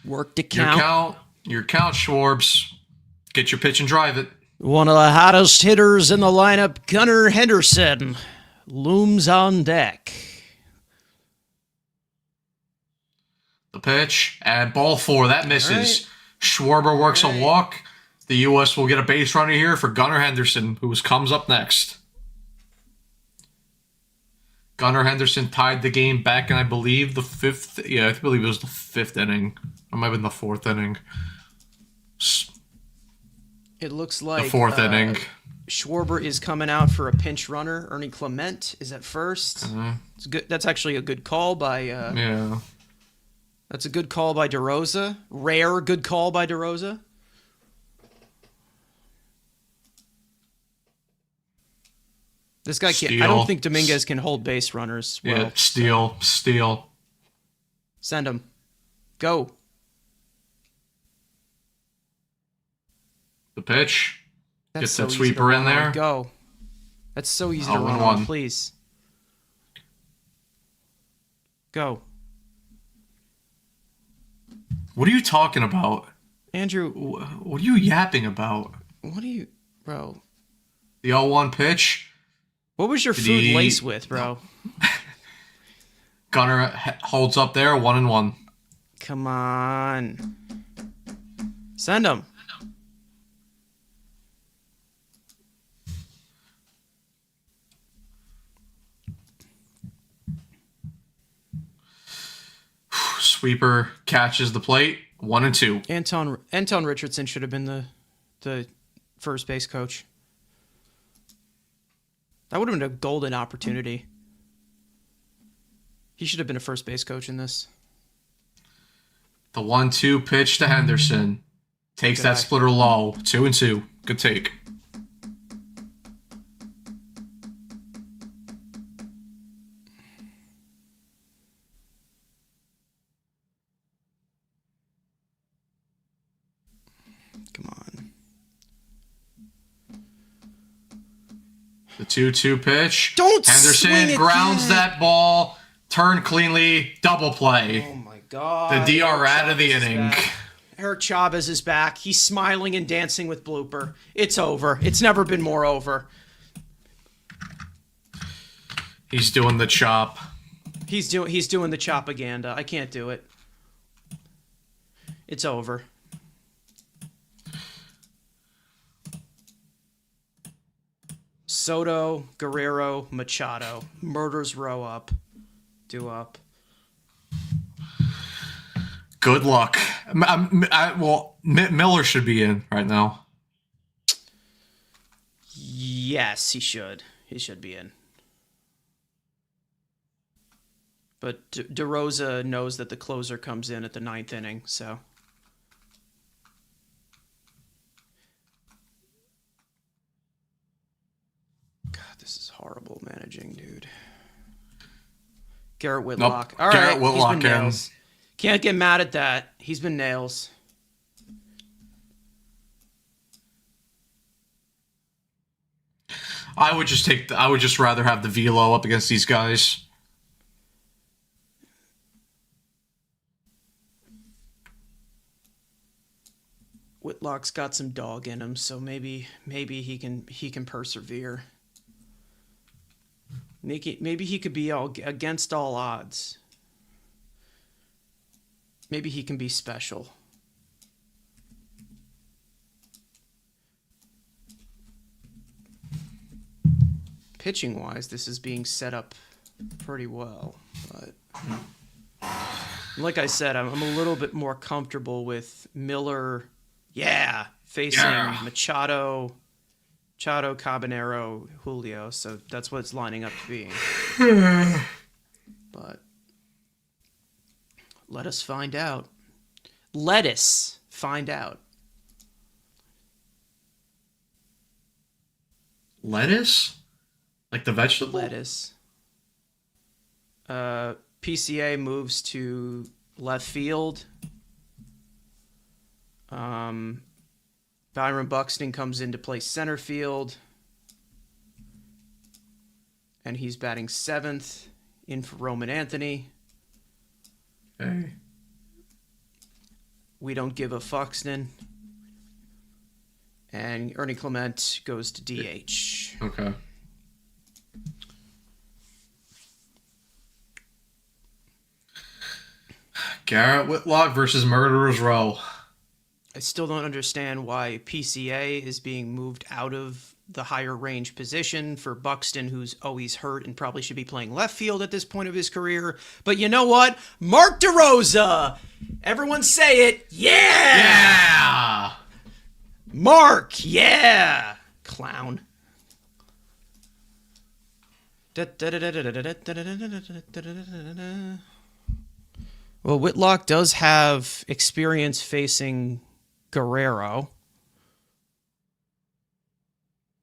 Work to count. Your count, Schwarbs. Get your pitch and drive it. One of the hottest hitters in the lineup, Gunnar Henderson, looms on deck. The pitch and ball 4. That misses. Right. Schwarber works a walk. The U.S. will get a base runner here for Gunnar Henderson, who comes up next. Gunnar Henderson tied the game back in, I believe, the 5th. Yeah, I believe it was the 5th inning. It might have been the 4th inning. It looks like The 4th inning. Schwarber is coming out for a pinch runner. Ernie Clement is at first. It's good. That's actually a good call by. Yeah. That's a good call by DeRosa. Rare good call by DeRosa. This guy can't. I don't think Dominguez can hold base runners well. Yeah, steal. Send him. Go. The pitch. That's Gets so that easy sweeper to in run on. there. Go. That's so easy to run 0-1. on, please. Go. What are you talking about? Andrew, What are you yapping about? what are you... Bro. The 0-1 pitch. What was your food laced with, bro? Gunnar holds up there, 1-1. Come on. Send him. Sweeper catches the plate, 1-2. Anton Richardson should have been the first base coach. That would have been a golden opportunity. He should have been a first base coach in this. The 1-2 pitch to Henderson. Takes Good that eye. splitter low. 2-2. Good take. Come on. The 2-2 pitch. Don't Henderson swing at grounds that. that ball. Turn cleanly. Double play. Oh my God. The DR Eric out of the Chavez is inning. back. Eric Chavez is back. He's smiling and dancing with Blooper. It's over. It's never been more over. He's doing the chop. He's doing the chopaganda. I can't do it. It's over. Soto, Guerrero, Machado. Murders row up. Do up. Good luck. Miller should be in right now. Yes, he should. He should be in. But DeRosa knows that the closer comes in at the 9th inning, so. God, this is horrible managing, dude. Garrett Whitlock. Nope. All Garrett right, Whitlock he's been nails. Can't get mad at that. He's been nails. I would just rather have the velo up against these guys. Whitlock's got some dog in him, so maybe he can persevere. Maybe he could be against all odds. Maybe he can be special. Pitching wise, this is being set up pretty well, but like I said, I'm a little bit more comfortable with Miller. Facing Machado, Cabanero, Julio. So that's what it's lining up to be. But let us find out. Let us find out. Lettuce? Like the vegetable? Lettuce. PCA moves to left field. Byron Buxton comes in to play center field. And he's batting 7th in for Roman Anthony. Okay. We don't give a Fuxton. And Ernie Clement goes to DH. Okay. Garrett Whitlock versus Murderers Row. I still don't understand why PCA is being moved out of the higher range position for Buxton, who's always hurt and probably should be playing left field at this point of his career. But you know what? Mark DeRosa! Everyone say it. Yeah! Yeah! Mark! Yeah! Clown. Well, Whitlock does have experience facing Guerrero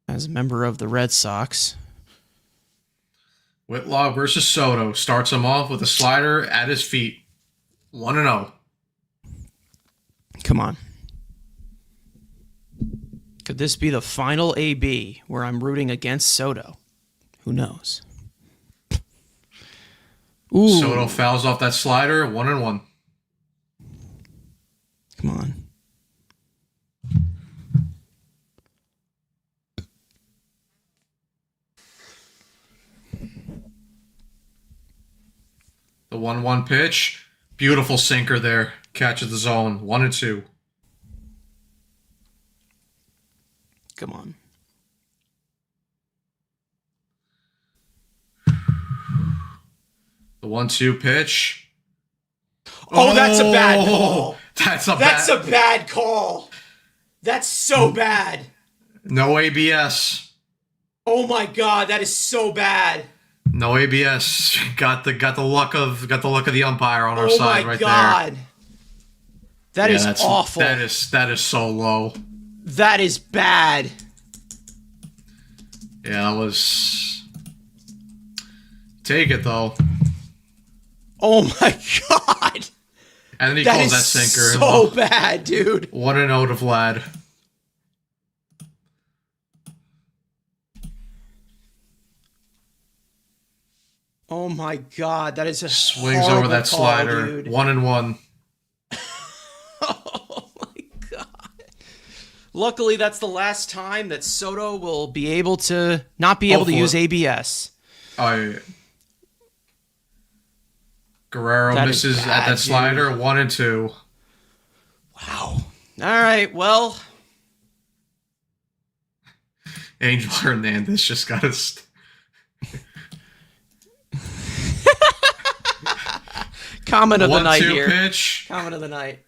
as a member of the Red Sox. Whitlock versus Soto starts him off with a slider at his feet. 1-0. Come on. Could this be the final AB where I'm rooting against Soto? Who knows? Ooh. Soto fouls off that slider. 1-1. Come on. The 1-1 pitch. Beautiful sinker there. Catches the zone. 1-2. Come on. The 1-2 pitch. Oh, that's a bad call. That's a bad call. That's so bad. No ABS. Oh my God, that is so bad. No ABS. Got the luck of the umpire on our side right there. Oh my God. That is awful. That is so low. That is bad. Yeah, that was. Take it though. Oh my God. And then he calls that sinker. So bad, dude. 1-0 to Vlad. Oh my God, that is a swings over that call, slider. Dude. 1-1. Oh my God. Luckily, that's the last time that Soto will be able to not be able to use ABS. Guerrero misses at that slider. 1-2. Wow. All right. Well. Angel Hernandez just got us. Comment of the night 1-2 here. pitch. Comment of the night.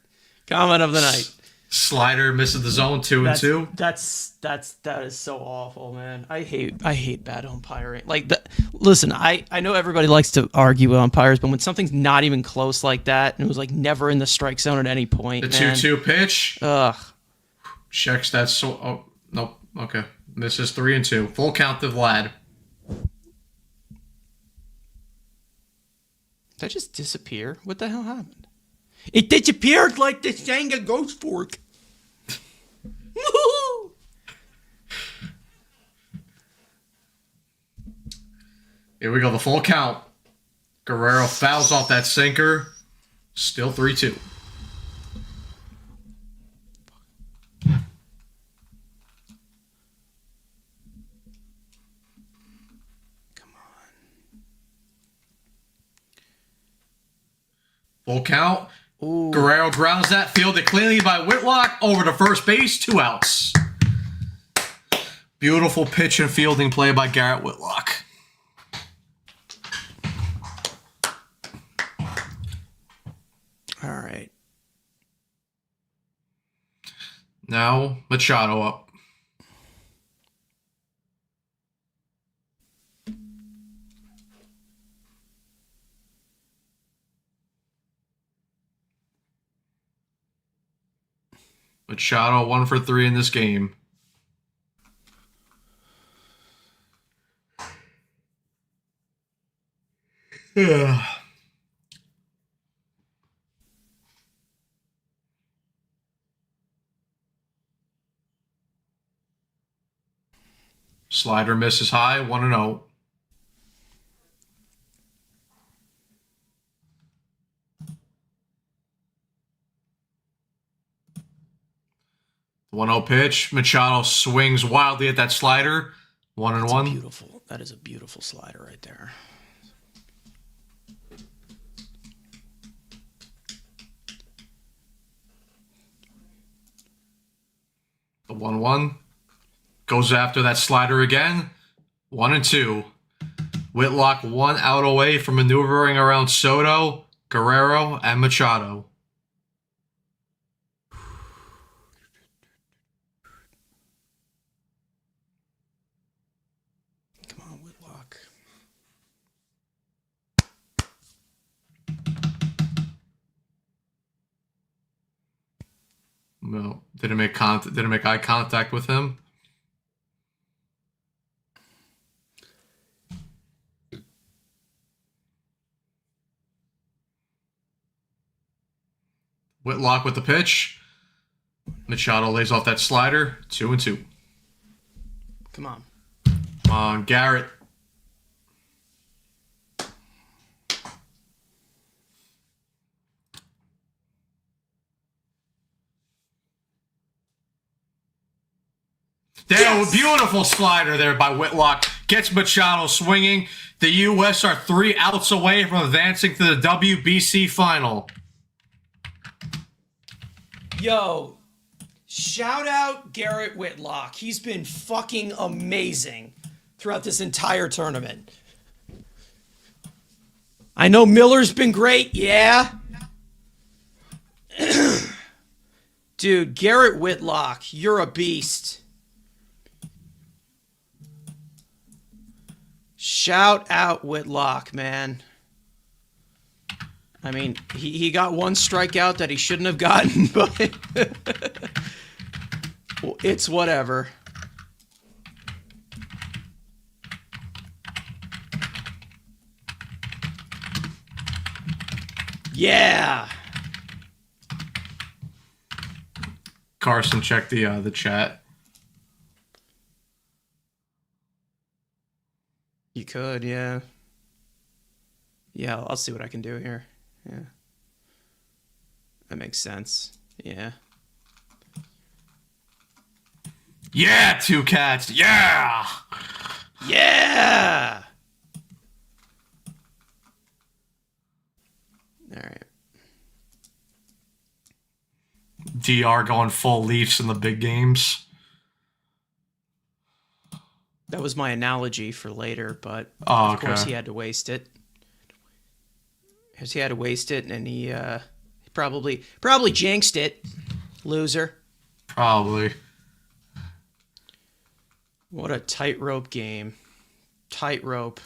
Comment of the night. Slider misses the zone 2-2. That is so awful, man. I hate bad umpiring. Like, listen, I know everybody likes to argue with umpires, but when something's not even close like that, and it was like never in the strike zone at any point, The 2-2 pitch. Ugh. Checks that. Oh, nope. Okay. Misses 3-2. Full count to Vlad. Did that just disappear? What the hell happened? It disappeared like the Jenga ghost fork. Here we go. The full count. Guerrero fouls off that sinker. Still 3-2. Full count. Ooh. Guerrero grounds that, fielded cleanly by Whitlock over to first base, 2 outs. Beautiful pitch and fielding play by Garrett Whitlock. All right. Now Machado up. Machado 1 for 3 in this game. Yeah. Slider misses high, 1-0. The 1-0 pitch. Machado swings wildly at that slider. 1-1. Beautiful. That is a beautiful slider right there. The 1-1 goes after that slider again. 1-2. Whitlock 1 out away from maneuvering around Soto, Guerrero, and Machado. Come on, Whitlock. No, didn't make eye contact with him. Whitlock with the pitch. Machado lays off that slider. 2-2. Come on. Come on, Garrett. Yes! Beautiful slider there by Whitlock. Gets Machado swinging. The U.S. are 3 outs away from advancing to the WBC Final. Yo, shout out Garrett Whitlock. He's been fucking amazing throughout this entire tournament. I know Miller's been great, yeah. Dude, Garrett Whitlock, you're a beast. Shout out Whitlock, man. I mean, he got 1 strikeout that he shouldn't have gotten, but it's whatever. Yeah. Carson, check the chat. You could, yeah. Yeah, I'll see what I can do here. Yeah. That makes sense. Yeah. Yeah, 2 cats. Yeah. Yeah. All right. DR going full Leafs in the big games. That was my analogy for later, but Oh, of course okay. he had to waste it. He had to waste it, and he probably jinxed it. Loser. Probably. What a tightrope game. Tightrope.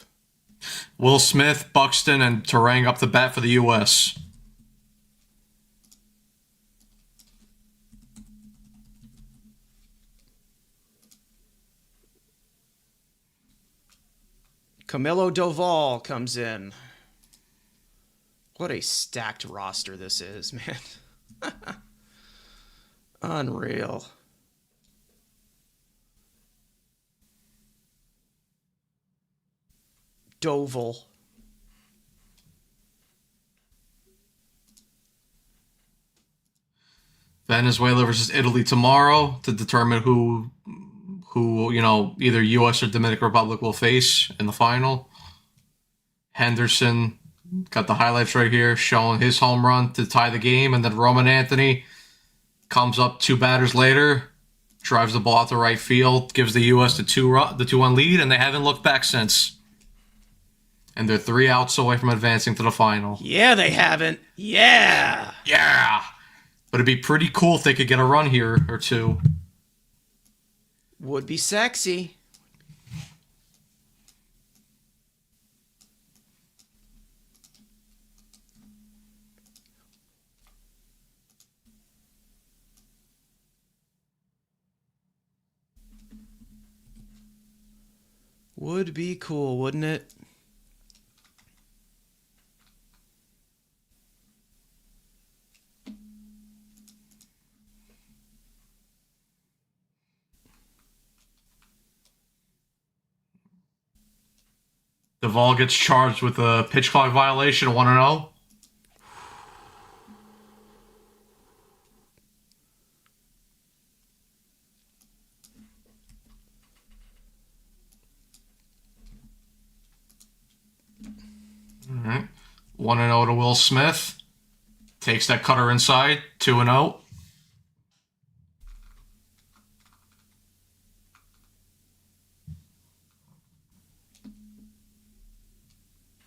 Will Smith, Buxton, and Terang up the bat for the U.S. Camilo Doval comes in. What a stacked roster this is, man. Unreal. Doval. Venezuela versus Italy tomorrow to determine who either U.S. or Dominican Republic will face in the final. Henderson got the highlights right here showing his home run to tie the game, and then Roman Anthony comes up 2 batters later, drives the ball out to right field, gives the U.S. the 2-1 lead, and they haven't looked back since. And they're 3 outs away from advancing to the final. Yeah, they haven't. Yeah. Yeah! But it'd be pretty cool if they could get a run here or two. Would be sexy. Would be cool, wouldn't it? Duvall gets charged with a pitch clock violation, 1-0. All right. 1-0 to Will Smith. Takes that cutter inside, 2-0.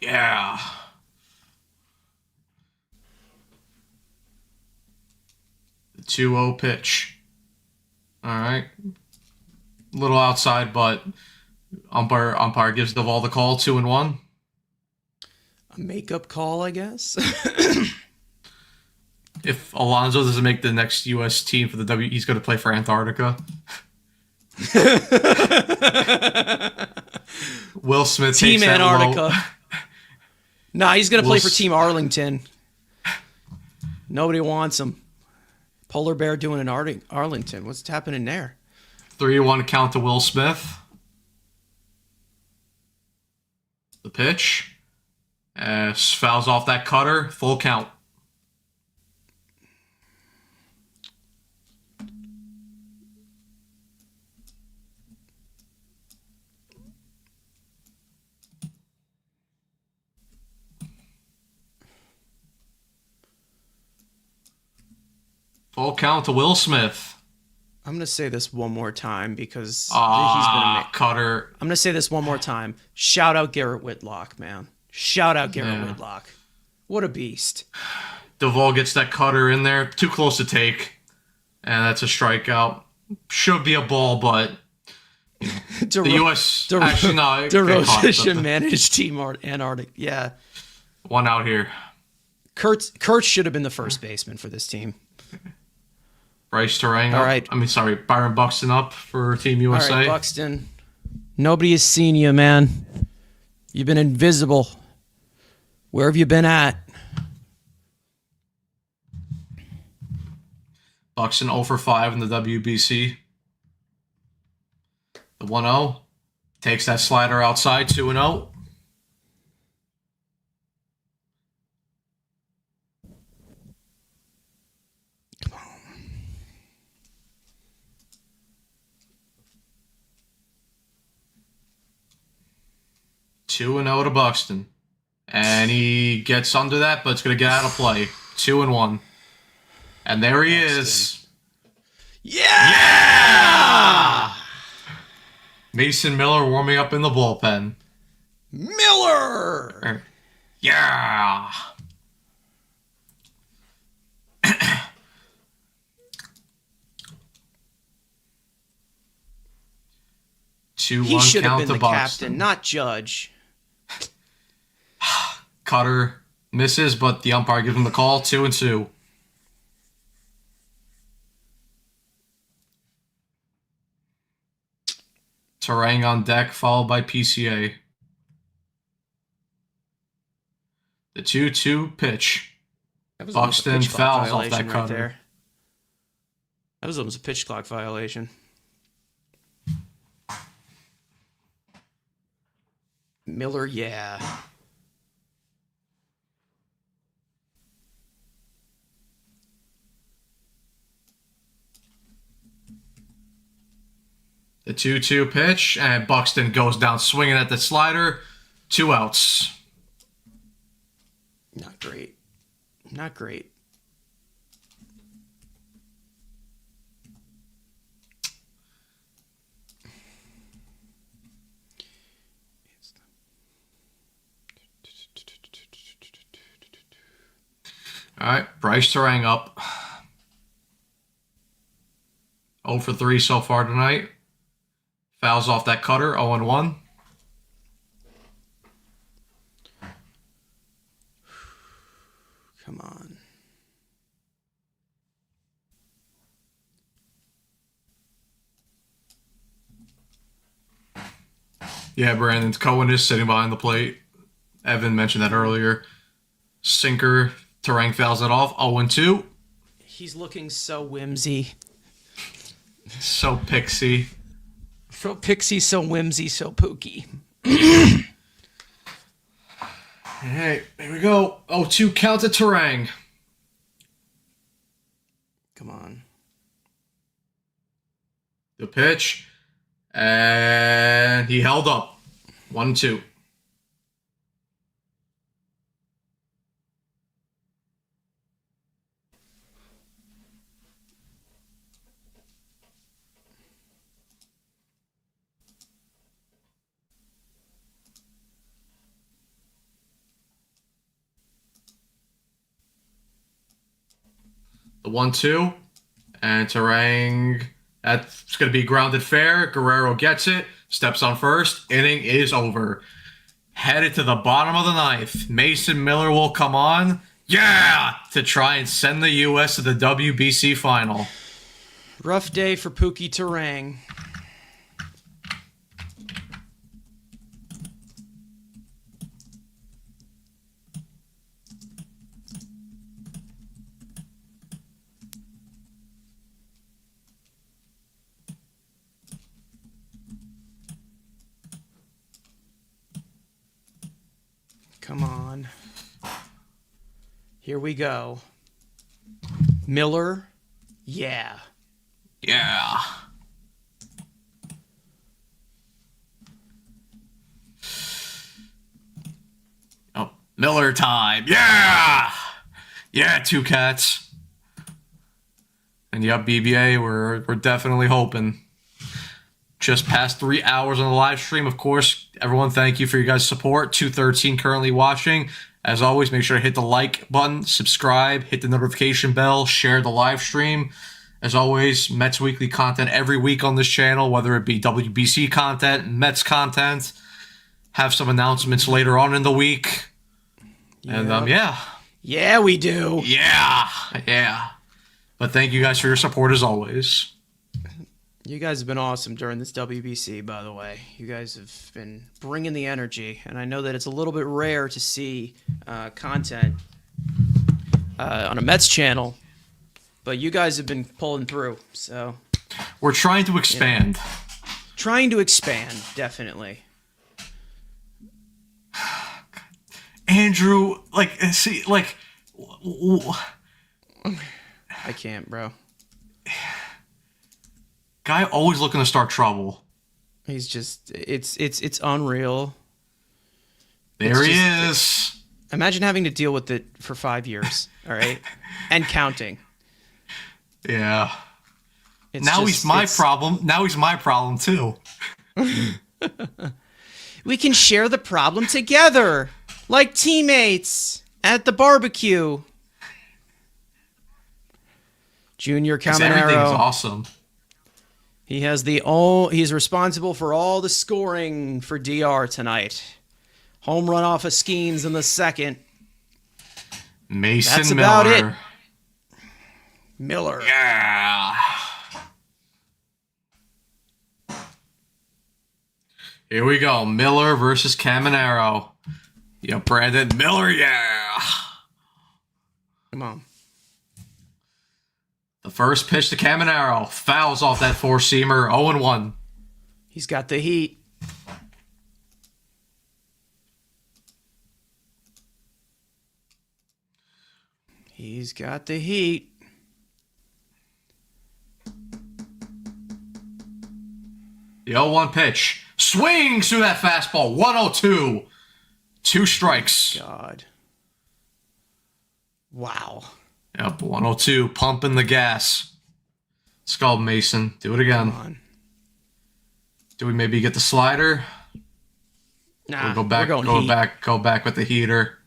Yeah. The 2-0 pitch. All right. A little outside, but umpire gives Duvall the call, 2-1. A makeup call, I guess. If Alonso doesn't make the next U.S. team for the W, he's going to play for Antarctica. Will Smith Team takes that Antarctica. low. Nah, he's going to Will play for S- Team Arlington. Nobody wants him. Polar Bear doing an Arlington. What's happening there? 3-1 count to Will Smith. The pitch. Fouls off that cutter. Full count. Full count to Will Smith. I'm going to say this one more time because he's going to make... Cutter. I'm going to say this one more time. Shout out Garrett Whitlock, man. Shout out Garrett Whitlock. What a beast. Duvall gets that cutter in there. Too close to take. And that's a strikeout. Should be a ball, but the U.S. actually, no. DeRozan managed Team Antarctic. Yeah. One out here. Kurt should have been the first baseman for this team. Bryce Terang All right. Byron Buxton up for Team USA. All right, Buxton. Nobody has seen you, man. You've been invisible. Where have you been at? Buxton 0 for 5 in the WBC. The 1-0. Takes that slider outside, 2-0. Come on. 2-0 to Buxton. And he gets under that, but it's going to get out of play. 2-1. And there he is. Yeah! Mason Miller warming up in the bullpen. Miller! Yeah! He should have been the Buxton. captain, not Judge. Cutter misses, but the umpire gives him the call. 2-2. Terang on deck, followed by PCA. The 2-2 pitch. Buxton fouls off that cutter. There. That was almost a pitch clock violation. Miller, yeah. The 2-2 pitch, and Buxton goes down swinging at the slider. 2 outs. Not great. Not great. All right, Bryce Terang up. 0 for 3 so far tonight. Fouls off that cutter, 0-1. Come on. Yeah, Brandon Cohen is sitting behind the plate. Evan mentioned that earlier. Sinker, Terang fouls it off, 0-2. He's looking so whimsy. So pixie. So pixie, so whimsy, so pooky. Hey, here we go. 0-2 count to Terang. Come on. The pitch. And he held up. 1-2. The 1-2. And Terang, that's going to be grounded fair. Guerrero gets it. Steps on first. Inning is over. Headed to the bottom of the ninth. Mason Miller will come on. Yeah! To try and send the U.S. to the WBC final. Rough day for Pookie Terang. Come on. Here we go. Miller, yeah. Yeah. Oh, Miller time. Yeah! Yeah, 2 cats. And yep, BBA, we're definitely hoping. Just past 3 hours on the live stream. Of course, everyone, thank you for your guys' support. 213 currently watching. As always, make sure to hit the like button, subscribe, hit the notification bell, share the live stream. As always, Mets Weekly content every week on this channel, whether it be WBC content, Mets content. Have some announcements later on in the week. And, yeah. Yeah, we do. Yeah. But thank you guys for your support as always. You guys have been awesome during this WBC, by the way. You guys have been bringing the energy, and I know that it's a little bit rare to see content on a Mets channel, but you guys have been pulling through, so... We're trying to expand. Yeah. Trying to expand, definitely. Andrew, see, I can't, bro. Guy always looking to start trouble. He's just, it's unreal. There he is. Imagine having to deal with it for 5 years, all right? And counting. Yeah. Now he's my problem. Now he's my problem, too. We can share the problem together, like teammates at the barbecue. Junior Everything's Caminero. awesome. He's responsible for all the scoring for DR tonight. Home run off of Skeens in the second. Mason That's Miller. about it. Miller. Yeah. Here we go. Miller versus Caminero. Yeah, Brandon Miller, yeah. Come on. The first pitch to Caminero. Fouls off that four-seamer. 0-1. He's got the heat. He's got the heat. The 0-1 pitch. Swings through that fastball. 1-0-2. 2 strikes. God. Wow. Yep, 102. Pumping the gas. Let's go, Mason. Do it again. Come on. Do we maybe get the slider? Nah, Or go back. we're going heat. Go back with the heater.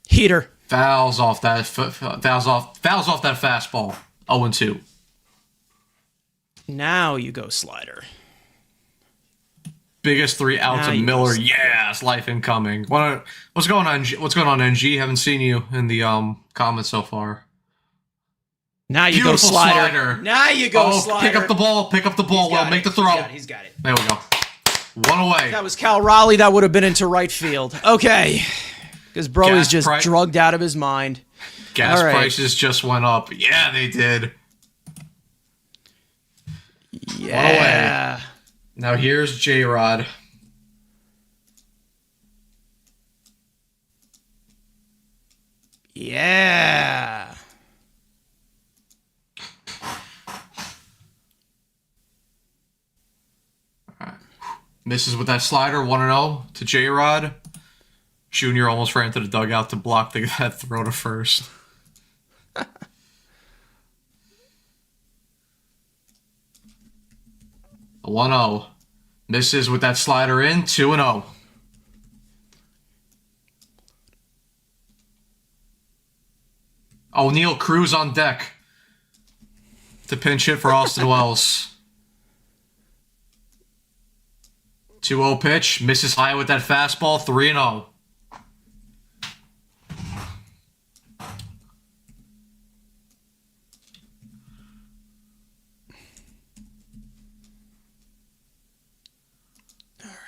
Heater. Fouls off that fastball. 0-2. Now you go slider. Biggest 3 outs Now of you Miller. go Yes, life incoming. What's going on? What's going on, NG? Haven't seen you in the comments so far. Now you Beautiful go slider. Now you go slider. Pick up the ball. Pick up the ball. Well, make the throw. He's got it. There we go. 1 away. That was Cal Raleigh. That would have been into right field. Okay. Because bro is just drugged out of his mind. Gas All right. prices just went up. Yeah, they did. Yeah. Now here's J-Rod. Yeah. Misses with that slider. 1-0 to J-Rod. Junior almost ran to the dugout to block that throw to first. A 1-0. Misses with that slider in. 2-0. O'Neal Cruz on deck to pinch hit for Austin Wells. 2-0 pitch. Misses high with that fastball. 3-0.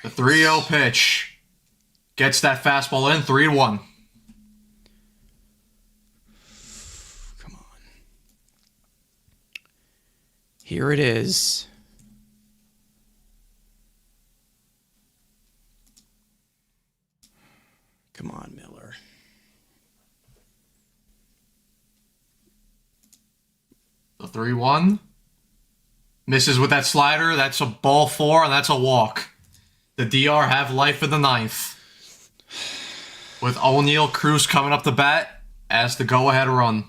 The 3-0 pitch. Gets that fastball in. 3-1. Come on. Here it is. Come on, Miller. The 3-1. Misses with that slider. That's a ball 4, and that's a walk. The DR have life in the 9th. With O'Neal Cruz coming up the bat as the go-ahead run.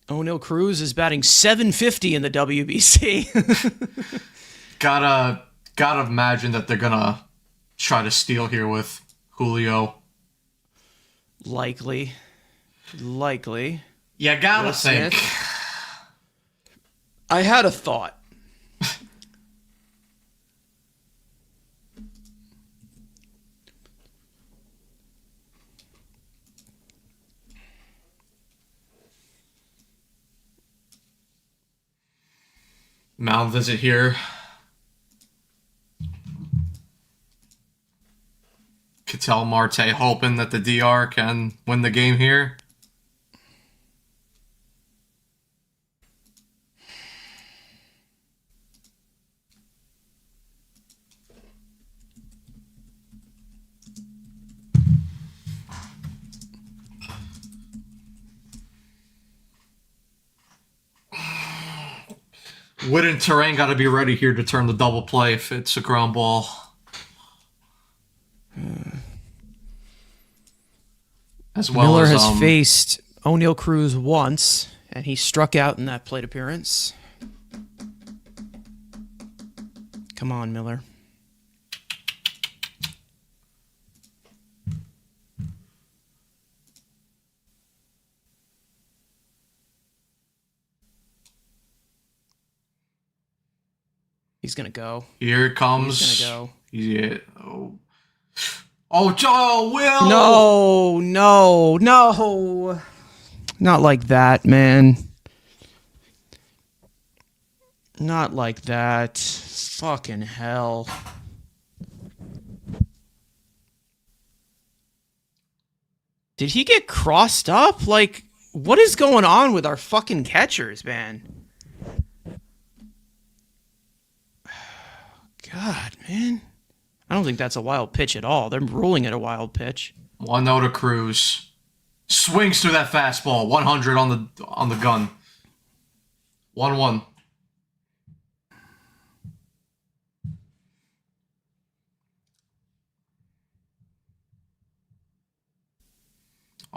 O'Neal Cruz is batting .750 in the WBC. Gotta imagine that they're gonna try to steal here with Julio. Likely. You gotta Will think. Smith. I had a thought. Mound visit here. Ketel Marte hoping that the DR can win the game here. Wood and Terrain got to be ready here to turn the double play if it's a ground ball. As well Miller as has faced O'Neal Cruz once, and he struck out in that plate appearance. Come on, Miller. He's going to go. Here it comes. He's going to go. Yeah. Oh, Joe, Will! No. Not like that, man. Not like that. Fucking hell. Did he get crossed up? Like, what is going on with our fucking catchers, man? God, man. I don't think that's a wild pitch at all. They're ruling it a wild pitch. 1-0 to Cruz. Swings through that fastball. 100 on the gun. 1-1.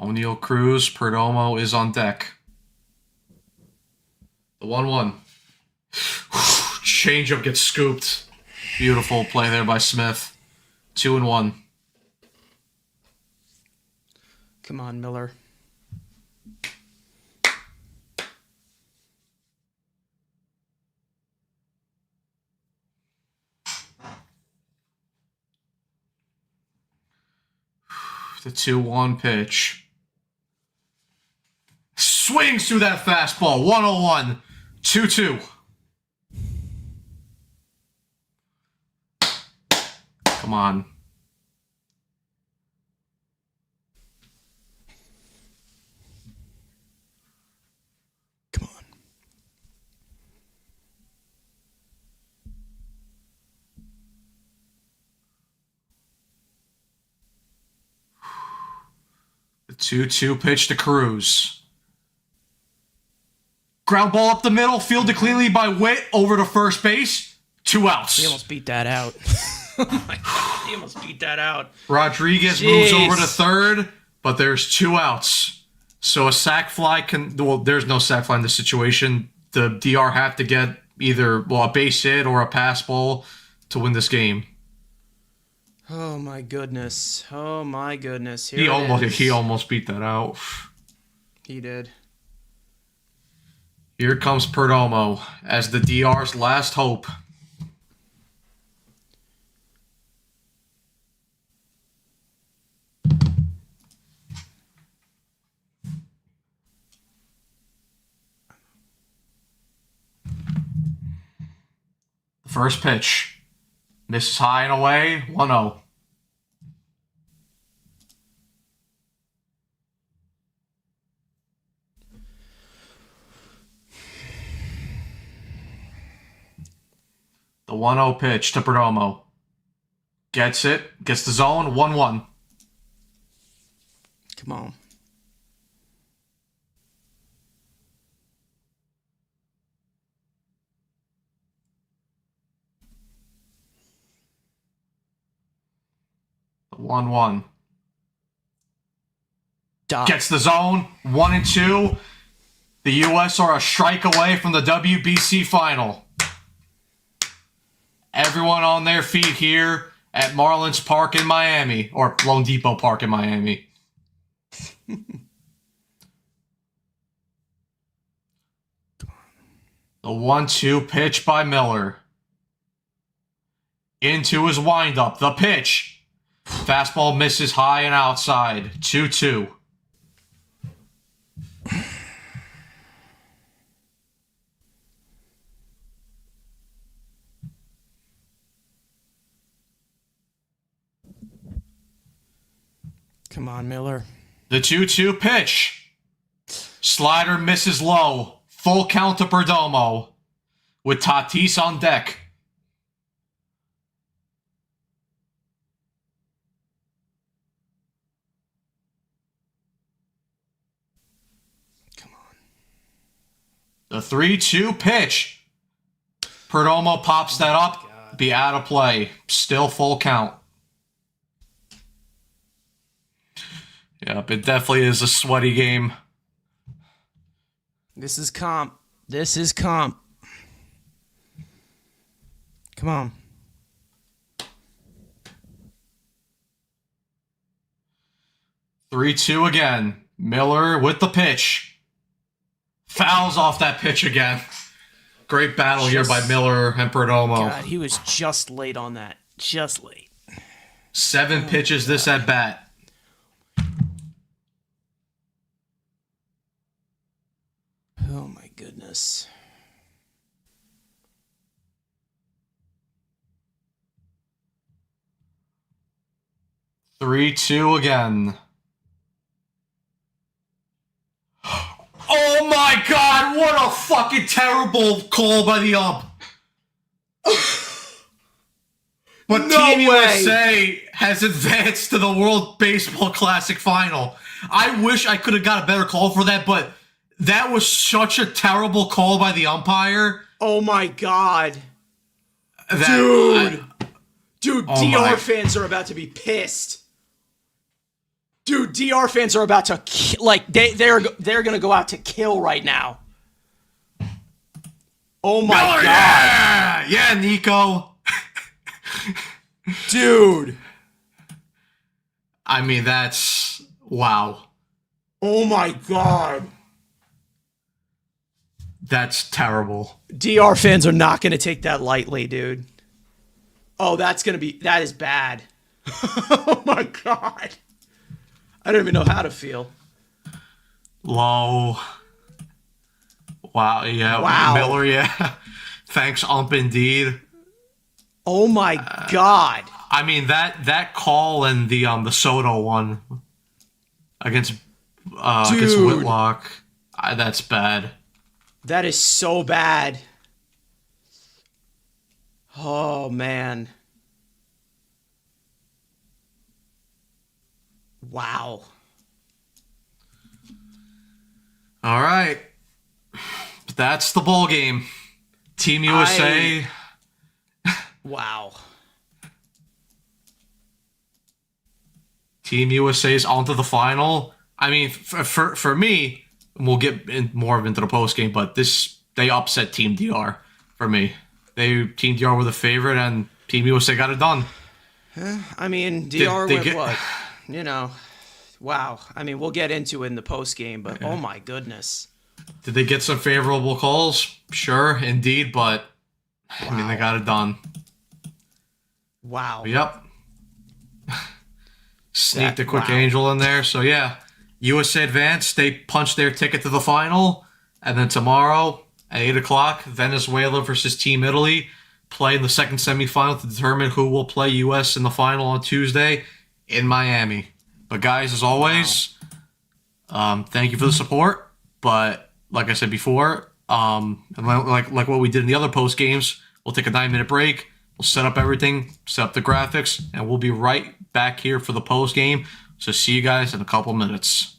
O'Neal, Cruz, Perdomo is on deck. The 1-1. Changeup gets scooped. Beautiful play there by Smith. 2-1. Come on, Miller. The 2-1 pitch. Swings through that fastball. 1-0-1. 2-2. Come on. Come on. The 2-2 pitch to Cruz. Ground ball up the middle, fielded cleanly by Witt over to first base. 2 outs. He almost beat that out. Oh my God, he almost beat that out. Rodriguez moves over to third, but there's 2 outs. So a sac fly there's no sac fly in this situation. The DR have to get either a base hit or a pass ball to win this game. Oh my goodness. Here He almost beat that out. He did. Here comes Perdomo as the DR's last hope. The first pitch. Misses high and away. 1-0. The 1-0 pitch to Perdomo. Gets it. Gets the zone. 1-1. Come on. The 1-1. Dot. Gets the zone. 1-2. The U.S. are a strike away from the WBC Final. Everyone on their feet here at Marlins Park in Miami, or Lone Depot Park in Miami. The 1-2 pitch by Miller. Into his windup. The pitch. Fastball misses high and outside. 2-2. Come on, Miller. The 2-2 pitch. Slider misses low. Full count to Perdomo. With Tatis on deck. Come on. The 3-2 pitch. Perdomo pops that up. Be out of play. Still full count. Yep, it definitely is a sweaty game. This is comp. Come on. 3-2 again. Miller with the pitch. Fouls off that pitch again. Great battle here by Miller and Perdomo. God, he was just late on that. Just late. 7 pitches this at bat. Oh my goodness. Three, 2 again. Oh my God! What a fucking terrible call by the ump. But No Team way. USA has advanced to the World Baseball Classic Final. I wish I could have got a better call for that, but that was such a terrible call by the umpire. Oh my God. That, Dude, Oh DR my. fans are about to be pissed. Dude, DR fans are about to they're gonna go out to kill right now. Oh my Miller, God, yeah, Nico. dude! I mean, that's wow. Oh my God, That's terrible. DR fans are not gonna take that lightly, dude. Oh, that is bad. Oh my God, I don't even know how to feel. Low. Wow, yeah. Wow. Miller, yeah. Thanks, ump, indeed. Oh my God. I mean, that call and the Soto one against Whitlock, that's bad. That is so bad. Oh, man. Wow. All right. That's the ball game. Team USA. Wow. Team USA's onto the final. I mean, for me, and we'll get more into the post game, but they upset Team DR for me. Team DR were the favorite, and Team USA got it done. I mean, DR they went get- what? You know, wow. I mean, we'll get into it in the post game, but oh my goodness. Did they get some favorable calls? Sure, indeed, but I mean, they got it done. Wow. Yep. Sneaked That- a quick wow. angel in there. So, yeah, USA advanced. They punched their ticket to the final. And then tomorrow at 8 o'clock, Venezuela versus Team Italy play in the second semifinal to determine who will play U.S. in the final on Tuesday in Miami. But, guys, as always, thank you for the support. But, like I said before, and like what we did in the other post games, we'll take a 9-minute break. We'll set up everything, set up the graphics, and we'll be right back here for the post game. So see you guys in a couple minutes.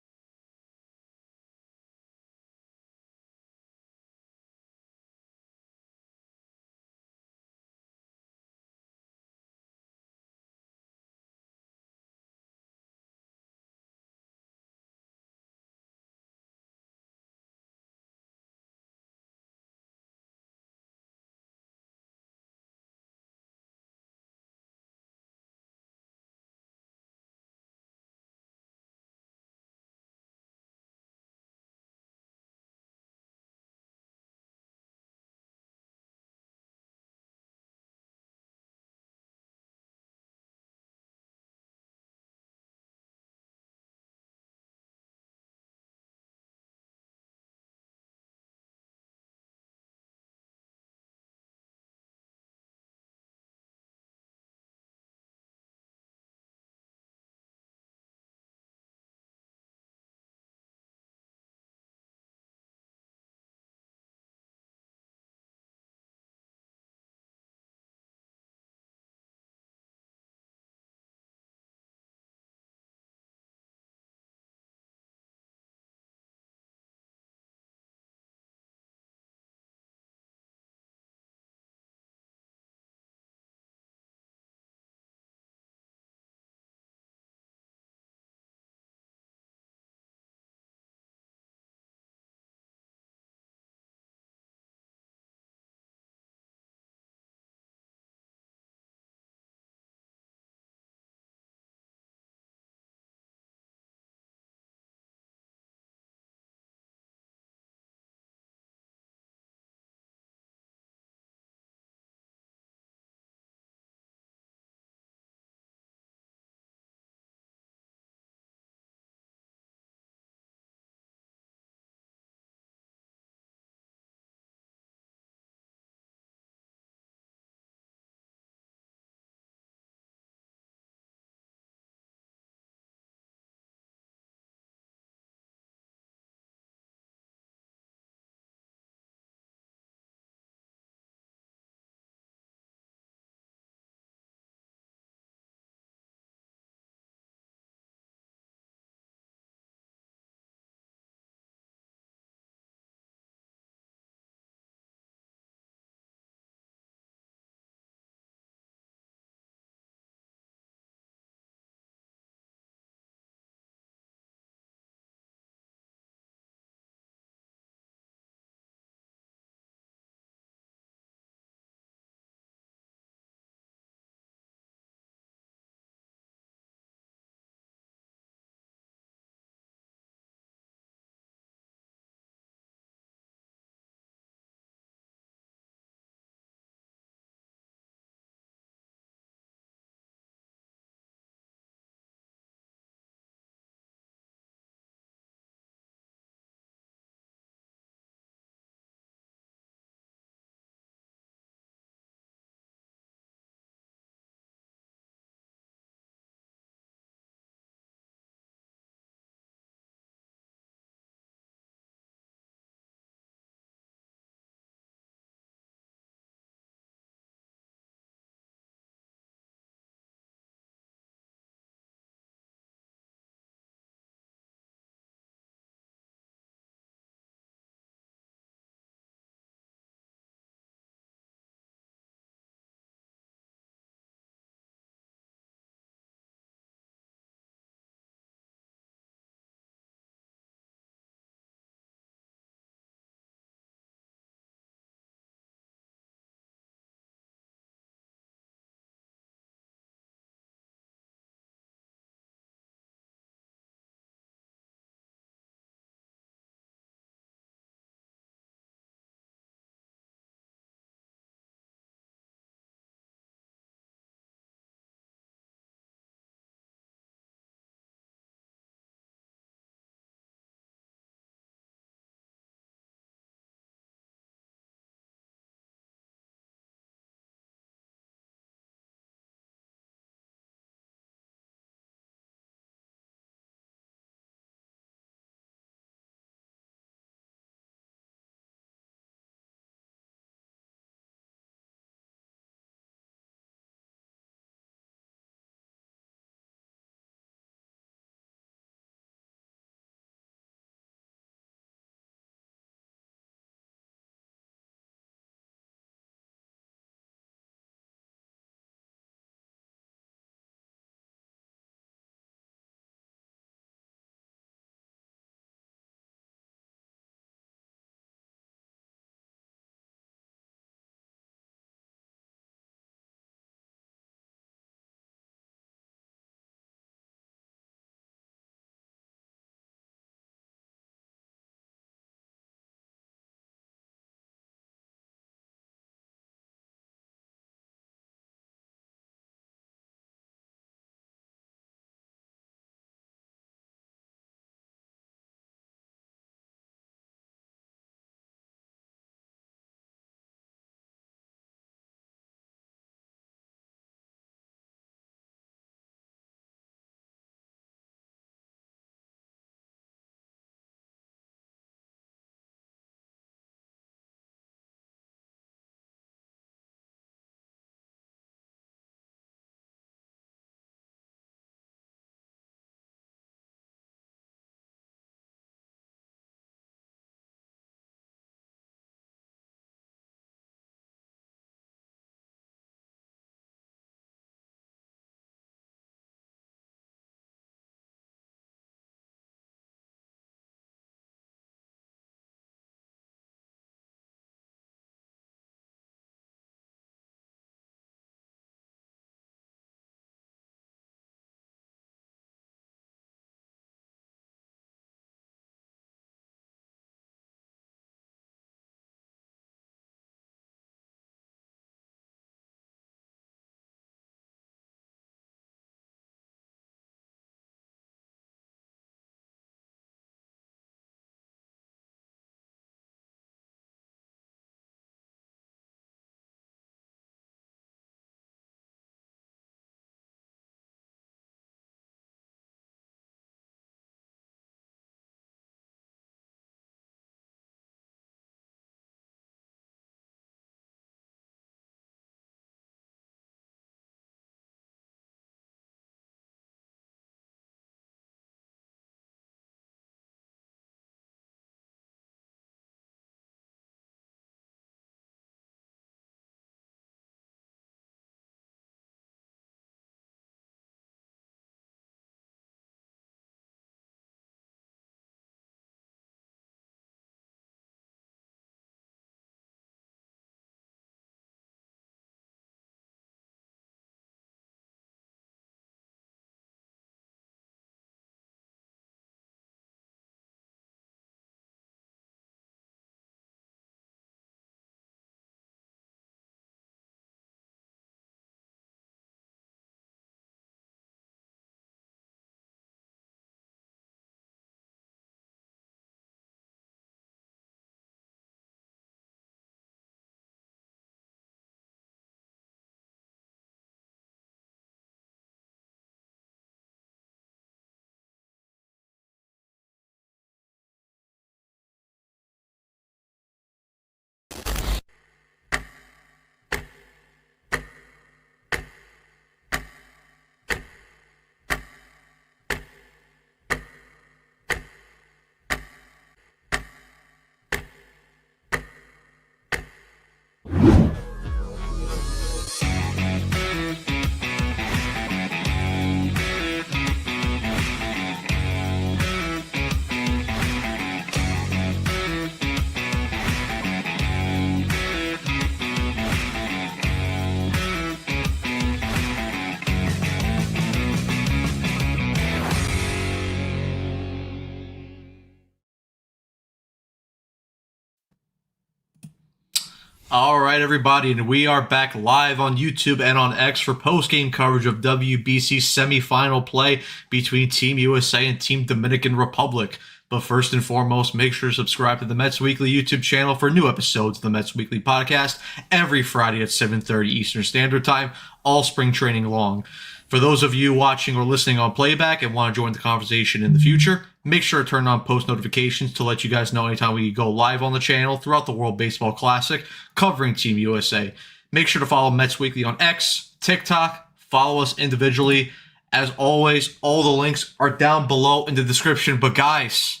All right, everybody, and we are back live on YouTube and on X for post-game coverage of WBC Semi-Final play between Team USA and Team Dominican Republic. But first and foremost, make sure to subscribe to the Mets Weekly YouTube channel for new episodes of the Mets Weekly podcast every Friday at 7:30 Eastern Standard Time, all spring training long. For those of you watching or listening on playback and want to join the conversation in the future, make sure to turn on post notifications to let you guys know anytime we go live on the channel throughout the World Baseball Classic covering Team USA. Make sure to follow Mets Weekly on X, TikTok, follow us individually. As always, all the links are down below in the description. But guys,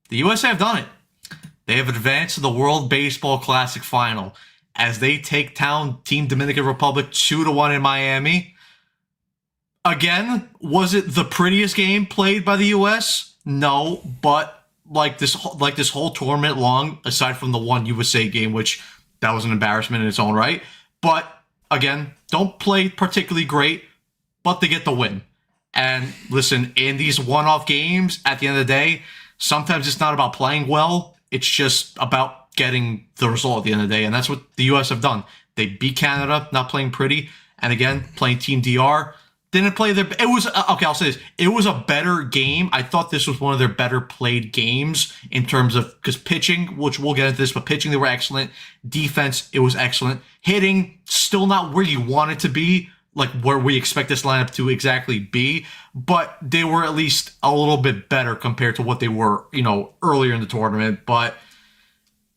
the USA have done it. They have advanced to the World Baseball Classic final as they take down Team Dominican Republic 2-1 in Miami. Again, was it the prettiest game played by the U.S.? No, but like this whole tournament long, aside from the one USA game, which that was an embarrassment in its own right. But again, don't play particularly great, but they get the win. And listen, in these one-off games, at the end of the day, sometimes it's not about playing well. It's just about getting the result at the end of the day. And that's what the U.S. have done. They beat Canada, not playing pretty. And again, playing Team DR. Didn't play their... It was... Okay, I'll say this. It was a better game. I thought this was one of their better played games in terms of... Because pitching, which we'll get into this, but pitching, they were excellent. Defense, it was excellent. Hitting, still not where you want it to be, like where we expect this lineup to exactly be. But they were at least a little bit better compared to what they were, earlier in the tournament. But...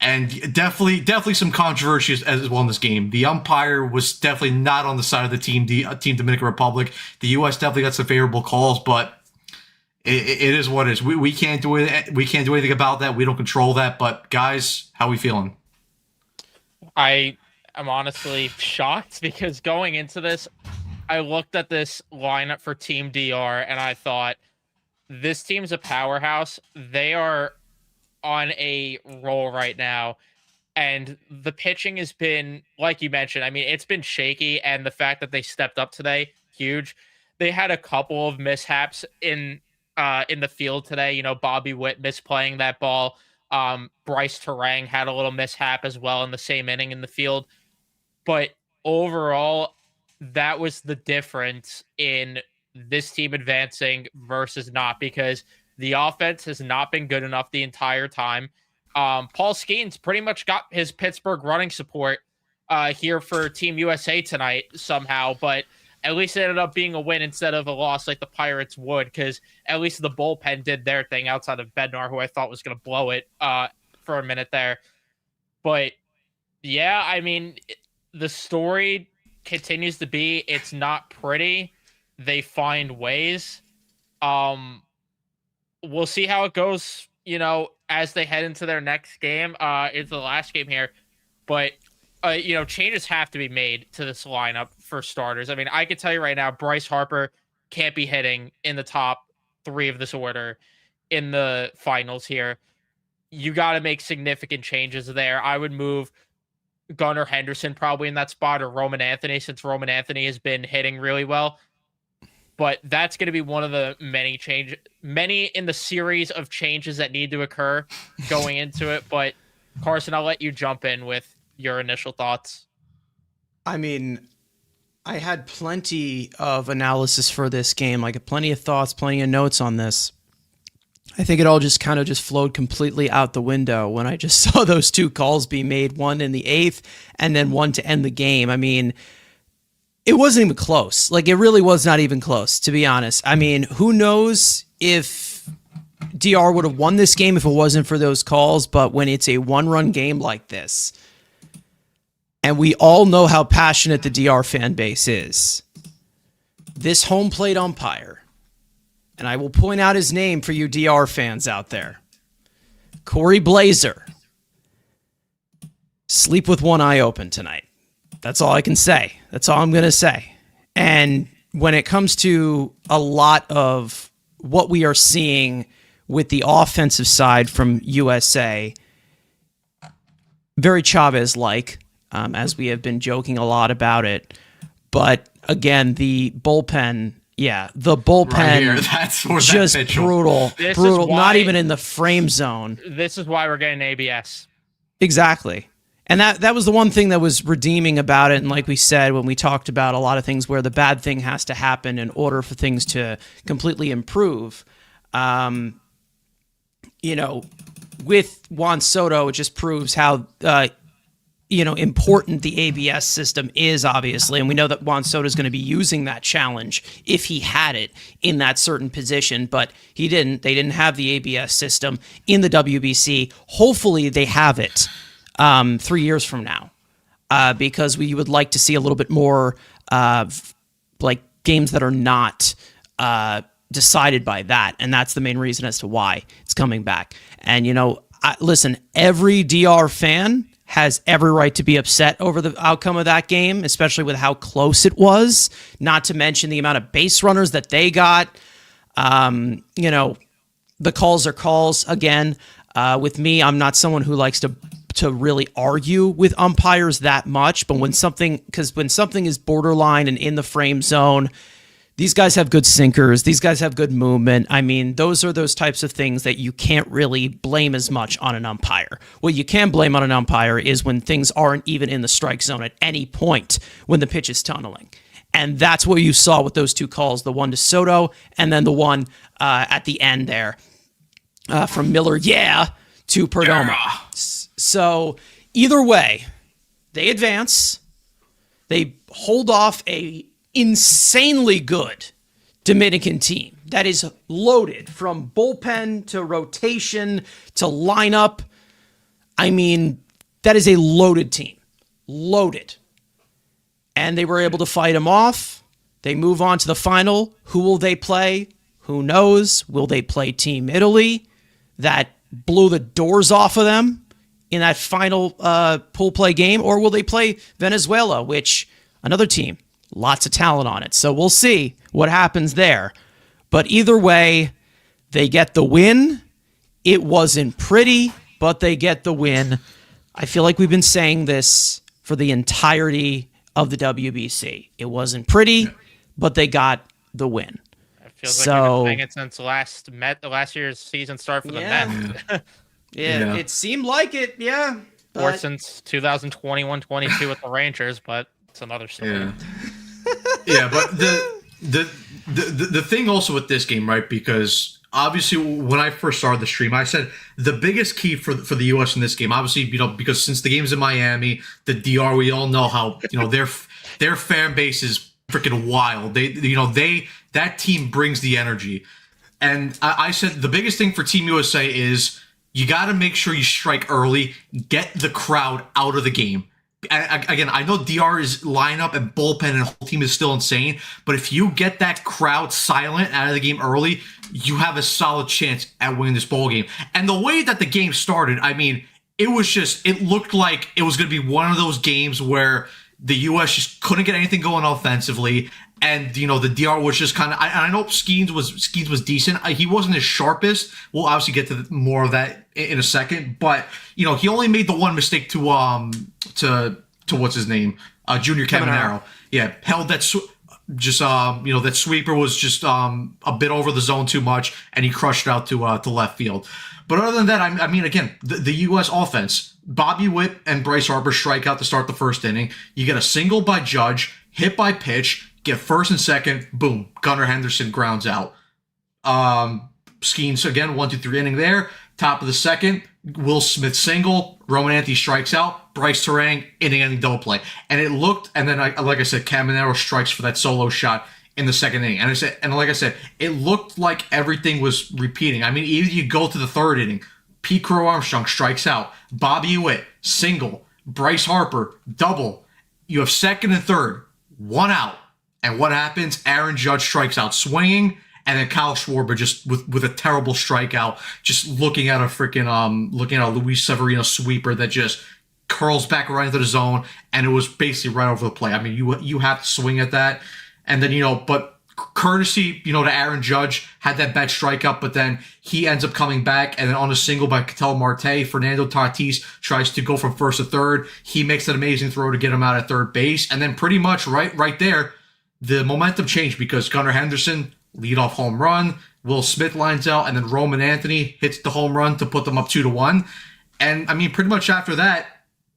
And definitely some controversies as well in this game. The umpire was definitely not on the side of the Team Dominican Republic. The U.S. definitely got some favorable calls, but it is what it is. We can't do it. We can't do anything about that. We don't control that. But guys, how are we feeling? I am honestly shocked because going into this, I looked at this lineup for Team DR and I thought, this team's a powerhouse. They are on a roll right now, and the pitching has been, like you mentioned, I mean, it's been shaky, and the fact that they stepped up today, huge. They had a couple of mishaps in the field today. Bobby Witt misplaying that ball. Bryce Terang had a little mishap as well in the same inning in the field, but overall, that was the difference in this team advancing versus not, because the offense has not been good enough the entire time. Paul Skeens pretty much got his Pittsburgh running support here for Team USA tonight somehow, but at least it ended up being a win instead of a loss like the Pirates would, because at least the bullpen did their thing outside of Bednar, who I thought was going to blow it for a minute there. But yeah, I mean, the story continues to be, it's not pretty. They find ways. We'll see how it goes, as they head into their next game. It's the last game here. But, changes have to be made to this lineup for starters. I mean, I can tell you right now, Bryce Harper can't be hitting in the top 3 of this order in the finals here. You got to make significant changes there. I would move Gunnar Henderson probably in that spot, or Roman Anthony, since Roman Anthony has been hitting really well. But that's going to be one of the many in the series of changes that need to occur going into it. But Carson, I'll let you jump in with your initial thoughts. I mean, I had plenty of analysis for this game. I got plenty of thoughts, plenty of notes on this. I think it all just kind of flowed completely out the window when I just saw those 2 calls be made, one in the 8th and then one to end the game. I mean, it wasn't even close. Like, it really was not even close, to be honest. I mean, who knows if DR would have won this game if it wasn't for those calls, but when it's a one-run game like this, and we all know how passionate the DR fan base is, this home plate umpire, and I will point out his name for you DR fans out there, Corey Blazer, sleep with one eye open tonight. That's all I can say. That's all I'm going to say. And when it comes to a lot of what we are seeing with the offensive side from USA, very Chavez-like, as we have been joking a lot about it. But again, the bullpen, the bullpen, right here, that's just brutal. Brutal, not even in the frame zone. This is why we're getting ABS. Exactly. And that was the one thing that was redeeming about it. And like we said, when we talked about a lot of things where the bad thing has to happen in order for things to completely improve, with Juan Soto, it just proves how, important the ABS system is, obviously. And we know that Juan Soto is going to be using that challenge if he had it in that certain position, but he didn't. They didn't have the ABS system in the WBC. Hopefully they have it 3 years from now, because we would like to see a little bit more like games that are not decided by that, and that's the main reason as to why it's coming back. And listen, every DR fan has every right to be upset over the outcome of that game, especially with how close it was, not to mention the amount of base runners that they got. The calls are calls. Again, with me, I'm not someone who likes to really argue with umpires that much, but when something is borderline and in the frame zone, these guys have good sinkers. These guys have good movement. I mean, those are those types of things that you can't really blame as much on an umpire. What you can blame on an umpire is when things aren't even in the strike zone at any point when the pitch is tunneling. And that's what you saw with those two calls, the one to Soto and then the one at the end there from Miller, to Perdomo. So either way, they advance. They hold off a insanely good Dominican team that is loaded from bullpen to rotation to lineup. I mean, that is a loaded team. Loaded. And they were able to fight them off. They move on to the final. Who will they play? Who knows? Will they play Team Italy that blew the doors off of them in that final pool play game? Or will they play Venezuela, which, another team, lots of talent on it. So we'll see what happens there. But either way, they get the win. It wasn't pretty, but they get the win. I feel like we've been saying this for the entirety of the WBC. It wasn't pretty, but they got the win. It feels like we've been saying it since last year's season start for the Mets. Yeah, it seemed like it, Or since 2021-22 with the Rangers, but it's another story. Yeah, but the thing also with this game, right? Because obviously, when I first started the stream, I said the biggest key for the U.S. in this game, obviously, because since the game's in Miami, the DR, we all know how their fan base is freaking wild. That team brings the energy, and I said the biggest thing for Team USA is you got to make sure you strike early, get the crowd out of the game. Again, I know DR's lineup and bullpen and whole team is still insane, but if you get that crowd silent out of the game early, you have a solid chance at winning this ball game. And the way that the game started, I mean, it looked like it was going to be one of those games where the U.S. just couldn't get anything going offensively, and the DR was just kind of. I know Skeens was decent. He wasn't his sharpest. We'll obviously get to more of that in a second, but he only made the one mistake to what's his name, Junior Caminero. Yeah, held that that sweeper was just a bit over the zone too much, and he crushed it out to left field. But other than that, I mean, again, the U.S. offense, Bobby Witt and Bryce Harper strike out to start the first inning. You get a single by Judge, hit by pitch, get first and second, boom, Gunnar Henderson grounds out. Skeens again, 1-2-3 inning there. Top of the second, Will Smith single, Roman Anthony strikes out, Bryce Terang inning double play. And it looked, and then like I said, Caminero strikes for that solo shot in the second inning. And like I said, it looked like everything was repeating. I mean, either you go to the third inning, Pete Crow Armstrong strikes out, Bobby Witt single, Bryce Harper double. You have second and third, one out. And what happens? Aaron Judge strikes out swinging, and then Kyle Schwarber just with a terrible strikeout, just looking at a Luis Severino sweeper that just curls back right into the zone, and it was basically right over the plate. I mean, you have to swing at that, and then but courtesy to Aaron Judge had that bad strikeout, but then he ends up coming back, and then on a single by Ketel Marte, Fernando Tatis tries to go from first to third. He makes an amazing throw to get him out at third base, and then pretty much right there, the momentum changed because Gunnar Henderson, leadoff home run, Will Smith lines out, and then Roman Anthony hits the home run to put them up 2-1. And I mean, pretty much after that,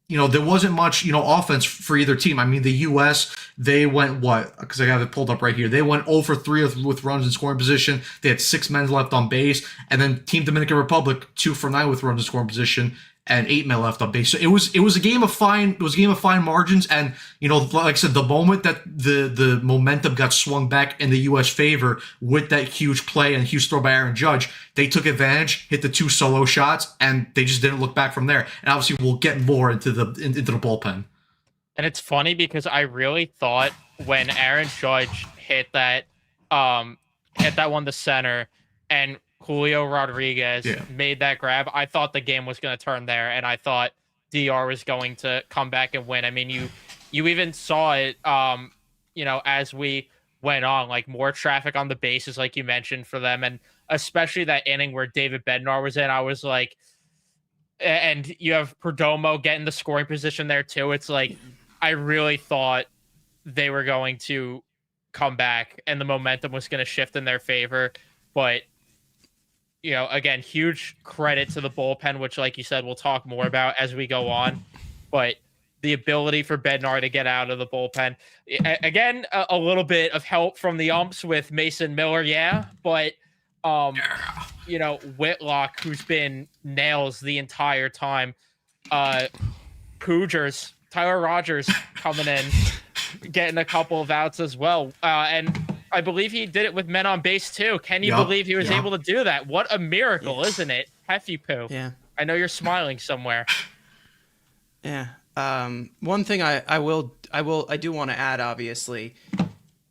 there wasn't much, offense for either team. I mean, the U.S., they went what? Because I have it pulled up right here. They went 0 for 3 with runs in scoring position. They had 6 men left on base. And then Team Dominican Republic, 2 for 9 with runs in scoring position and 8 men left on base. So it was a game of fine margins. And, like I said, the moment that the momentum got swung back in the U.S. favor with that huge play and huge throw by Aaron Judge, they took advantage, hit the 2 solo shots, and they just didn't look back from there. And obviously, we'll get more into the bullpen. And it's funny because I really thought when Aaron Judge hit that one to center and Julio Rodriguez made that grab, I thought the game was going to turn there, and I thought DR was going to come back and win. I mean, you even saw it, as we went on, like more traffic on the bases, like you mentioned, for them, and especially that inning where David Bednar was in, I was like, and you have Perdomo getting the scoring position there too. It's like, I really thought they were going to come back and the momentum was going to shift in their favor, but again, huge credit to the bullpen, which, like you said, we'll talk more about as we go on. But the ability for Bednar to get out of the bullpen, again, a little bit of help from the umps with Mason Miller, but Whitlock, who's been nails the entire time, Cougars, Tyler Rogers coming in, getting a couple of outs as well, and I believe he did it with men on base too. Can you believe he was able to do that? What a miracle, isn't it? Heffy Poo. Yeah. I know you're smiling somewhere. Yeah. One thing I do want to add, obviously,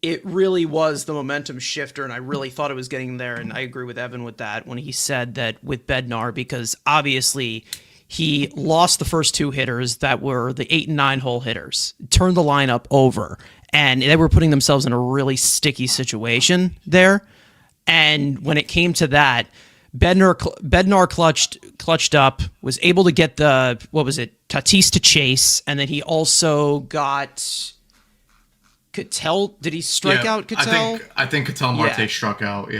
it really was the momentum shifter, and I really thought it was getting there, and I agree with Evan with that when he said that with Bednar, because obviously he lost the first 2 hitters that were the 8 and 9 hole hitters, turned the lineup over, and they were putting themselves in a really sticky situation there. And when it came to that, Bednar clutched up, was able to get Tatis to chase, and then he also got Ketel. Did he strike out Ketel? I think Ketel Marte struck out,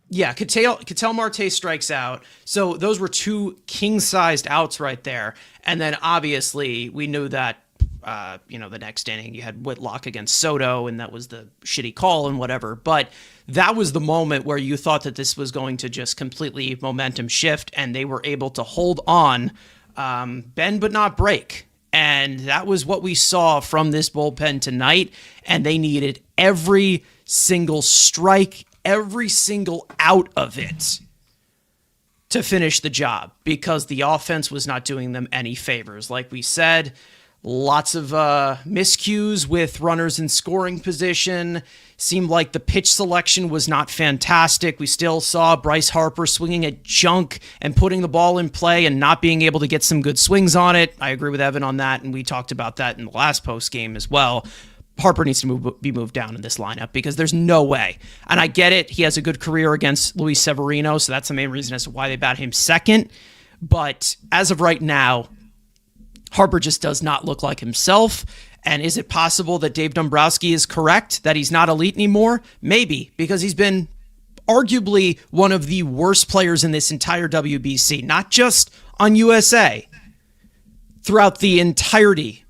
Yeah, Ketel Marte strikes out. So those were 2 king-sized outs right there. And then obviously we knew that, the next inning you had Whitlock against Soto, and that was the shitty call and whatever. But that was the moment where you thought that this was going to just completely momentum shift, and they were able to hold on, bend but not break. And that was what we saw from this bullpen tonight. And they needed every single strike, every single out of it to finish the job, because the offense was not doing them any favors. Like we said, lots of miscues with runners in scoring position. Seemed like the pitch selection was not fantastic. We still saw Bryce Harper swinging at junk and putting the ball in play and not being able to get some good swings on it. I agree with Evan on that, and we talked about that in the last post game as well. Harper needs to be moved down in this lineup, because there's no way. And I get it. He has a good career against Luis Severino, so that's the main reason as to why they bat him second. But as of right now, Harper just does not look like himself. And is it possible that Dave Dombrowski is correct, that he's not elite anymore? Maybe, because he's been arguably one of the worst players in this entire WBC, not just on USA, throughout the entirety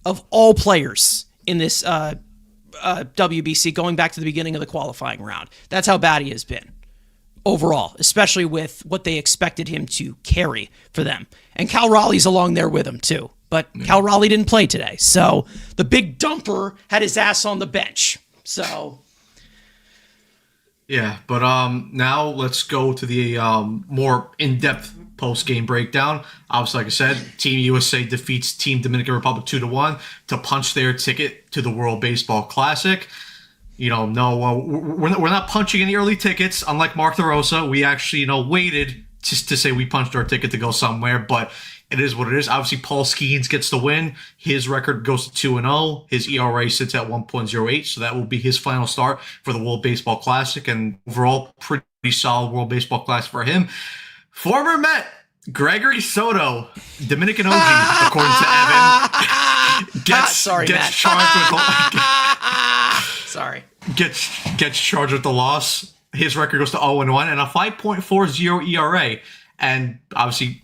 of all players in this WBC, going back to the beginning of the qualifying round. That's how bad he has been overall, especially with what they expected him to carry for them. And Cal Raleigh's along there with him too. But Cal Raleigh didn't play today. So the big dumper had his ass on the bench. So yeah, but now let's go to the more in-depth post-game breakdown. Obviously, like I said, Team USA defeats Team Dominican Republic 2-1 to punch their ticket to the World Baseball Classic. We're not punching any early tickets, unlike Mark DeRosa. We actually, waited just to say we punched our ticket to go somewhere, but it is what it is. Obviously, Paul Skeens gets the win. His record goes to 2-0. His ERA sits at 1.08, so that will be his final start for the World Baseball Classic, and overall, pretty solid World Baseball Classic for him. Former Met Gregory Soto, Dominican OG, according to Evan, gets charged with the loss. His record goes to 0-1 and a 5.40 ERA. and obviously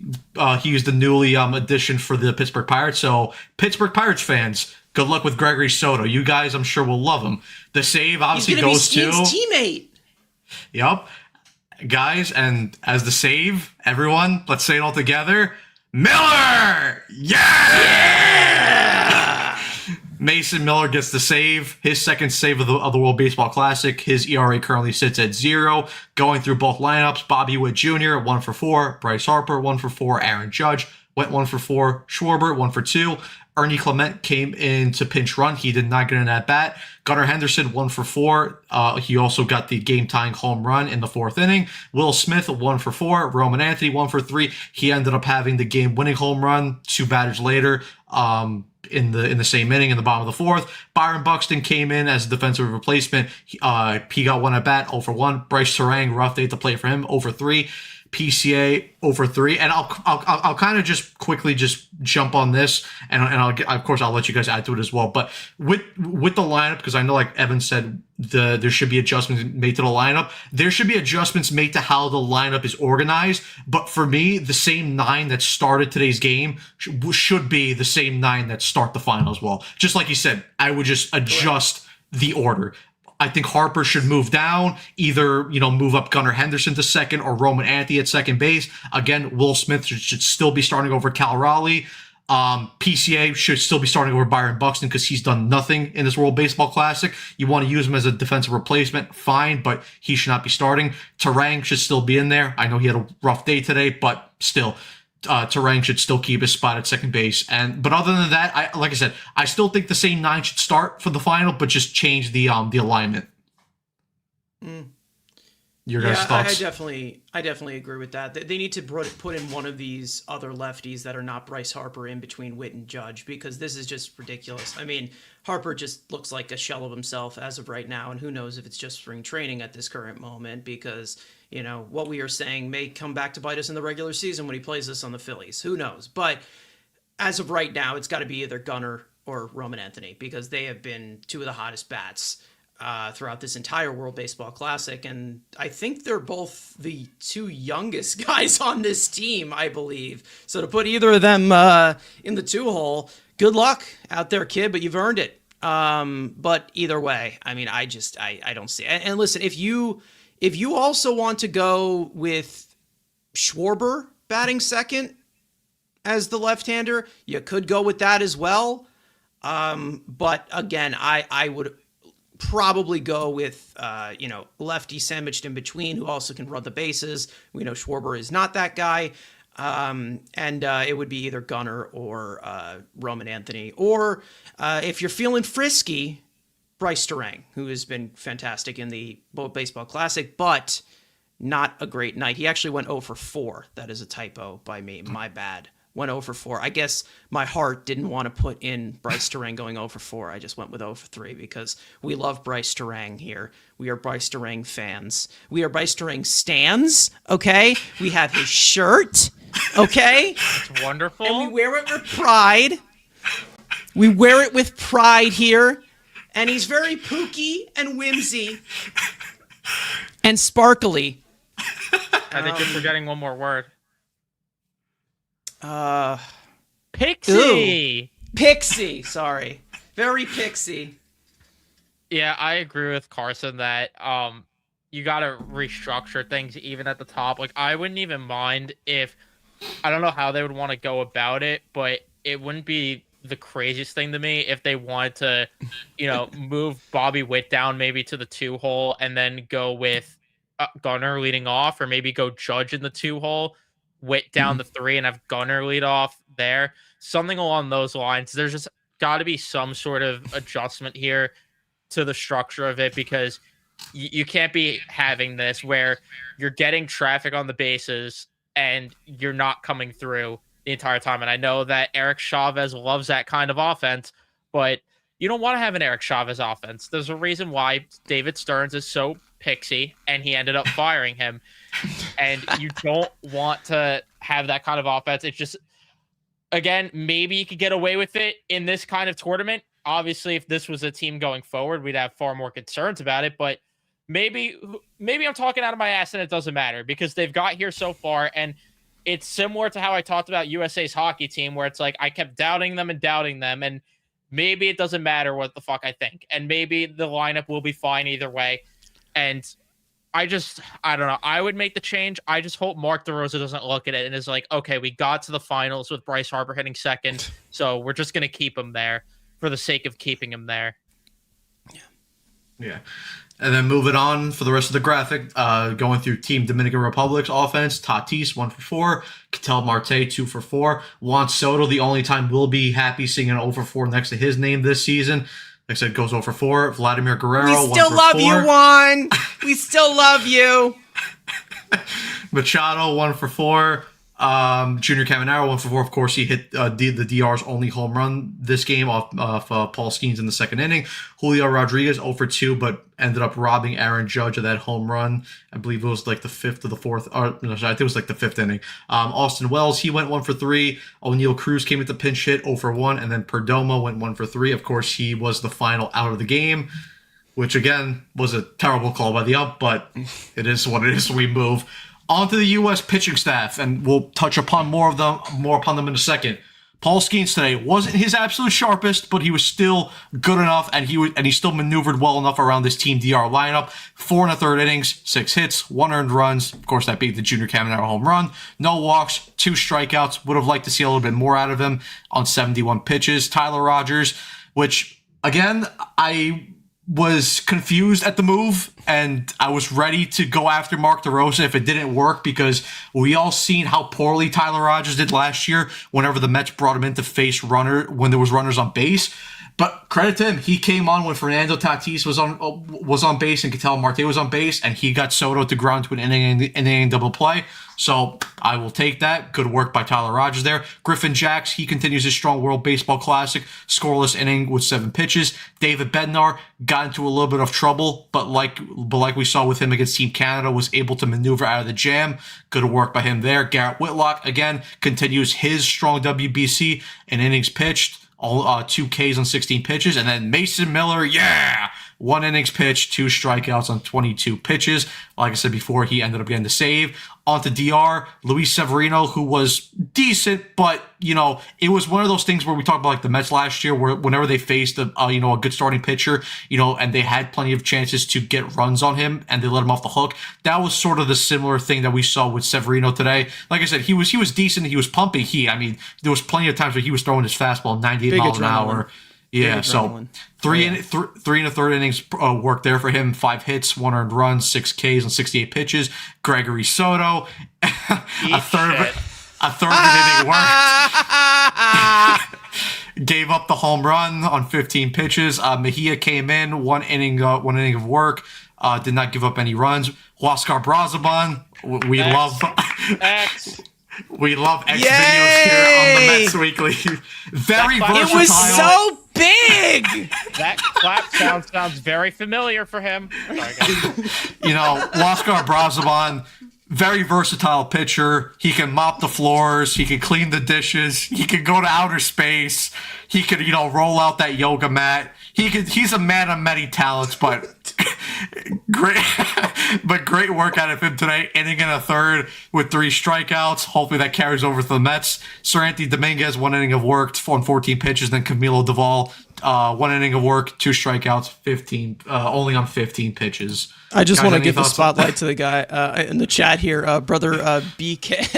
he was the newly addition for the Pittsburgh Pirates. So Pittsburgh Pirates fans, good luck with Gregory Soto. You guys, I'm sure, will love him. The save obviously goes to teammate. Yep, guys, and as the save, everyone, let's say it all together. Miller! Yeah! Mason Miller gets the save, his second save of the World Baseball Classic. His ERA currently sits at 0. Going through both lineups, Bobby Witt Jr. 1 for 4, Bryce Harper 1 for 4, Aaron Judge went 1 for 4, Schwarber 1 for 2. Ernie Clement came in to pinch run. He did not get an at bat. Gunnar Henderson 1 for 4. He also got the game-tying home run in the 4th inning. Will Smith 1 for 4. Roman Anthony 1 for 3. He ended up having the game-winning home run 2 batters later. In the same inning in the bottom of the 4th. Byron Buxton came in as a defensive replacement. He got 1 at bat, 0 for 1. Bryce Terang, rough day to play for him, 0 for 3. PCA 0 for 3. And I'll kind of just quickly just jump on this, and of course I'll let you guys add to it as well. But with the lineup, because I know, like Evan said, there should be adjustments made to the lineup. There should be adjustments made to how the lineup is organized. But for me, the same 9 that started today's game should be the same 9 that start the final as well. Just like you said, I would just adjust the order. I think Harper should move down, either, move up Gunnar Henderson to second or Roman Anthony at second base. Again, Will Smith should still be starting over Cal Raleigh. PCA should still be starting over Byron Buxton because he's done nothing in this World Baseball Classic. You want to use him as a defensive replacement, fine, but he should not be starting. Terang should still be in there. I know he had a rough day today, but still. Terang should still keep his spot at second base. But other than that, like I said, I still think the same 9 should start for the final, but just change the alignment. Your guys' thoughts? I definitely agree with that. They need to put in one of these other lefties that are not Bryce Harper in between Witt and Judge, because this is just ridiculous. I mean, Harper just looks like a shell of himself as of right now, and who knows if it's just spring training at this current moment, because what we are saying may come back to bite us in the regular season when he plays us on the Phillies. Who knows? But as of right now, it's got to be either Gunnar or Roman Anthony, because they have been 2 of the hottest bats throughout this entire World Baseball Classic. And I think they're both the 2 youngest guys on this team, I believe. So to put either of them in the 2-hole, good luck out there, kid, but you've earned it. But either way, I mean, I don't see it. And listen, if you also want to go with Schwarber batting second as the left-hander, you could go with that as well. But again, I would probably go with, lefty sandwiched in between who also can run the bases. We know Schwarber is not that guy. And it would be either Gunnar or Roman Anthony. Or if you're feeling frisky, Bryce Terang, who has been fantastic in the World Baseball Classic, but not a great night. He actually went 0 for 4. That is a typo by me. My bad. Went 0 for 4. I guess my heart didn't want to put in Bryce Terang going 0 for 4. I just went with 0 for 3 because we love Bryce Terang here. We are Bryce Terang fans. We are Bryce Terang stans, okay? We have his shirt, okay? It's wonderful. And we wear it with pride. We wear it with pride here. And he's very pooky and whimsy and sparkly. I think you're forgetting one more word. Pixie. Pixie. Sorry. Very pixie. Yeah, I agree with Carson that you got to restructure things even at the top. Like, I wouldn't even mind if, I don't know how they would want to go about it, but it wouldn't be the craziest thing to me if they wanted to, move Bobby Witt down maybe to the 2-hole and then go with Gunnar leading off, or maybe go Judge in the 2-hole, Witt down the 3, and have Gunnar lead off there. Something along those lines. There's just got to be some sort of adjustment here to the structure of it, because you can't be having this where you're getting traffic on the bases and you're not coming through the entire time. And I know that Eric Chavez loves that kind of offense, but you don't want to have an Eric Chavez offense. There's a reason why David Stearns is so pixie and he ended up firing him. And you don't want to have that kind of offense. It's just, again, maybe you could get away with it in this kind of tournament. Obviously, if this was a team going forward, we'd have far more concerns about it. But maybe I'm talking out of my ass and it doesn't matter, because they've got here so far. And it's similar to how I talked about USA's hockey team, where it's like I kept doubting them, and maybe it doesn't matter what the fuck I think, and maybe the lineup will be fine either way. And I don't know. I would make the change. I just hope Mark DeRosa doesn't look at it and is like, okay, we got to the finals with Bryce Harper hitting second, so we're just gonna keep him there for the sake of keeping him there. Yeah. And then moving on for the rest of the graphic, going through Team Dominican Republic's offense, Tatis 1 for 4, Ketel Marte 2 for 4, Juan Soto, the only time we'll be happy seeing an 0 for 4 next to his name this season. Like I said, goes 0 for 4. Vladimir Guerrero, We still 1 for love 4. you, Juan. We still love you. Machado 1 for 4. Junior Caminero 1 for 4. Of course, he hit the DR's only home run this game off Paul Skeens in the second inning. Julio Rodriguez 0 for 2, but ended up robbing Aaron Judge of that home run. I believe it was like the fifth or the fourth. Or, no, sorry, I think it was like the fifth inning. Austin Wells, he went 1 for 3. O'Neal Cruz came with the pinch hit 0 for 1, and then Perdomo went 1 for 3. Of course, he was the final out of the game, which again was a terrible call by the ump, but it is what it is. So we move on to the U.S. pitching staff, and we'll touch upon more upon them in a second. Paul Skeens today wasn't his absolute sharpest, but he was still good enough, and he still maneuvered well enough around this Team DR lineup. 4 1/3 innings, 6 hits, 1 earned runs. Of course, that beat the Junior Caminero home run. No walks, 2 strikeouts. Would have liked to see a little bit more out of him on 71 pitches. Tyler Rogers, which again, I was confused at the move, and I was ready to go after Mark DeRosa if it didn't work, because we all seen how poorly Tyler Rogers did last year whenever the Mets brought him in to face when there was runners on base. But credit to him, he came on when Fernando Tatis was on base and Ketel Marte was on base, and he got Soto to ground to an inning double play. So I will take that. Good work by Tyler Rogers there. Griffin Jacks, he continues his strong World Baseball Classic, scoreless inning with 7 pitches. David Bednar got into a little bit of trouble, but like we saw with him against Team Canada, was able to maneuver out of the jam. Good work by him there. Garrett Whitlock, again, continues his strong WBC in innings pitched. All 2 Ks on 16 pitches. And then Mason Miller, 1 innings pitched, 2 strikeouts on 22 pitches. Like I said before, he ended up getting the save. On to DR, Luis Severino, who was decent, but, it was one of those things where we talked about like the Mets last year, where whenever they faced a good starting pitcher, and they had plenty of chances to get runs on him and they let him off the hook. That was sort of the similar thing that we saw with Severino today. Like I said, he was decent. He was pumping heat. I mean, there was plenty of times where he was throwing his fastball 98 Big miles an adrenaline. hour. Yeah, so 3 1/3 innings work there for him. 5 hits, 1 earned run, 6 Ks on 68 pitches. Gregory Soto, a third of an inning worked. Gave up the home run on 15 pitches. Mejia came in, 1 inning of work. Did not give up any runs. Huascar Brazaban, we love X. We love X videos here on the Mets Weekly. Very versatile. It was so big. That clap sounds very familiar for him. Sorry, guys. Huascar Brazaban, very versatile pitcher. He can mop the floors. He can clean the dishes. He can go to outer space. He could, roll out that yoga mat. He's a man of many talents, but great work out of him today. Inning and a third with 3 strikeouts. Hopefully that carries over to the Mets. Seranthony Dominguez, 1 inning of work on 14 pitches. Then Camilo Doval, 1 inning of work, 2 strikeouts, only on 15 pitches. I just want to give the thoughts? spotlight to the guy in the chat here, brother BKL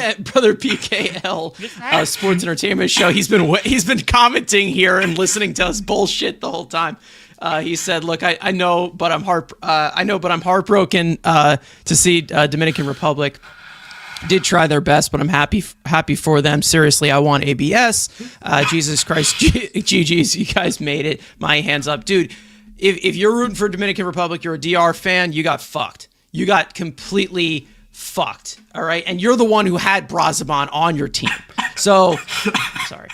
Sports Entertainment Show. He's been commenting here and listening to us bullshit the whole time. He said, "Look, I know, but I'm heartbroken to see Dominican Republic did try their best, but I'm happy for them. Seriously, I want ABS. Jesus Christ, GG's, you guys made it. My hands up, dude." If you're rooting for Dominican Republic, you're a DR fan, you got fucked. You got completely fucked, all right? And you're the one who had Brazaban on your team. So, sorry.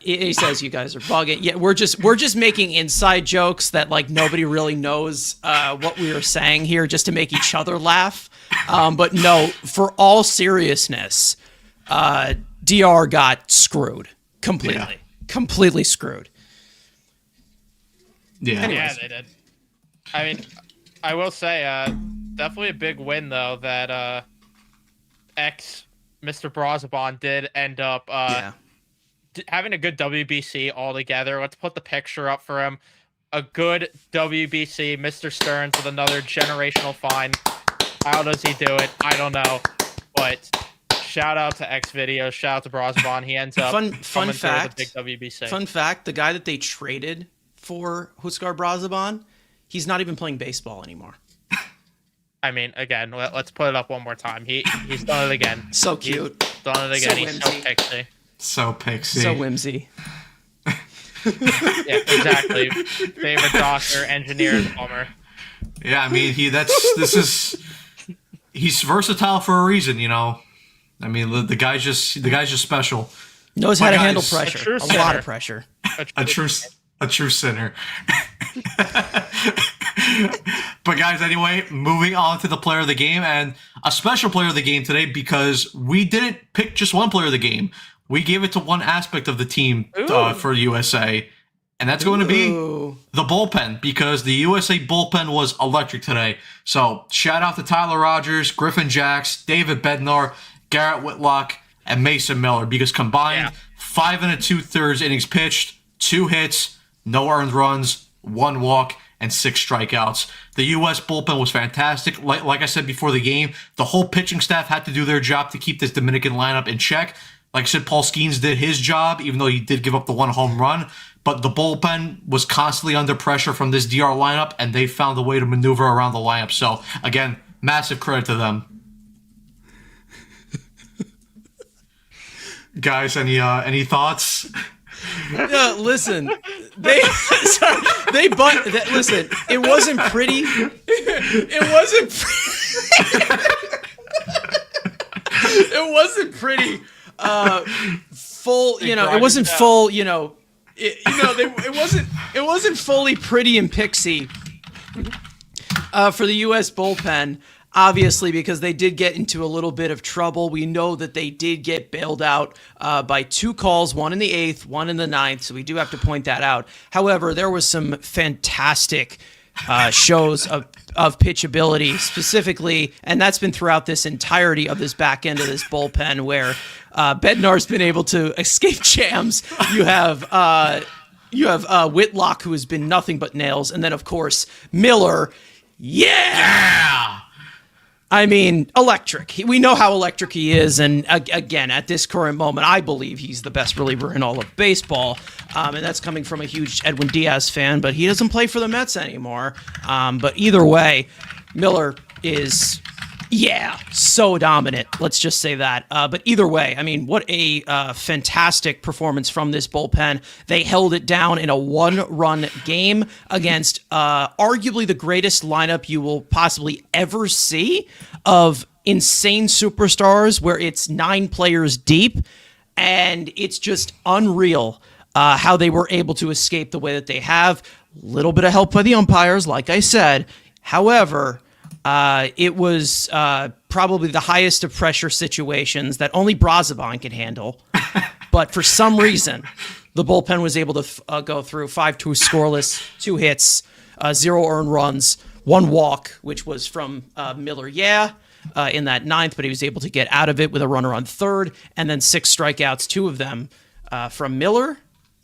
He says you guys are bugging. Yeah, we're just making inside jokes that like nobody really knows what we are saying here, just to make each other laugh. But no, for all seriousness, DR got screwed completely. Completely screwed. Yeah. Anyways. Yeah, they did. I mean, I will say, definitely a big win though that ex Mr. Brazaban did end up having a good WBC altogether. Let's put the picture up for him. A good WBC, Mr. Stearns with another generational find. How does he do it? I don't know. But shout out to X Videos. Shout out to Brazaban. He ends up fun coming fact. through with the big WBC. Fun fact: the guy that they traded for Huskar Brazaban, he's not even playing baseball anymore. I mean, again, let's put it up one more time. He's done it again. So cute. He's done it again. So He's so whimsy. pixie. So pixie. So whimsy. Yeah, exactly. Favorite doctor, engineer, plumber. Yeah, I mean he's versatile for a reason, you know. I mean the guy's just special. Knows how to handle guys, pressure. A lot of pressure. A true sinner. But guys, anyway, moving on to the player of the game, and a special player of the game today, because we didn't pick just one player of the game. We gave it to one aspect of the team for USA, and that's going to be the bullpen, because the USA bullpen was electric today. So shout out to Tyler Rogers, Griffin Jacks, David Bednar, Garrett Whitlock, and Mason Miller, because combined 5 2/3 innings pitched, 2 hits, no earned runs, 1 walk, and 6 strikeouts. The U.S. bullpen was fantastic. Like I said before the game, the whole pitching staff had to do their job to keep this Dominican lineup in check. Like I said, Paul Skeens did his job, even though he did give up the 1 home run. But the bullpen was constantly under pressure from this DR lineup, and they found a way to maneuver around the lineup. So, again, massive credit to them. Guys, any thoughts? No, listen, listen, it wasn't pretty. It wasn't. It wasn't pretty. Full, you know, it wasn't full. You know, it wasn't fully pretty and pixie for the U.S. bullpen. Obviously, because they did get into a little bit of trouble. We know that they did get bailed out by 2 calls, one in the 8th, one in the 9th, so we do have to point that out. However, there was some fantastic shows of pitchability specifically, and that's been throughout this entirety of this back end of this bullpen, where Bednar's been able to escape jams. You have Whitlock, who has been nothing but nails, and then, of course, Miller. Yeah! I mean, electric. We know how electric he is, and again, at this current moment, I believe he's the best reliever in all of baseball, and that's coming from a huge Edwin Diaz fan, but he doesn't play for the Mets anymore. But either way, Miller is, so dominant. Let's just say that. But either way, I mean, what a fantastic performance from this bullpen. They held it down in a 1-run game against arguably the greatest lineup you will possibly ever see of insane superstars, where it's 9 players deep, and it's just unreal how they were able to escape the way that they have. A little bit of help by the umpires, like I said. However, it was probably the highest of pressure situations that only Brazaban can handle. But for some reason, the bullpen was able to go through 5-2 scoreless, 2 hits, 0 earned runs, 1 walk, which was from Miller, in that 9th, but he was able to get out of it with a runner on 3rd, and then 6 strikeouts, 2 of them from Miller,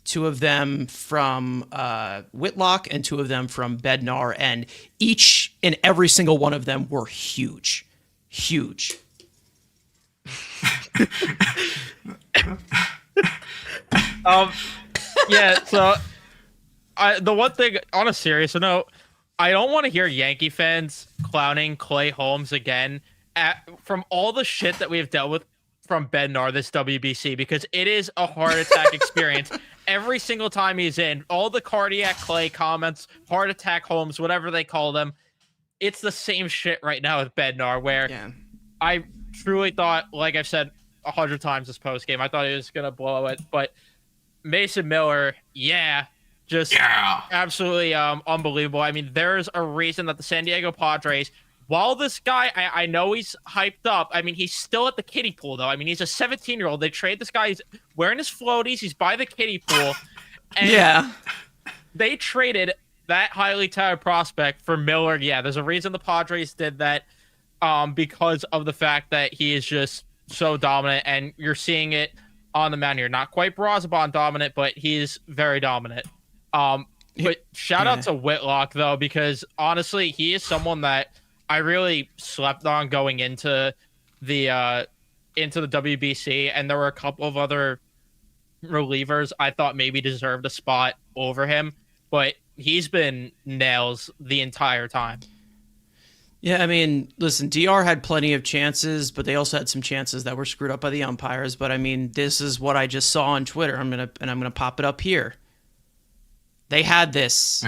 2 of them from Whitlock, and 2 of them from Bednar, and each and every single one of them were huge. Huge. So the one thing, on a serious note, I don't want to hear Yankee fans clowning Clay Holmes again from all the shit that we have dealt with from Bednar this WBC, because it is a heart attack experience. Every single time he's in, all the cardiac Clay comments, heart attack Holmes, whatever they call them, it's the same shit right now with Bednar, where I truly thought, like I've said 100 times this post game, I thought he was going to blow it, but Mason Miller, absolutely unbelievable. I mean, there's a reason that the San Diego Padres, while this guy, I know he's hyped up. I mean, he's still at the kiddie pool, though. I mean, he's a 17-year-old. They trade this guy. He's wearing his floaties. He's by the kiddie pool. And they traded that highly touted prospect for Miller. Yeah, there's a reason the Padres did that. because of the fact that he is just so dominant, and you're seeing it on the mound here. Not quite Brosabon dominant, but he's very dominant. But shout out to Whitlock, though, because honestly, he is someone that I really slept on going into the WBC, and there were a couple of other relievers I thought maybe deserved a spot over him, but he's been nails the entire time. Yeah, I mean, listen, DR had plenty of chances, but they also had some chances that were screwed up by the umpires. But I mean, this is what I just saw on Twitter. I'm gonna pop it up here. They had this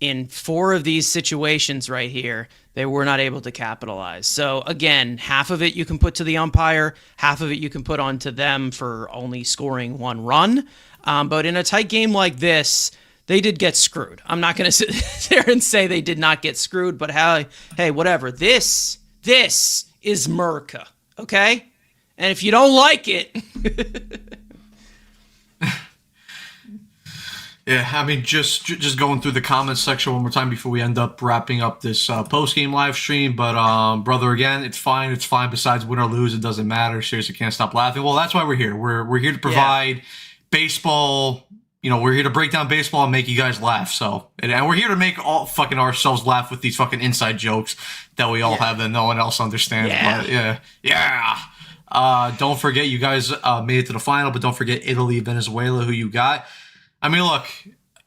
in 4 of these situations right here. They were not able to capitalize. So again, half of it you can put to the umpire, half of it you can put onto them for only scoring 1 run. But in a tight game like this, they did get screwed. I'm not going to sit there and say they did not get screwed, but hey, whatever. This is Merca, okay? And if you don't like it... Yeah, I mean, just going through the comments section one more time before we end up wrapping up this post-game live stream. But, brother, again, it's fine. It's fine. Besides win or lose, it doesn't matter. Seriously, can't stop laughing. Well, that's why we're here. We're here to provide baseball. You know, we're here to break down baseball and make you guys laugh. So, and we're here to make all fucking ourselves laugh with these fucking inside jokes that we all have that no one else understands. Yeah. But don't forget, you guys made it to the final, but don't forget Italy, Venezuela, who you got. I mean, look,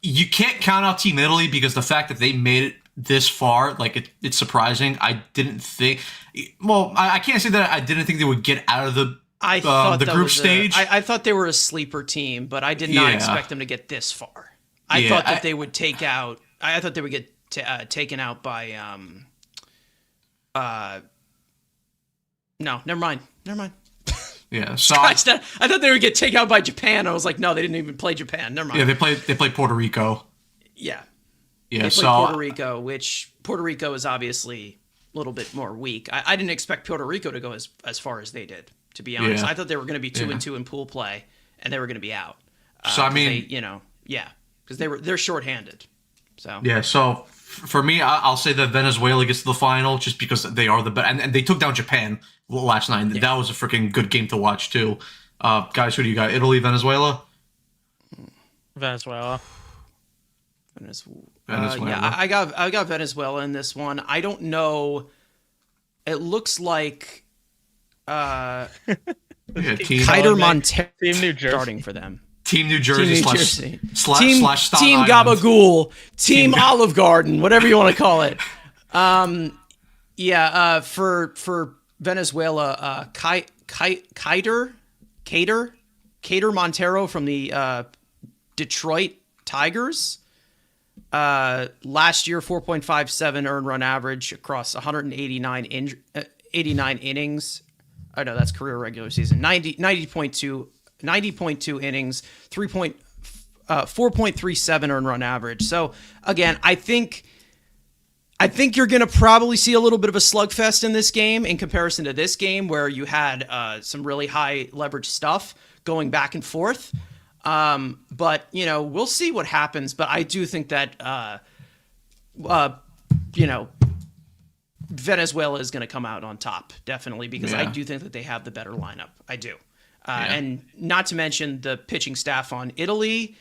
you can't count out Team Italy because the fact that they made it this far, like, it's surprising. I didn't think... Well, I can't say that I didn't think they would get out of the group stage. I thought they were a sleeper team, but I did not expect them to get this far. I thought that they would take out... I thought they would get taken out by... No, never mind. Yeah, so I thought they would get taken out by Japan. I was like, no, they didn't even play Japan. Never mind. Yeah, they played Puerto Rico. Yeah. Yeah, they played Puerto Rico, which Puerto Rico is obviously a little bit more weak. I didn't expect Puerto Rico to go as far as they did, to be honest. I thought they were going to be 2-2 in pool play, and they were going to be out. So I mean, because they're shorthanded. So yeah, so for me, I'll say that Venezuela gets to the final just because they are the best, and they took down Japan last night. Yeah. That was a freaking good game to watch too. Guys, who do you got? Italy, Venezuela? Venezuela. Yeah, I got Venezuela in this one. I don't know. It looks like Kiter Montero Team New Jersey starting for them. Team New Jersey slash Team Gabagool, Team Olive Garden, whatever you want to call it. For Venezuela, Kiter Montero from the Detroit Tigers. Last year, 4.57 earned run average across 189 innings. Oh no, that's career regular season. 90.2 innings, 4.37 earned run average. So again, I think you're going to probably see a little bit of a slugfest in this game in comparison to this game where you had some really high leverage stuff going back and forth. But we'll see what happens. But I do think that Venezuela is going to come out on top, definitely, because I do think that they have the better lineup. I do. And not to mention the pitching staff on Italy,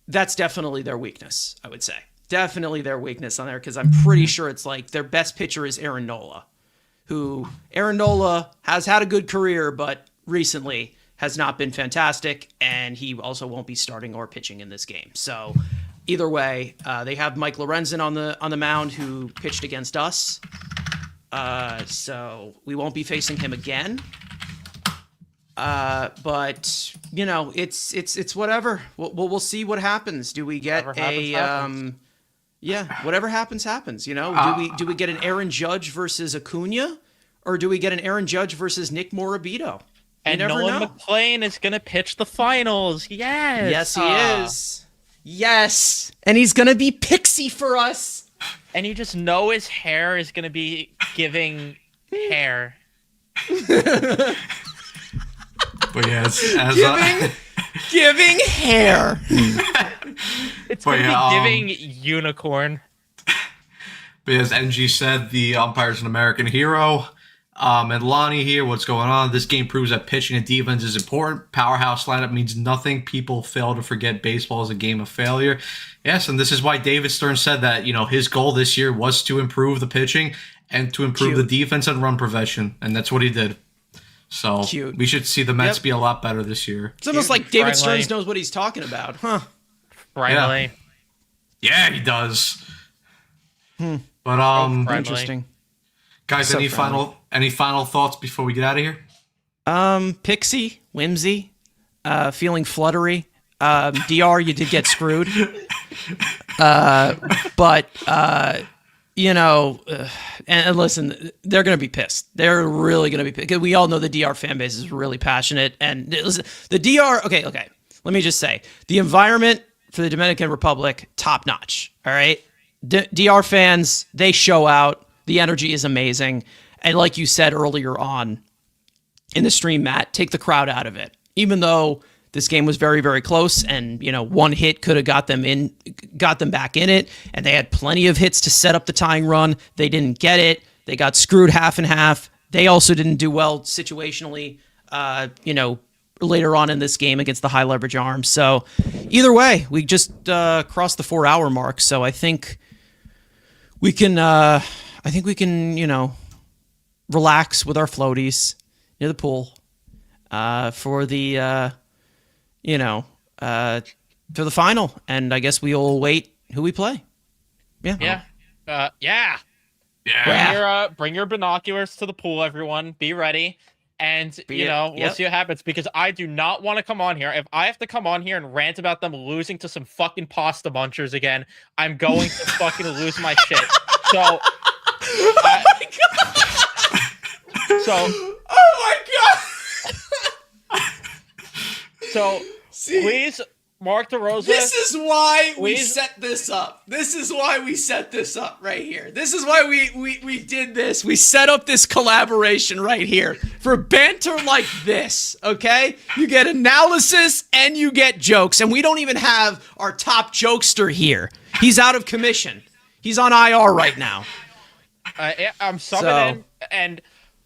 that's definitely their weakness, I would say. Definitely their weakness on there, because I'm pretty sure it's like their best pitcher is Aaron Nola, who Aaron Nola has had a good career, but recently has not been fantastic, and he also won't be starting or pitching in this game. So either way, they have Mike Lorenzen on the mound, who pitched against us. So we won't be facing him again. But it's whatever. We'll see what happens. Do we get whatever happens. Do we get an Aaron Judge versus Acuna, or do we get an Aaron Judge versus Nick Morabito? And Nolan McClain is going to pitch the finals. Yes. Yes, he is. Yes. And he's going to be Pixie for us. And you just know his hair is going to be giving hair. But yeah, giving hair. It's going to be giving unicorn. But as NG said, the umpire's an American hero. And Lonnie here, what's going on? This game proves that pitching and defense is important. Powerhouse lineup means nothing. People fail to forget baseball is a game of failure. Yes, and this is why David Stern said that, his goal this year was to improve the pitching and to improve the defense and run prevention. And that's what he did. So we should see the Mets be a lot better this year. It's almost like David Stearns knows what he's talking about, huh? Finally. Yeah, he does. But Interesting. Guys, So any final thoughts before we get out of here? Pixie, whimsy, feeling fluttery. DR, you did get screwed. But and listen, they're going to be pissed. They're really going to be pissed. 'Cause we all know the DR fan base is really passionate. And listen, the DR, okay. Let me just say, the environment for the Dominican Republic, top notch. All right. DR fans, they show out. The energy is amazing. And like you said earlier on in the stream, Matt, take the crowd out of it. Even though this game was very, very close and, one hit could have got them back in it. And they had plenty of hits to set up the tying run. They didn't get it. They got screwed half and half. They also didn't do well situationally, later on in this game against the high leverage arms. So either way, we just crossed the 4-hour mark. So I think we can, relax with our floaties near the pool for the, for the final. And I guess we'll wait who we play. Yeah. Bring your binoculars to the pool, everyone. Be ready. And, we'll see what happens, because I do not want to come on here. If I have to come on here and rant about them losing to some fucking pasta munchers again, I'm going to fucking lose my shit. So, Oh my god! So, please, Mark DeRosa. This is why we set this up. This is why we set this up right here. This is why we did this. We set up this collaboration right here for banter like this, okay? You get analysis and you get jokes. And we don't even have our top jokester here. He's out of commission. He's on IR right now. I'm subbing in, and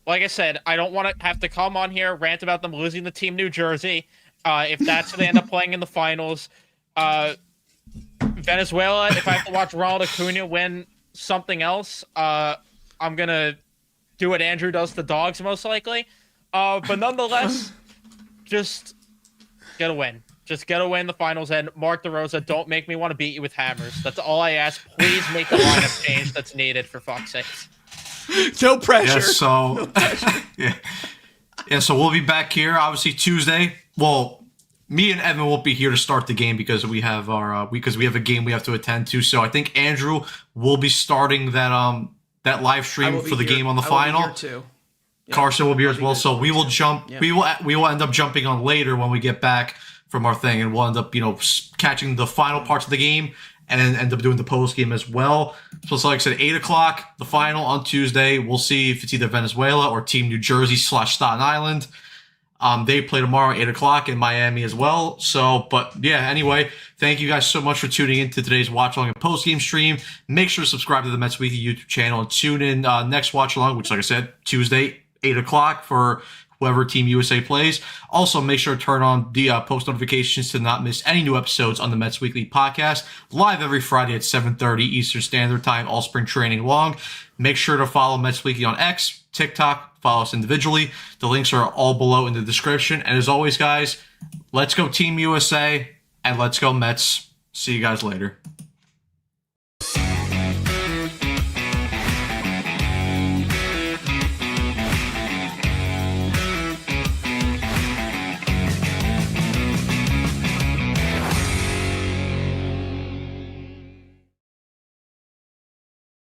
like I said, I don't want to have to come on here, rant about them losing the Team New Jersey. If that's who they end up playing in the finals. Venezuela, if I have to watch Ronald Acuna win something else, I'm going to do what Andrew does to dogs, most likely. But nonetheless, just get a win. Just get a win in the finals. And Mark DeRosa, don't make me want to beat you with hammers. That's all I ask. Please make the lineup change that's needed, for fuck's sake. No pressure. Yeah, so, no pressure. So we'll be back here, obviously, Tuesday. Well, me and Evan won't be here to start the game because we have our because we have a game we have to attend to. So I think Andrew will be starting that live stream for the game on the final. I will be here too. Yeah, Carson will be here as well. So we will jump. Yep. We will end up jumping on later when we get back from our thing, and we'll end up catching the final parts of the game and then end up doing the post game as well. So it's like I said, 8:00, the final on Tuesday. We'll see if it's either Venezuela or Team New Jersey / Staten Island. They play tomorrow at 8:00 in Miami as well. So, but yeah, anyway, thank you guys so much for tuning in to today's watch along and post game stream. Make sure to subscribe to the Mets Weekly YouTube channel and tune in next watch along, which, like I said, Tuesday, 8:00 for whoever Team USA plays. Also, make sure to turn on the post notifications to not miss any new episodes on the Mets Weekly podcast, live every Friday at 7:30 Eastern Standard Time, all spring training long. Make sure to follow Mets Weekly on X, TikTok, follow us individually. The links are all below in the description. And as always, guys, let's go Team USA and let's go Mets. See you guys later.